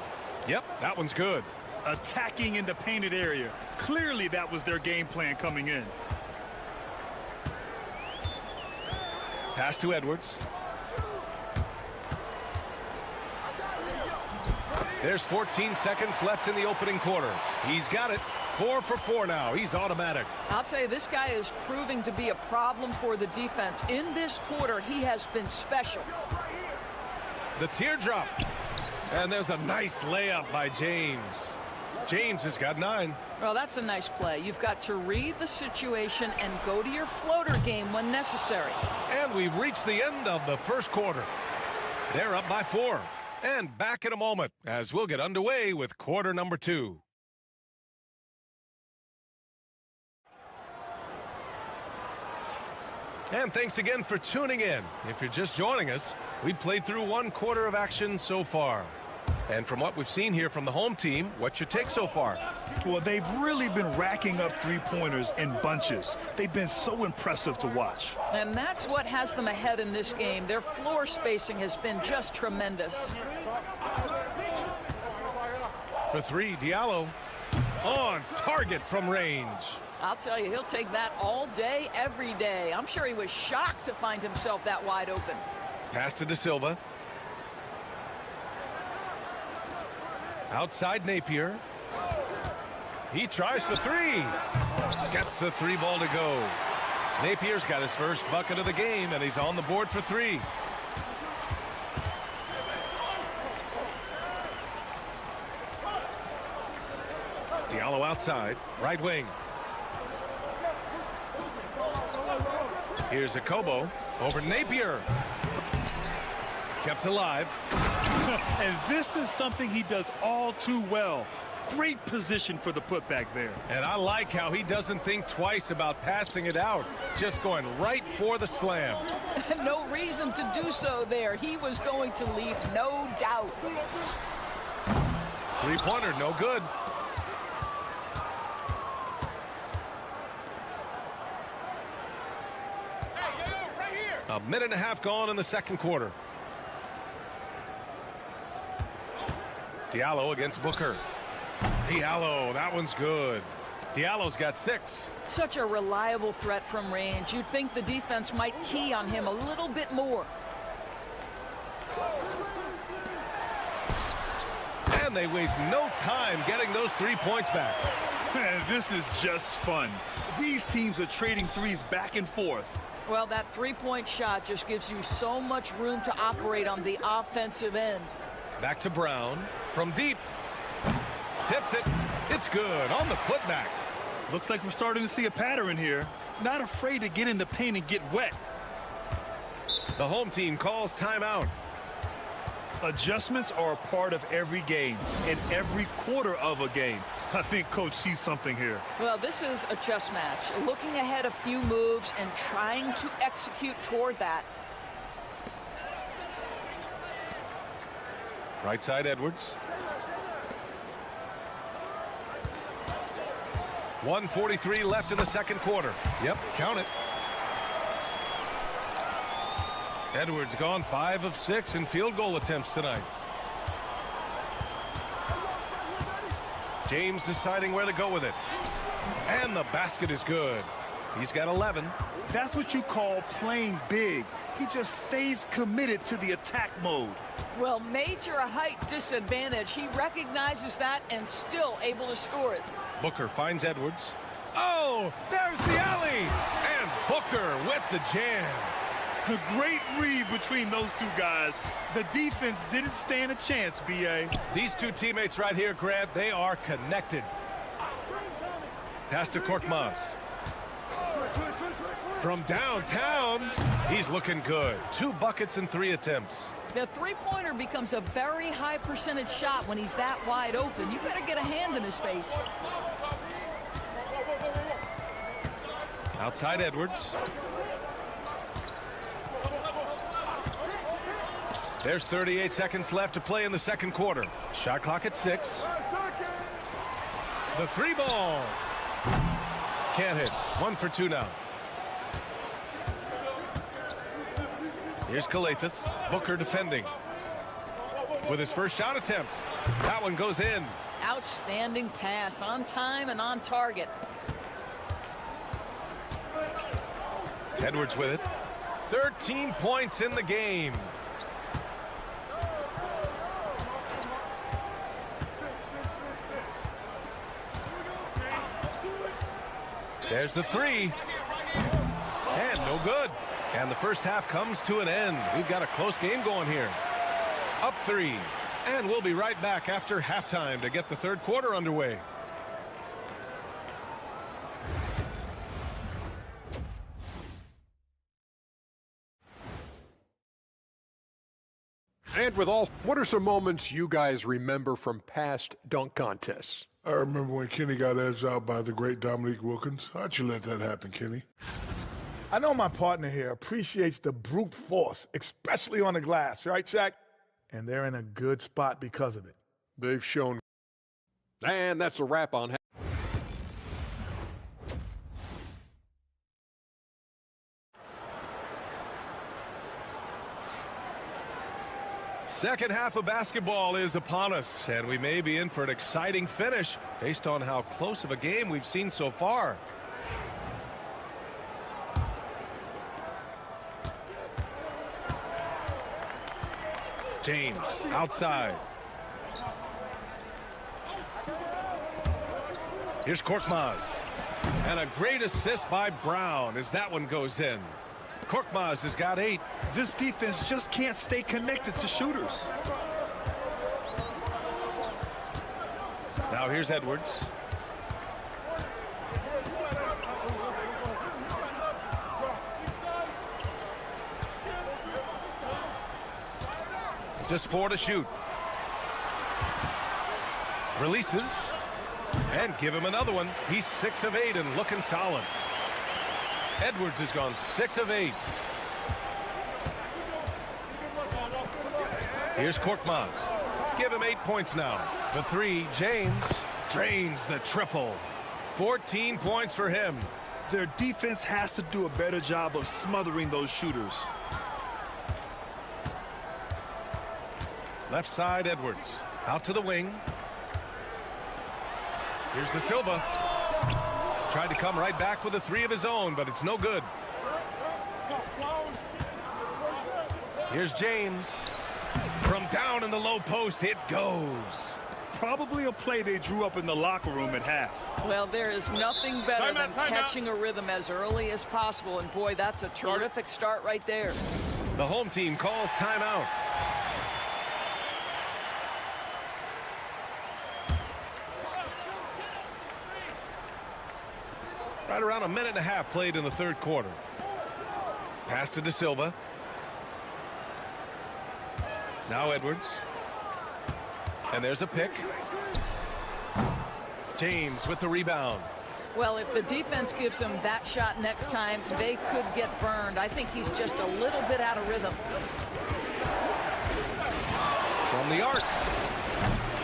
Yep, that one's good. Attacking in the painted area. Clearly that was their game plan coming in. Pass to Edwards. There's 14 seconds left in the opening quarter. He's got it. 4 for 4 now. He's automatic. I'll tell you, this guy is proving to be a problem for the defense. In this quarter, he has been special. The teardrop. And there's a nice layup by James. James has got 9. Well, that's a nice play. You've got to read the situation and go to your floater game when necessary. And we've reached the end of the first quarter. They're up by 4. And back in a moment as we'll get underway with quarter number 2. And thanks again for tuning in. If you're just joining us, we've played through 1 quarter of action so far. And from what we've seen here from the home team, what's your take so far? Well, they've really been racking up three-pointers in bunches. They've been so impressive to watch. And that's what has them ahead in this game. Their floor spacing has been just tremendous. For 3, Diallo on target from range. I'll tell you, he'll take that all day, every day. I'm sure he was shocked to find himself that wide open. Pass to De Silva. Outside Napier. He tries for 3. Gets the 3 ball to go. Napier's got his first bucket of the game, and he's on the board for 3. Diallo outside, right wing. Here's Akobo over Napier. Kept alive. And this is something he does all too well. Great position for the putback there. And I like how he doesn't think twice about passing it out. Just going right for the slam. No reason to do so there. He was going to leave, no doubt. 3-pointer, no good. A A minute and a half gone in the second quarter. Diallo against Booker. Diallo, that one's good. Diallo's got 6. Such a reliable threat from range. You'd think the defense might key on him a little bit more. And they waste no time getting those 3 points back. Man, this is just fun. These teams are trading threes back and forth. Well, that three-point shot just gives you so much room to operate on the offensive end. Back to Brown from deep. Tips it. It's good on the putback. Looks like we're starting to see a pattern here. Not afraid to get in the paint and get wet. The home team calls timeout. Adjustments are a part of every game and every quarter of a game. I think Coach sees something here. Well, this is a chess match. Looking ahead a few moves and trying to execute toward that. Right side Edwards. 1:43 left in the second quarter. Yep, count it. Edwards gone 5 of 6 in field goal attempts tonight. James deciding where to go with it. And the basket is good. He's got 11. That's what you call playing big. He just stays committed to the attack mode. Well, major height disadvantage. He recognizes that and still able to score it. Booker finds Edwards. Oh, there's the alley. And Booker with the jam. A great read between those two guys. The defense didn't stand a chance, B.A. These two teammates right here, Grant, they are connected. Pass to Korkmaz. From downtown, he's looking good. 2 buckets and 3 attempts. The three-pointer becomes a very high percentage shot when he's that wide open. You better get a hand in his face. Outside Edwards. There's 38 seconds left to play in the second quarter. Shot clock at 6. The 3 ball. Can't hit. 1 for 2 now. Here's Kalathis. Booker defending. With his first shot attempt. That one goes in. Outstanding pass, on time and on target. Edwards with it. 13 points in the game. There's the 3. And no good. And the first half comes to an end. We've got a close game going here. Up 3. And we'll be right back after halftime to get the third quarter underway. And with all, what are some moments you guys remember from past dunk contests? I remember when Kenny got edged out by the great Dominique Wilkins. How'd you let that happen, Kenny? I know my partner here appreciates the brute force, especially on the glass, right, Shaq? And they're in a good spot because of it. They've shown. And that's a wrap on. Second half of basketball is upon us, and we may be in for an exciting finish based on how close of a game we've seen so far. James outside. Here's Korkmaz. And a great assist by Brown as that one goes in. Korkmaz has got 8. This defense just can't stay connected to shooters. Now here's Edwards. Just 4 to shoot. Releases. And give him another one. He's 6 of 8 and looking solid. Edwards has gone 6 of 8. Here's Korkmaz. Give him 8 points now. The 3, James drains the triple. 14 points for him. Their defense has to do a better job of smothering those shooters. Left side, Edwards. Out to the wing. Here's De Silva. Tried to come right back with a three of his own, but it's no good. Here's James. From down in the low post, it goes. Probably a play they drew up in the locker room at half. Well, there is nothing better than catching a rhythm as early as possible. And boy, that's a terrific start right there. The home team calls timeout. Right around a minute and a half played in the third quarter. Pass to De Silva. Now Edwards. And there's a pick. James with the rebound. Well, if the defense gives him that shot next time, they could get burned. I think he's just a little bit out of rhythm. From the arc.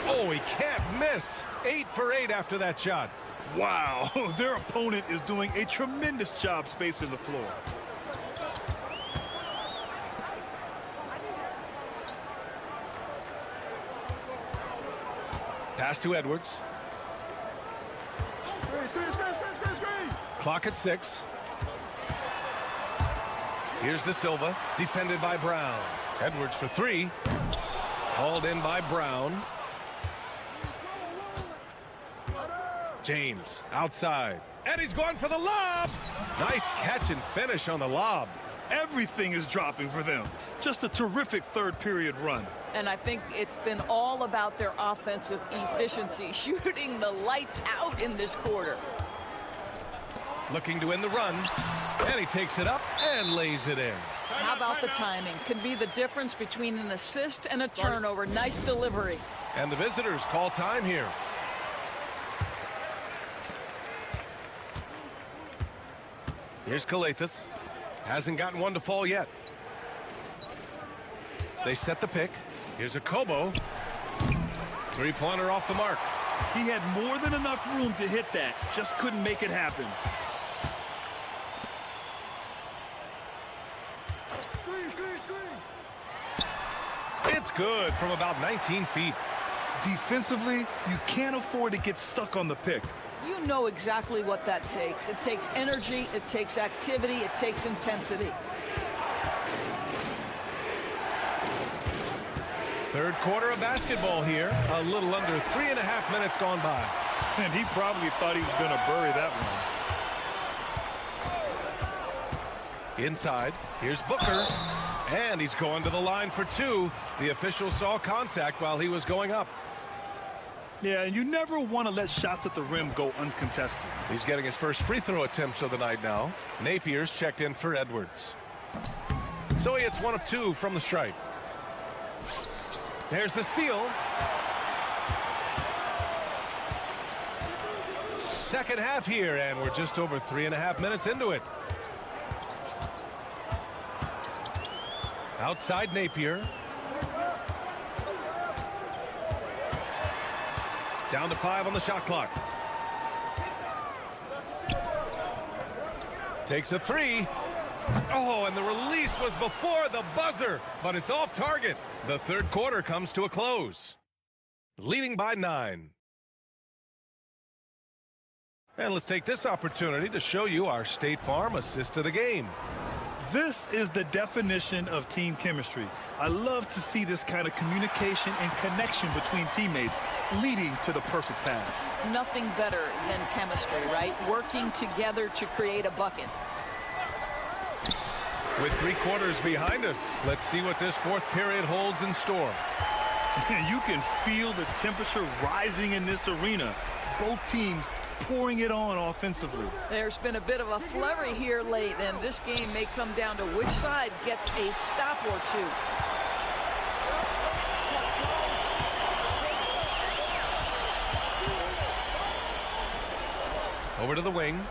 Oh, he can't miss. 8 for 8 after that shot. Wow, their opponent is doing a tremendous job spacing the floor. Pass to Edwards. Clock at 6. Here's De Silva, defended by Brown. Edwards for 3. Hauled in by Brown. James outside. And he's going for the lob. Nice catch and finish on the lob. Everything is dropping for them. Just a terrific third period run. And I think it's been all about their offensive efficiency, shooting the lights out in this quarter. Looking to end the run. And he takes it up and lays it in. How about the timing? Could be the difference between an assist and a turnover. Nice delivery. And the visitors call time here. Here's Calathis. Hasn't gotten one to fall yet. They set the pick. Here's a Kobo. Three-pointer off the mark. He had more than enough room to hit that. Just couldn't make it happen. It's good from about 19 feet. Defensively, you can't afford to get stuck on the pick. You know exactly what that takes. It takes energy, it takes activity, it takes intensity. Third quarter of basketball here. A little under 3.5 minutes gone by. And he probably thought he was going to bury that one. Inside, here's Booker. And he's going to the line for 2. The official saw contact while he was going up. Yeah, and you never want to let shots at the rim go uncontested. He's getting his first free throw attempts of the night now. Napier's checked in for Edwards. So he hits 1 of 2 from the stripe. There's the steal. Second half here, and we're just over 3.5 minutes into it. Outside Napier. Down to 5 on the shot clock. Takes a 3. Oh, and the release was before the buzzer, but it's off target. The third quarter comes to a close. Leading by 9. And let's take this opportunity to show you our State Farm assist of the game. This is the definition of team chemistry. I love to see this kind of communication and connection between teammates leading to the perfect pass. Nothing better than chemistry, right? Working together to create a bucket. With 3 quarters behind us, let's see what this fourth period holds in store. You can feel the temperature rising in this arena. Both teams pouring it on offensively. There's been a bit of a flurry here late, and this game may come down to which side gets a stop or 2. Over to the wing.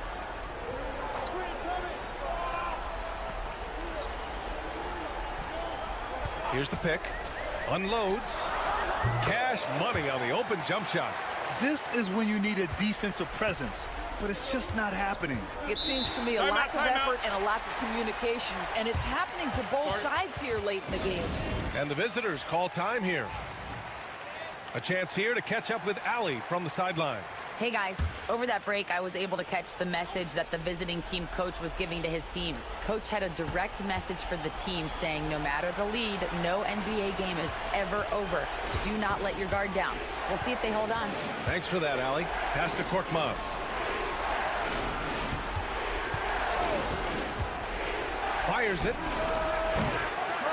Here's the pick. Unloads. Cash money on the open jump shot. This is when you need a defensive presence. but it's just not happening. It seems to me a lack of effort and a lack of communication, and it's happening to both sides here late in the game. And the visitors call time here. A chance here to catch up with Allie from the sideline. Hey guys, over that break, I was able to catch the message that the visiting team coach was giving to his team. Coach had a direct message for the team saying no matter the lead, no NBA game is ever over. Do not let your guard down. We'll see if they hold on. Thanks for that, Allie. Pass to Korkmaz. Fires it.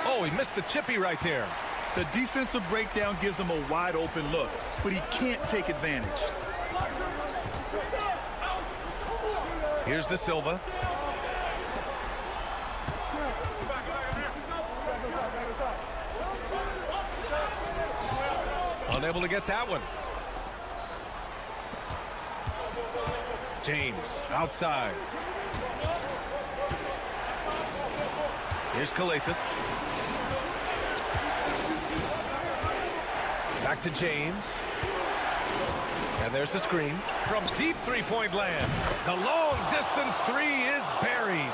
Oh, he missed the chippy right there. The defensive breakdown gives him a wide open look, but he can't take advantage. Here's De Silva. Unable to get that one. James outside. Here's Kalathis. Back to James. And there's the screen. From deep three-point land. The long-distance three is buried.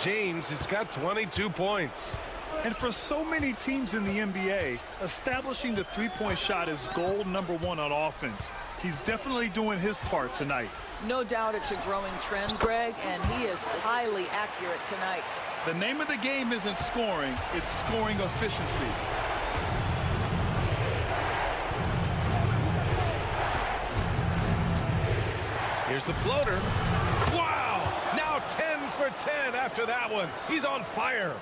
James has got 22 points. And for so many teams in the NBA, establishing the three-point shot is goal number one on offense. He's definitely doing his part tonight. No doubt it's a growing trend, Greg, and he is highly accurate tonight. The name of the game isn't scoring, it's scoring efficiency. Here's the floater. Wow! Now 10 for 10 after that one. He's on fire.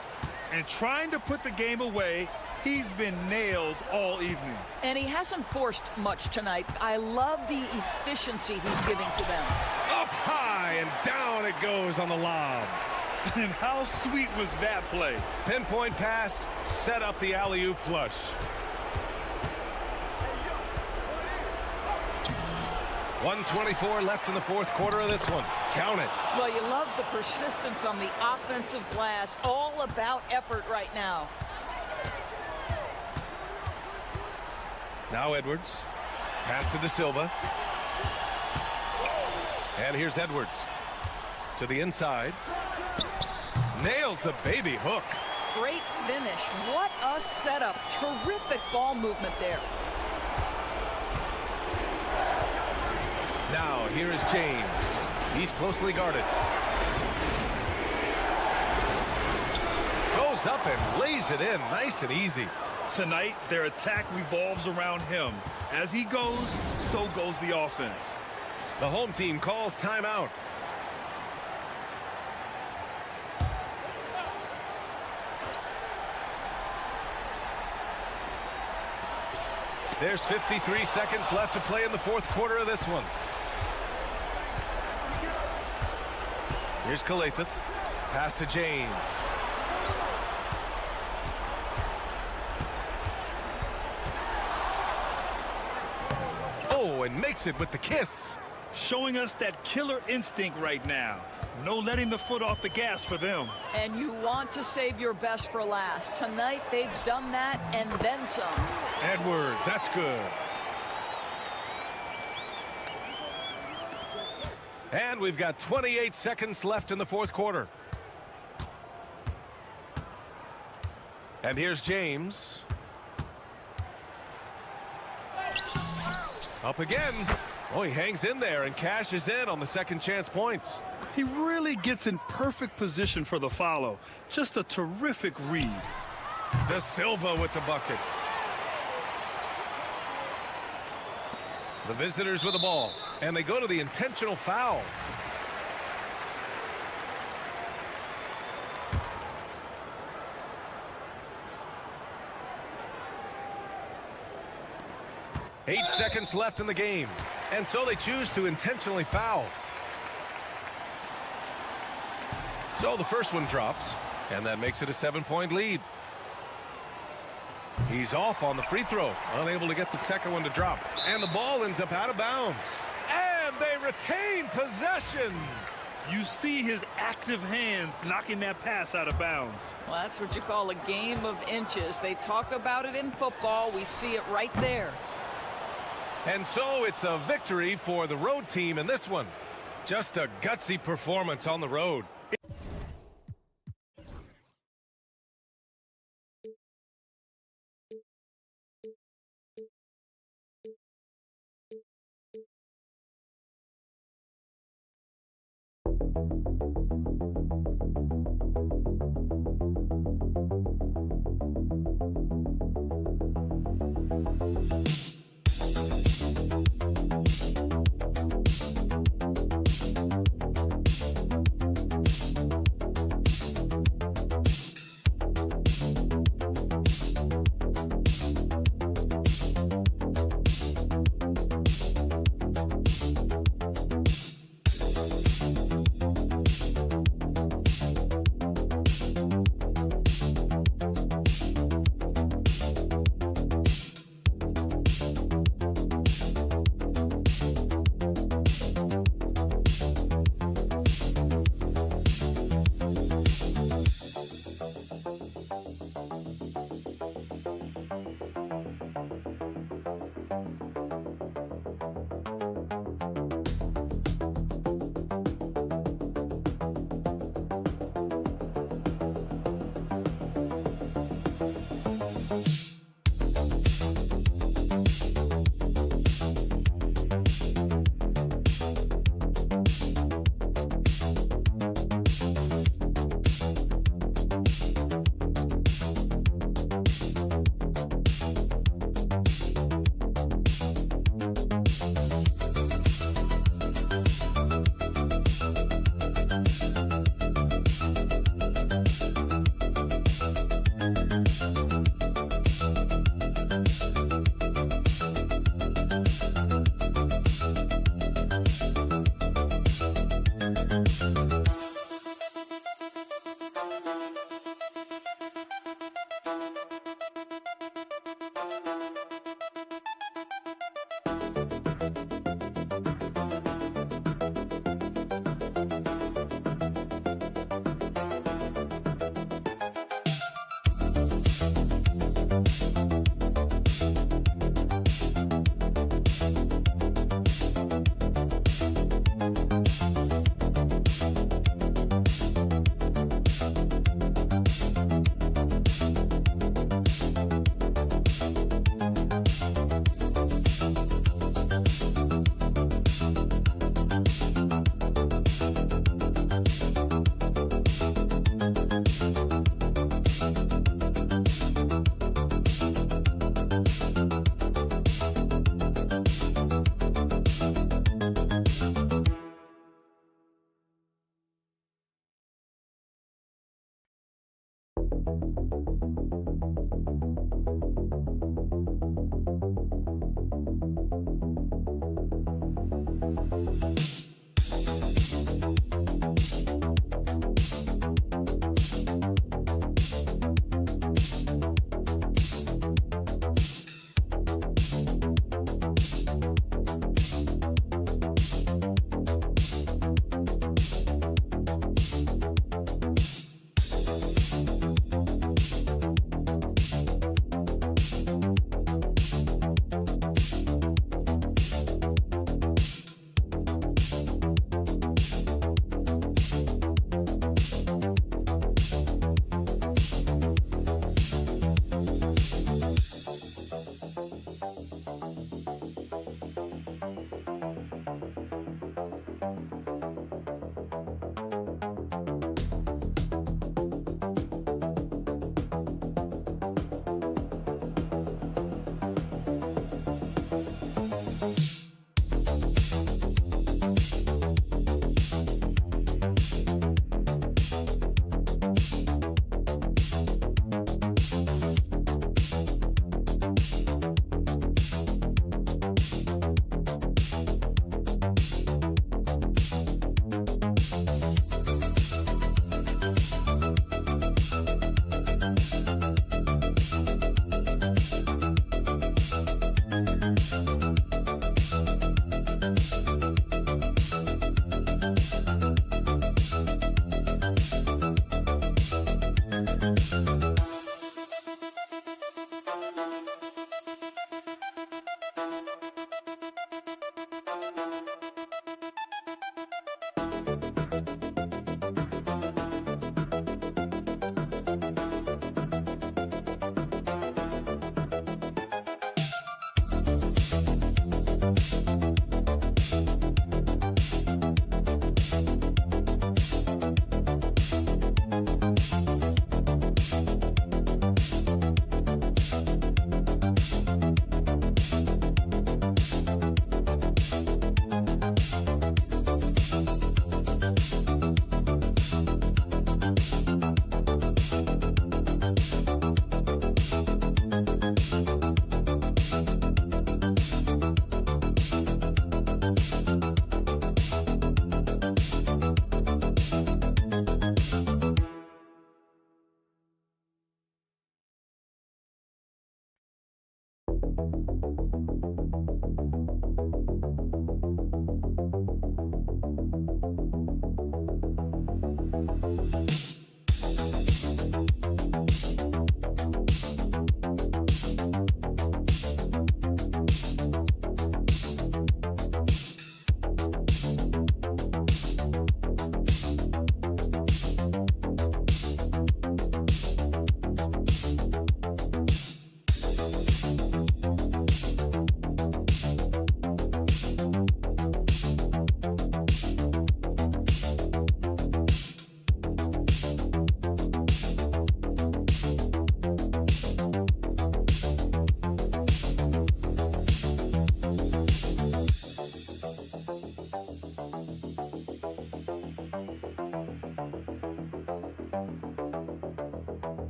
And trying to put the game away, he's been nails all evening. And he hasn't forced much tonight. I love the efficiency he's giving to them. Up high and down it goes on the lob. And how sweet was that play? Pinpoint pass, set up the alley-oop flush. .124 left in the fourth quarter of this one. Count it. Well, you love the persistence on the offensive glass. All about effort right now. Now Edwards. Pass to De Silva. And here's Edwards. To the inside. Nails the baby hook. Great finish. What a setup. Terrific ball movement there. Now, here is James. He's closely guarded. Goes up and lays it in nice and easy. Tonight, their attack revolves around him. As he goes, so goes the offense. The home team calls timeout. There's 53 seconds left to play in the fourth quarter of this one. Here's Kalathis. Pass to James. Oh, and makes it with the kiss. Showing us that killer instinct right now. No letting the foot off the gas for them. And you want to save your best for last. Tonight, they've done that and then some. Edwards, that's good. And we've got 28 seconds left in the fourth quarter. And here's James. Up again. Oh, he hangs in there and cashes in on the second chance points. He really gets in perfect position for the follow. Just a terrific read. De Silva with the bucket. The visitors with the ball, and they go to the intentional foul. Eight seconds left in the game, and so they choose to intentionally foul. So the first one drops, and that makes it a 7-point lead. He's off on the free throw, unable to get the second one to drop. And the ball ends up out of bounds. And they retain possession. You see his active hands knocking that pass out of bounds. Well, that's what you call a game of inches. They talk about it in football. We see it right there. And so it's a victory for the road team in this one. Just a gutsy performance on the road.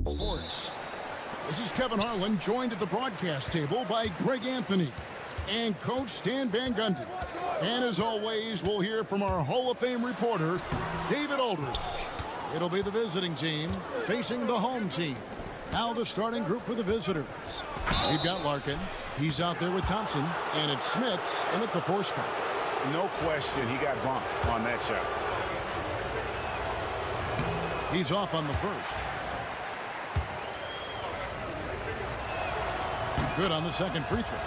Sports. This is Kevin Harlan, joined at the broadcast table by Greg Anthony and Coach Stan Van Gundy. And as always, we'll hear from our Hall of Fame reporter, David Aldridge. It'll be the visiting team facing the home team. Now the starting group for the visitors. We've got Larkin. He's out there with Thompson. And it's Smits in at the 4 spot. No question, he got bumped on that shot. He's off on the first. Good on the second free throw.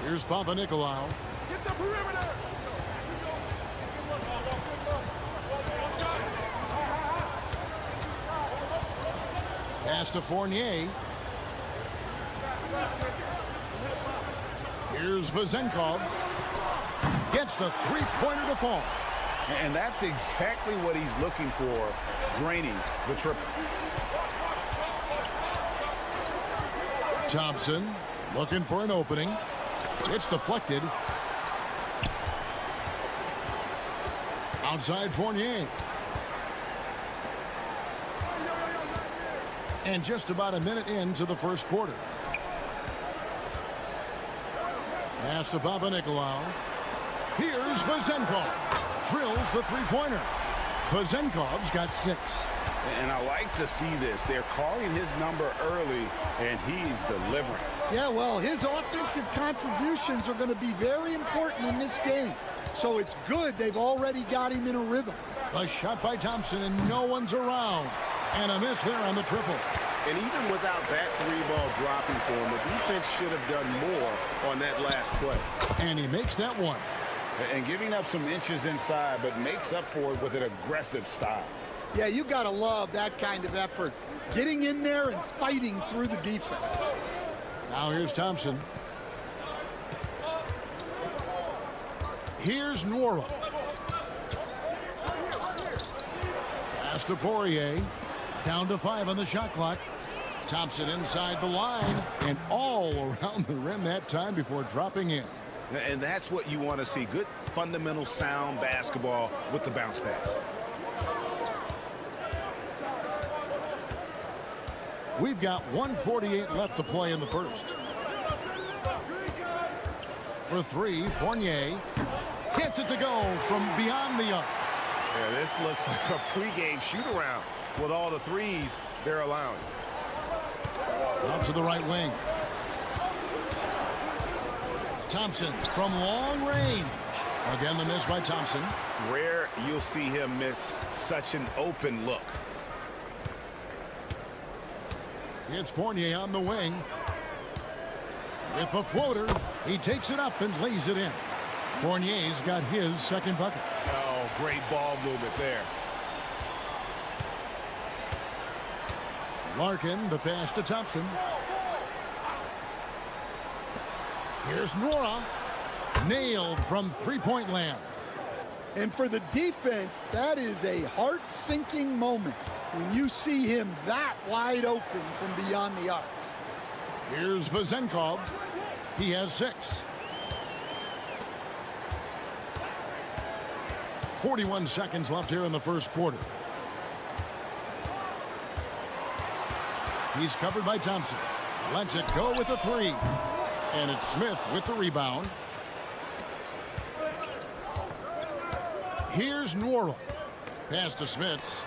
Here's Papanikolaou. Get the perimeter. Pass to Fournier. Here's Vezenkov. Gets the three-pointer to fall. And that's exactly what he's looking for, draining the triple. Thompson looking for an opening. It's deflected. Outside Fournier. And just about a minute into the first quarter. Pass to Papanikolaou. Here's Vezenkov. Drills the three-pointer. Vezenkov's got 6. And I like to see this. They're calling his number early, and he's delivering. Yeah, well, his offensive contributions are going to be very important in this game. So it's good they've already got him in a rhythm. A shot by Thompson, and no one's around. And a miss there on the triple. And even without that 3-ball dropping for him, the defense should have done more on that last play. And he makes that one. And giving up some inches inside, but makes up for it with an aggressive style. Yeah, you got to love that kind of effort. Getting in there and fighting through the defense. Now here's Thompson. Here's Nora. Pass to Poirier. Down to 5 on the shot clock. Thompson inside the line and all around the rim that time before dropping in. And that's what you want to see. Good, fundamental, sound basketball with the bounce pass. We've got 1:48 left to play in the first. For 3, Fournier gets it to go from beyond the arc. Yeah, this looks like a pregame shoot-around with all the threes they're allowing. Out to the right wing. Thompson from long range. Again, the miss by Thompson. Rare you'll see him miss such an open look. It's Fournier on the wing. With the floater, he takes it up and lays it in. Fournier's got his second bucket. Oh, great ball movement there. Larkin, the pass to Thompson. Here's Nora. Nailed from three-point land. And for the defense, that is a heart-sinking moment when you see him that wide open from beyond the arc. Here's Vezenkov. He has 6. 41 seconds left here in the first quarter. He's covered by Thompson. Lets it go with the 3. And it's Smith with the rebound. Here's Nora. Pass to Smith.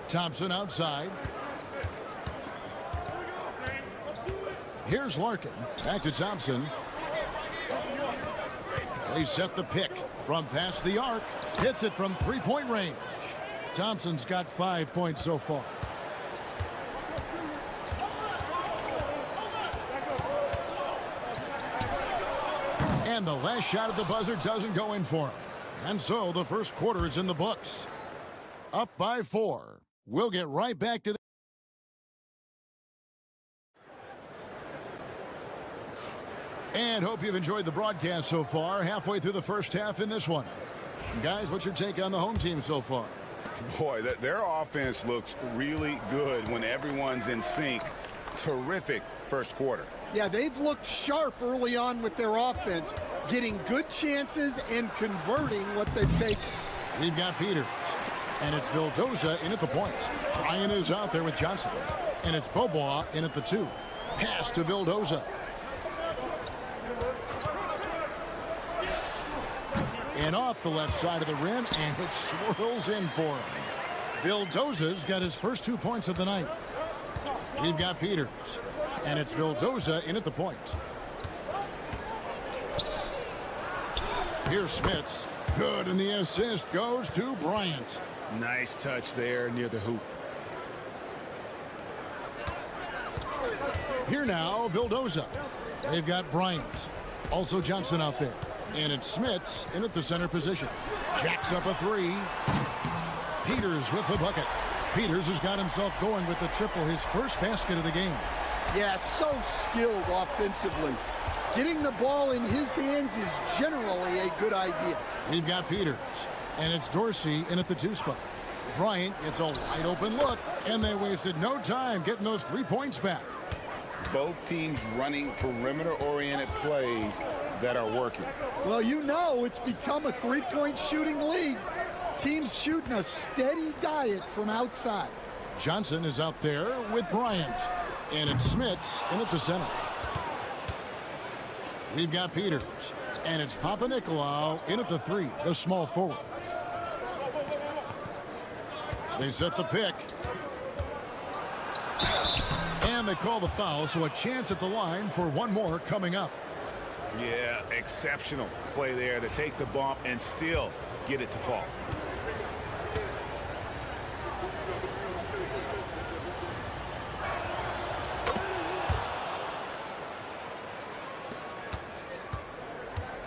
Thompson outside. Here's Larkin. Back to Thompson. They set the pick from past the arc. Hits it from three-point range. Thompson's got 5 points so far. And the last shot at the buzzer doesn't go in for him. And so the first quarter is in the books. Up by 4. We'll get right back to the and hope you've enjoyed the broadcast so far. Halfway through the first half in this one. Guys, what's your take on the home team so far? Boy, their offense looks really good when everyone's in sync. Terrific first quarter. Yeah, they've looked sharp early on with their offense, getting good chances and converting what they've taken. We've got Peters, and it's Vildoza in at the point. Ryan is out there with Johnson, and it's Bobois in at the 2. Pass to Vildoza. And off the left side of the rim, and it swirls in for him. Vildoza's got his first 2 points of the night. We've got Peters, and it's Vildoza in at the point. Here's Smits. Good, and the assist goes to Bryant. Nice touch there near the hoop. Here now, Vildoza. They've got Bryant. Also Johnson out there. And it's Smits in at the center position. Jacks up a 3. Peters with the bucket. Peters has got himself going with the triple, his first basket of the game. Yeah, so skilled offensively. Getting the ball in his hands is generally a good idea. We've got Peters, and it's Dorsey in at the 2 spot. Bryant gets a wide open look, and they wasted no time getting those 3 points back. Both teams running perimeter-oriented plays that are working. Well, you know it's become a three-point shooting league. Teams shooting a steady diet from outside. Johnson is out there with Bryant, and it's Smits in at the center. We've got Peters, and it's Papanikolaou in at the 3, the small forward. They set the pick. And they call the foul, so a chance at the line for one more coming up. Yeah, exceptional play there to take the bump and still get it to fall.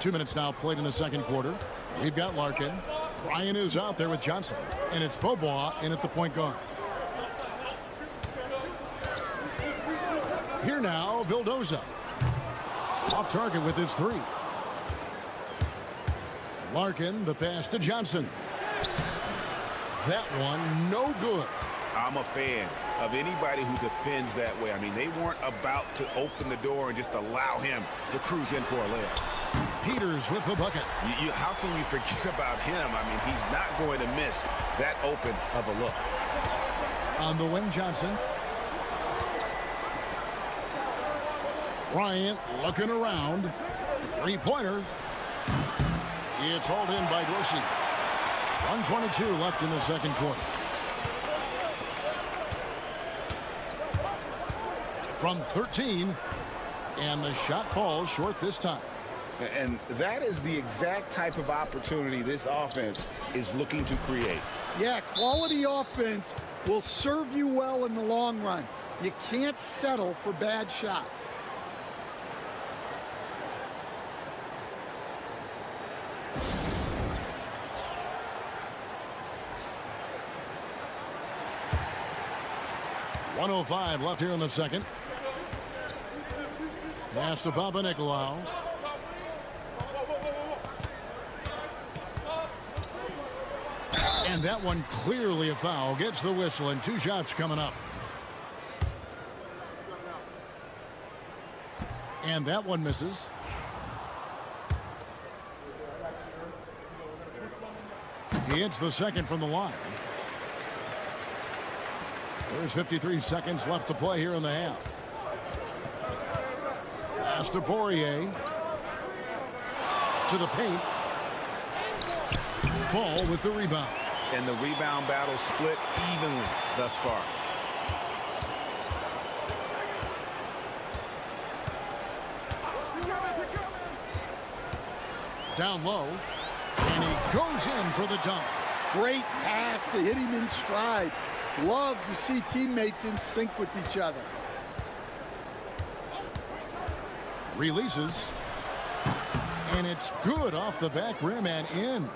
Two minutes now played in the second quarter. We've got Larkin. Ryan is out there with Johnson, and it's Bobois in at the point guard. Here now, Vildoza. Off target with his three. Larkin, the pass to Johnson. That one, no good. I'm a fan of anybody who defends that way. I mean, they weren't about to open the door and just allow him to cruise in for a layup. Peters with the bucket. How can you forget about him? I mean, he's not going to miss that open of a look. On the wing, Johnson. Bryant looking around. Three-pointer. It's hauled in by Dorsey. 1:22 left in the second quarter. From 13, and the shot falls short this time. And that is the exact type of opportunity this offense is looking to create. Yeah, quality offense will serve you well in the long run. You can't settle for bad shots. .105 left here in the second. Pass to Papanikolaou. And that one clearly a foul. Gets the whistle, and two shots coming up. And that one misses. He hits the second from the line. There's 53 seconds left to play here in the half. Pass to Poirier. To the paint. Fall with the rebound. And the rebound battle split evenly thus far. Down low. And he goes in for the dunk. Great pass to hit him in stride. Love to see teammates in sync with each other. Releases. And it's good off the back rim and in.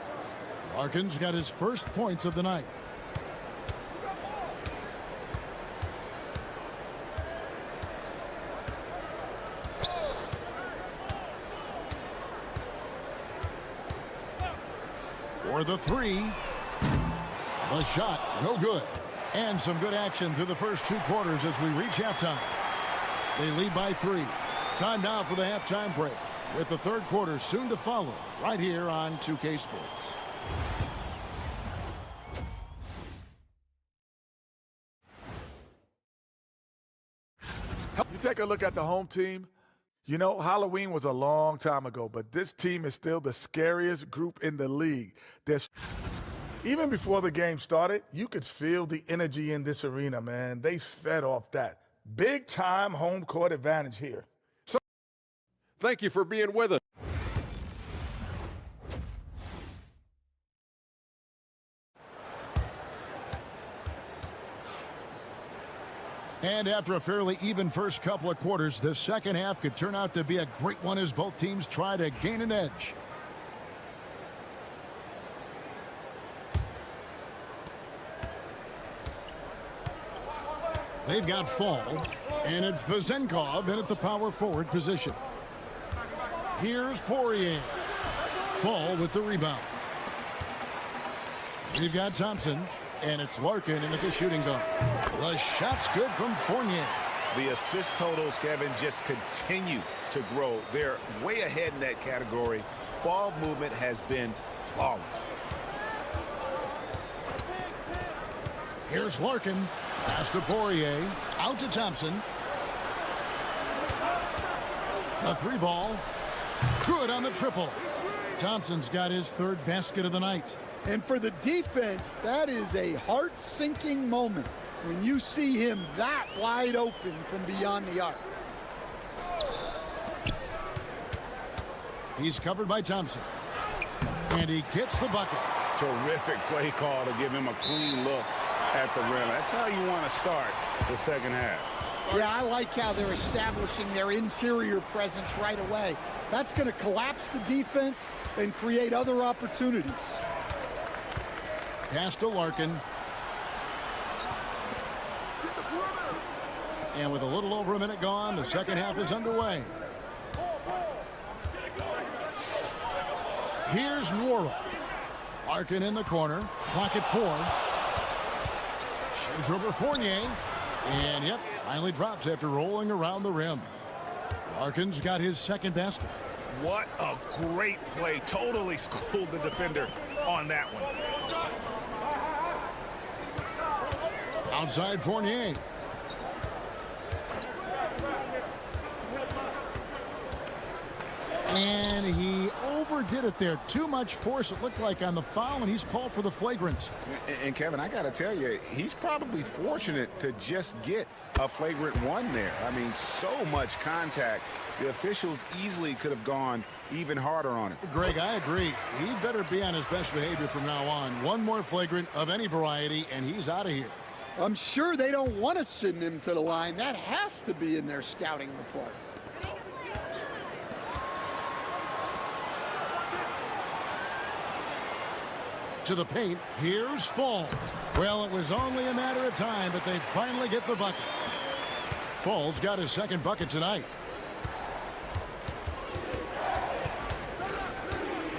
Larkin's got his first points of the night. For the three. The shot, no good. And some good action through the first two quarters as we reach halftime. They lead by 3. Time now for the halftime break, with the third quarter soon to follow, right here on 2K Sports. You take a look at the home team. You know, Halloween was a long time ago, but this team is still the scariest group in the league. Even before the game started, you could feel the energy in this arena, man. They fed off that. Big-time home court advantage here. So, thank you for being with us. And after a fairly even first couple of quarters, the second half could turn out to be a great one as both teams try to gain an edge. They've got Fall, and it's Vezenkov in at the power forward position. Here's Poirier. Fall with the rebound. We've got Thompson, and it's Larkin in at the shooting guard. The shot's good from Fournier. The assist totals, Kevin, just continue to grow. They're way ahead in that category. Ball movement has been flawless. Here's Larkin. Pass to Poirier. Out to Thompson. A three ball. Good on the triple. Thompson's got his third basket of the night. And for the defense, that is a heart-sinking moment when you see him that wide open from beyond the arc. He's covered by Thompson. And he gets the bucket. Terrific play call to give him a clean look at the rim. That's how you want to start the second half. Yeah, I like how they're establishing their interior presence right away. That's going to collapse the defense and create other opportunities. Pass to Larkin. And with a little over a minute gone, the second half is underway. Here's Nwora. Larkin in the corner. Clock at 4. Shades over Fournier. And, yep, finally drops after rolling around the rim. Larkin's got his second basket. What a great play. Totally schooled the defender on that one. Outside Fournier. And he overdid it there. Too much force, it looked like, on the foul, and he's called for the flagrant. And Kevin, I got to tell you, he's probably fortunate to just get a flagrant one there. I mean, so much contact. The officials easily could have gone even harder on it. Greg, I agree. He better be on his best behavior from now on. One more flagrant of any variety, and he's out of here. I'm sure they don't want to send him to the line. That has to be in their scouting report. To the paint, here's Fall. Well, it was only a matter of time, but they finally get the bucket. Fall's got his second bucket tonight.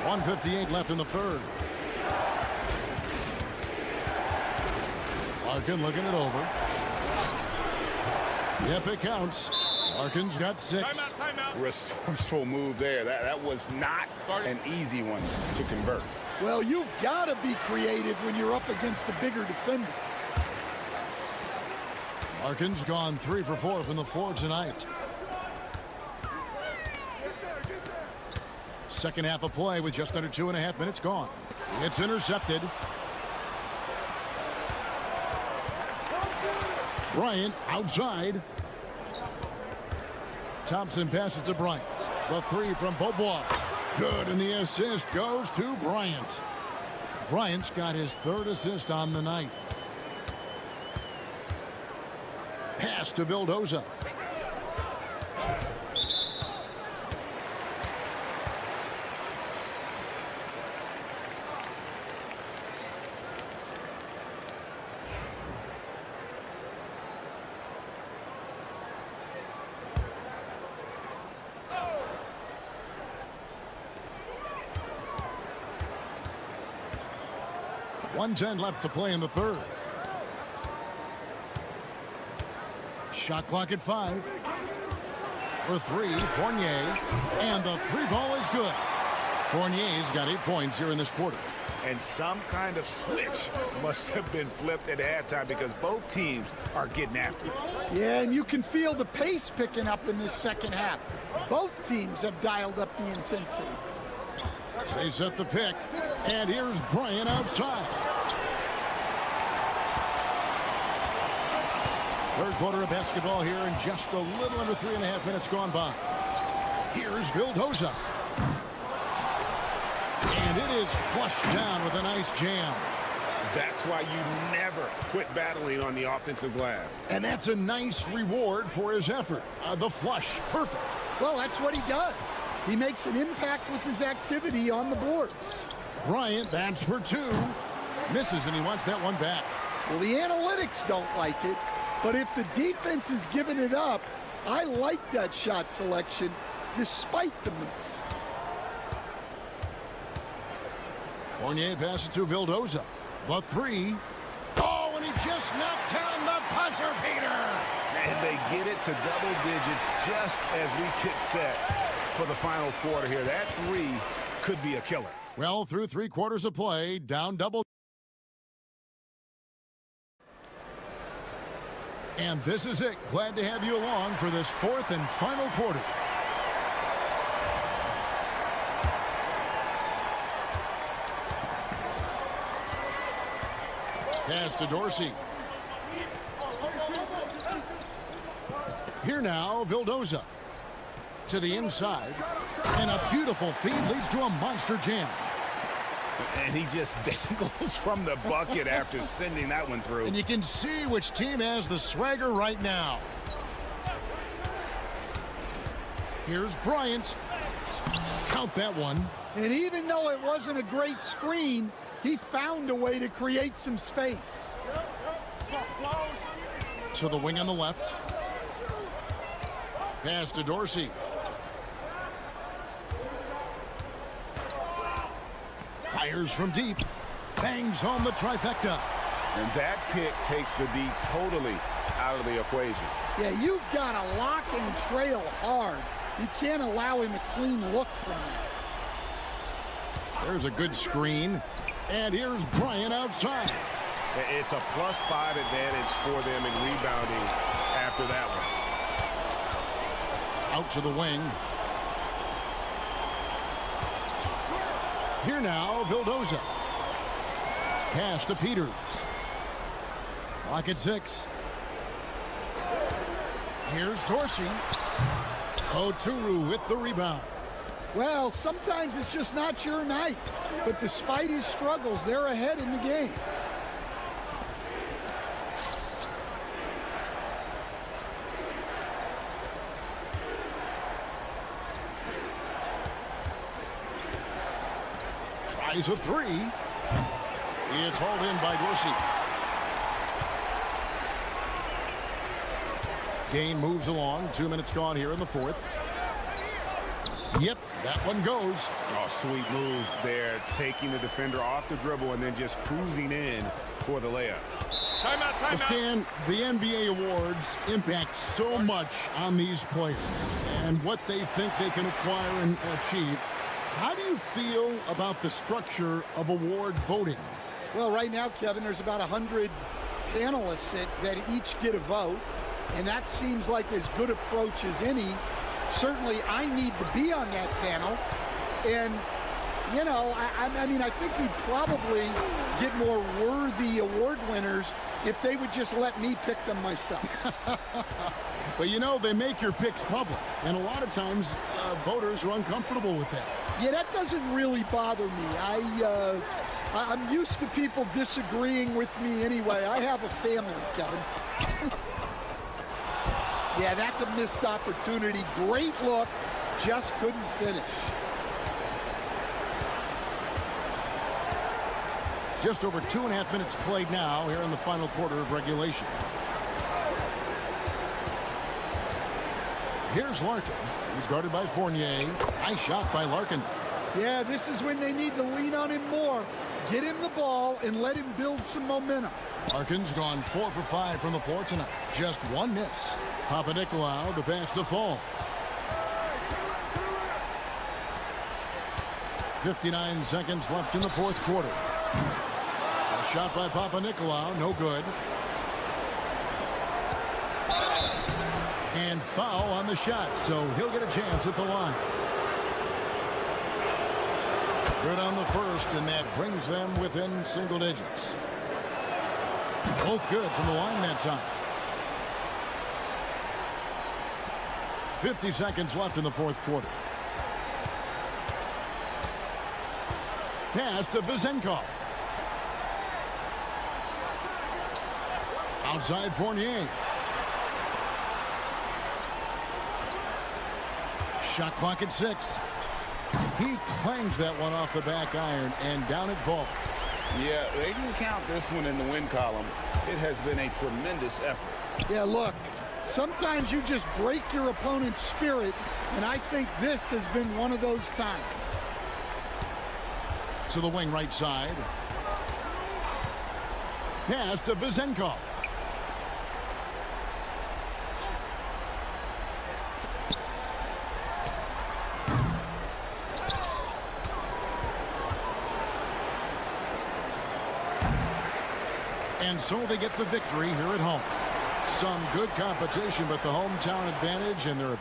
1:58 left in the third. Larkin looking it over. Yep, it counts. Larkin's got 6. Timeout. Resourceful move there. That was not an easy one to convert. Well, you've got to be creative when you're up against a bigger defender. Larkin's gone 3 for 4 from the floor tonight. Second half of play with just under 2.5 minutes gone. It's intercepted. Bryant outside. Thompson passes to Bryant. The 3 from Beaubois. Good, and the assist goes to Bryant. Bryant's got his 3rd assist on the night. Pass to Vildoza. .110 left to play in the third. Shot clock at 5. For 3, Fournier. And the 3 ball is good. Fournier's got 8 points here in this quarter. And some kind of switch must have been flipped at halftime because both teams are getting after it. Yeah, and you can feel the pace picking up in this second half. Both teams have dialed up the intensity. They set the pick. And here's Bryant outside. Third quarter of basketball here, and just a little under 3.5 minutes gone by. Here's Vildoza. And it is flushed down with a nice jam. That's why you never quit battling on the offensive glass. And that's a nice reward for his effort. The flush, perfect. Well, that's what he does. He makes an impact with his activity on the boards. Bryant, that's for 2. Misses, and he wants that one back. Well, the analytics don't like it, but if the defense is giving it up, I like that shot selection despite the miss. Fournier passes to Vildoza. The 3. Oh, and he just knocked down the buzzer beater. And they get it to double digits just as we get set for the final quarter here. That 3 could be a killer. Well, through 3 quarters of play, down double. And this is it. Glad to have you along for this 4th and final quarter. Pass to Dorsey. Here now, Vildoza. To the inside. And a beautiful feed leads to a monster jam. And he just dangles from the bucket after sending that one through. And you can see which team has the swagger right now. Here's Bryant. Count that one. And even though it wasn't a great screen, he found a way to create some space. To the wing on the left. Pass to Dorsey. Fires from deep. Bangs home the trifecta. And that pick takes the D totally out of the equation. Yeah, you've got to lock and trail hard. You can't allow him a clean look from that. There's a good screen. And here's Bryant outside. It's a +5 advantage for them in rebounding after that one. Out to the wing. Here now, Vildoza. Pass to Peters. Clock at 6. Here's Dorsey. Oturu with the rebound. Well, sometimes it's just not your night. But despite his struggles, they're ahead in the game. Tries a 3. It's hauled in by Dorsey. Game moves along. 2 minutes gone here in the fourth. Yep, that one goes. Oh, sweet move there, taking the defender off the dribble and then just cruising in for the layup. Timeout. Stan, the NBA awards impact so much on these players and what they think they can acquire and achieve. How do you feel about the structure of award voting? Well, right now, Kevin, there's about 100 panelists that each get a vote, and that seems like as good approach as any. Certainly, I need to be on that panel, and, you know, I mean, I think we'd probably get more worthy award winners if they would just let me pick them myself. But, you know, they make your picks public, and a lot of times voters are uncomfortable with that. Yeah, that doesn't really bother me. I'm used to people disagreeing with me anyway. I have a family, Kevin. Yeah, that's a missed opportunity. Great look, just couldn't finish. Just over 2.5 minutes played now here in the final quarter of regulation. Here's Larkin. He's guarded by Fournier. Nice shot by Larkin. Yeah, this is when they need to lean on him more. Get him the ball and let him build some momentum. Larkin's gone 4 for 5 from the floor tonight. Just one miss. Papanikolaou, the pass to Fall. 59 seconds left in the fourth quarter. A shot by Papanikolaou, no good. And foul on the shot, so he'll get a chance at the line. Good on the first, and that brings them within single digits. Both good from the line that time. 50 seconds left in the fourth quarter. Pass to Vizenkov. Outside Fournier. Shot clock at 6. He clangs that one off the back iron, and down it falls. Yeah, they didn't count this one in the win column. It has been a tremendous effort. Yeah, look, sometimes you just break your opponent's spirit, and I think this has been one of those times. To the wing right side. Pass to Vizenkov. And so they get the victory here at home. Some good competition, but the hometown advantage, and they're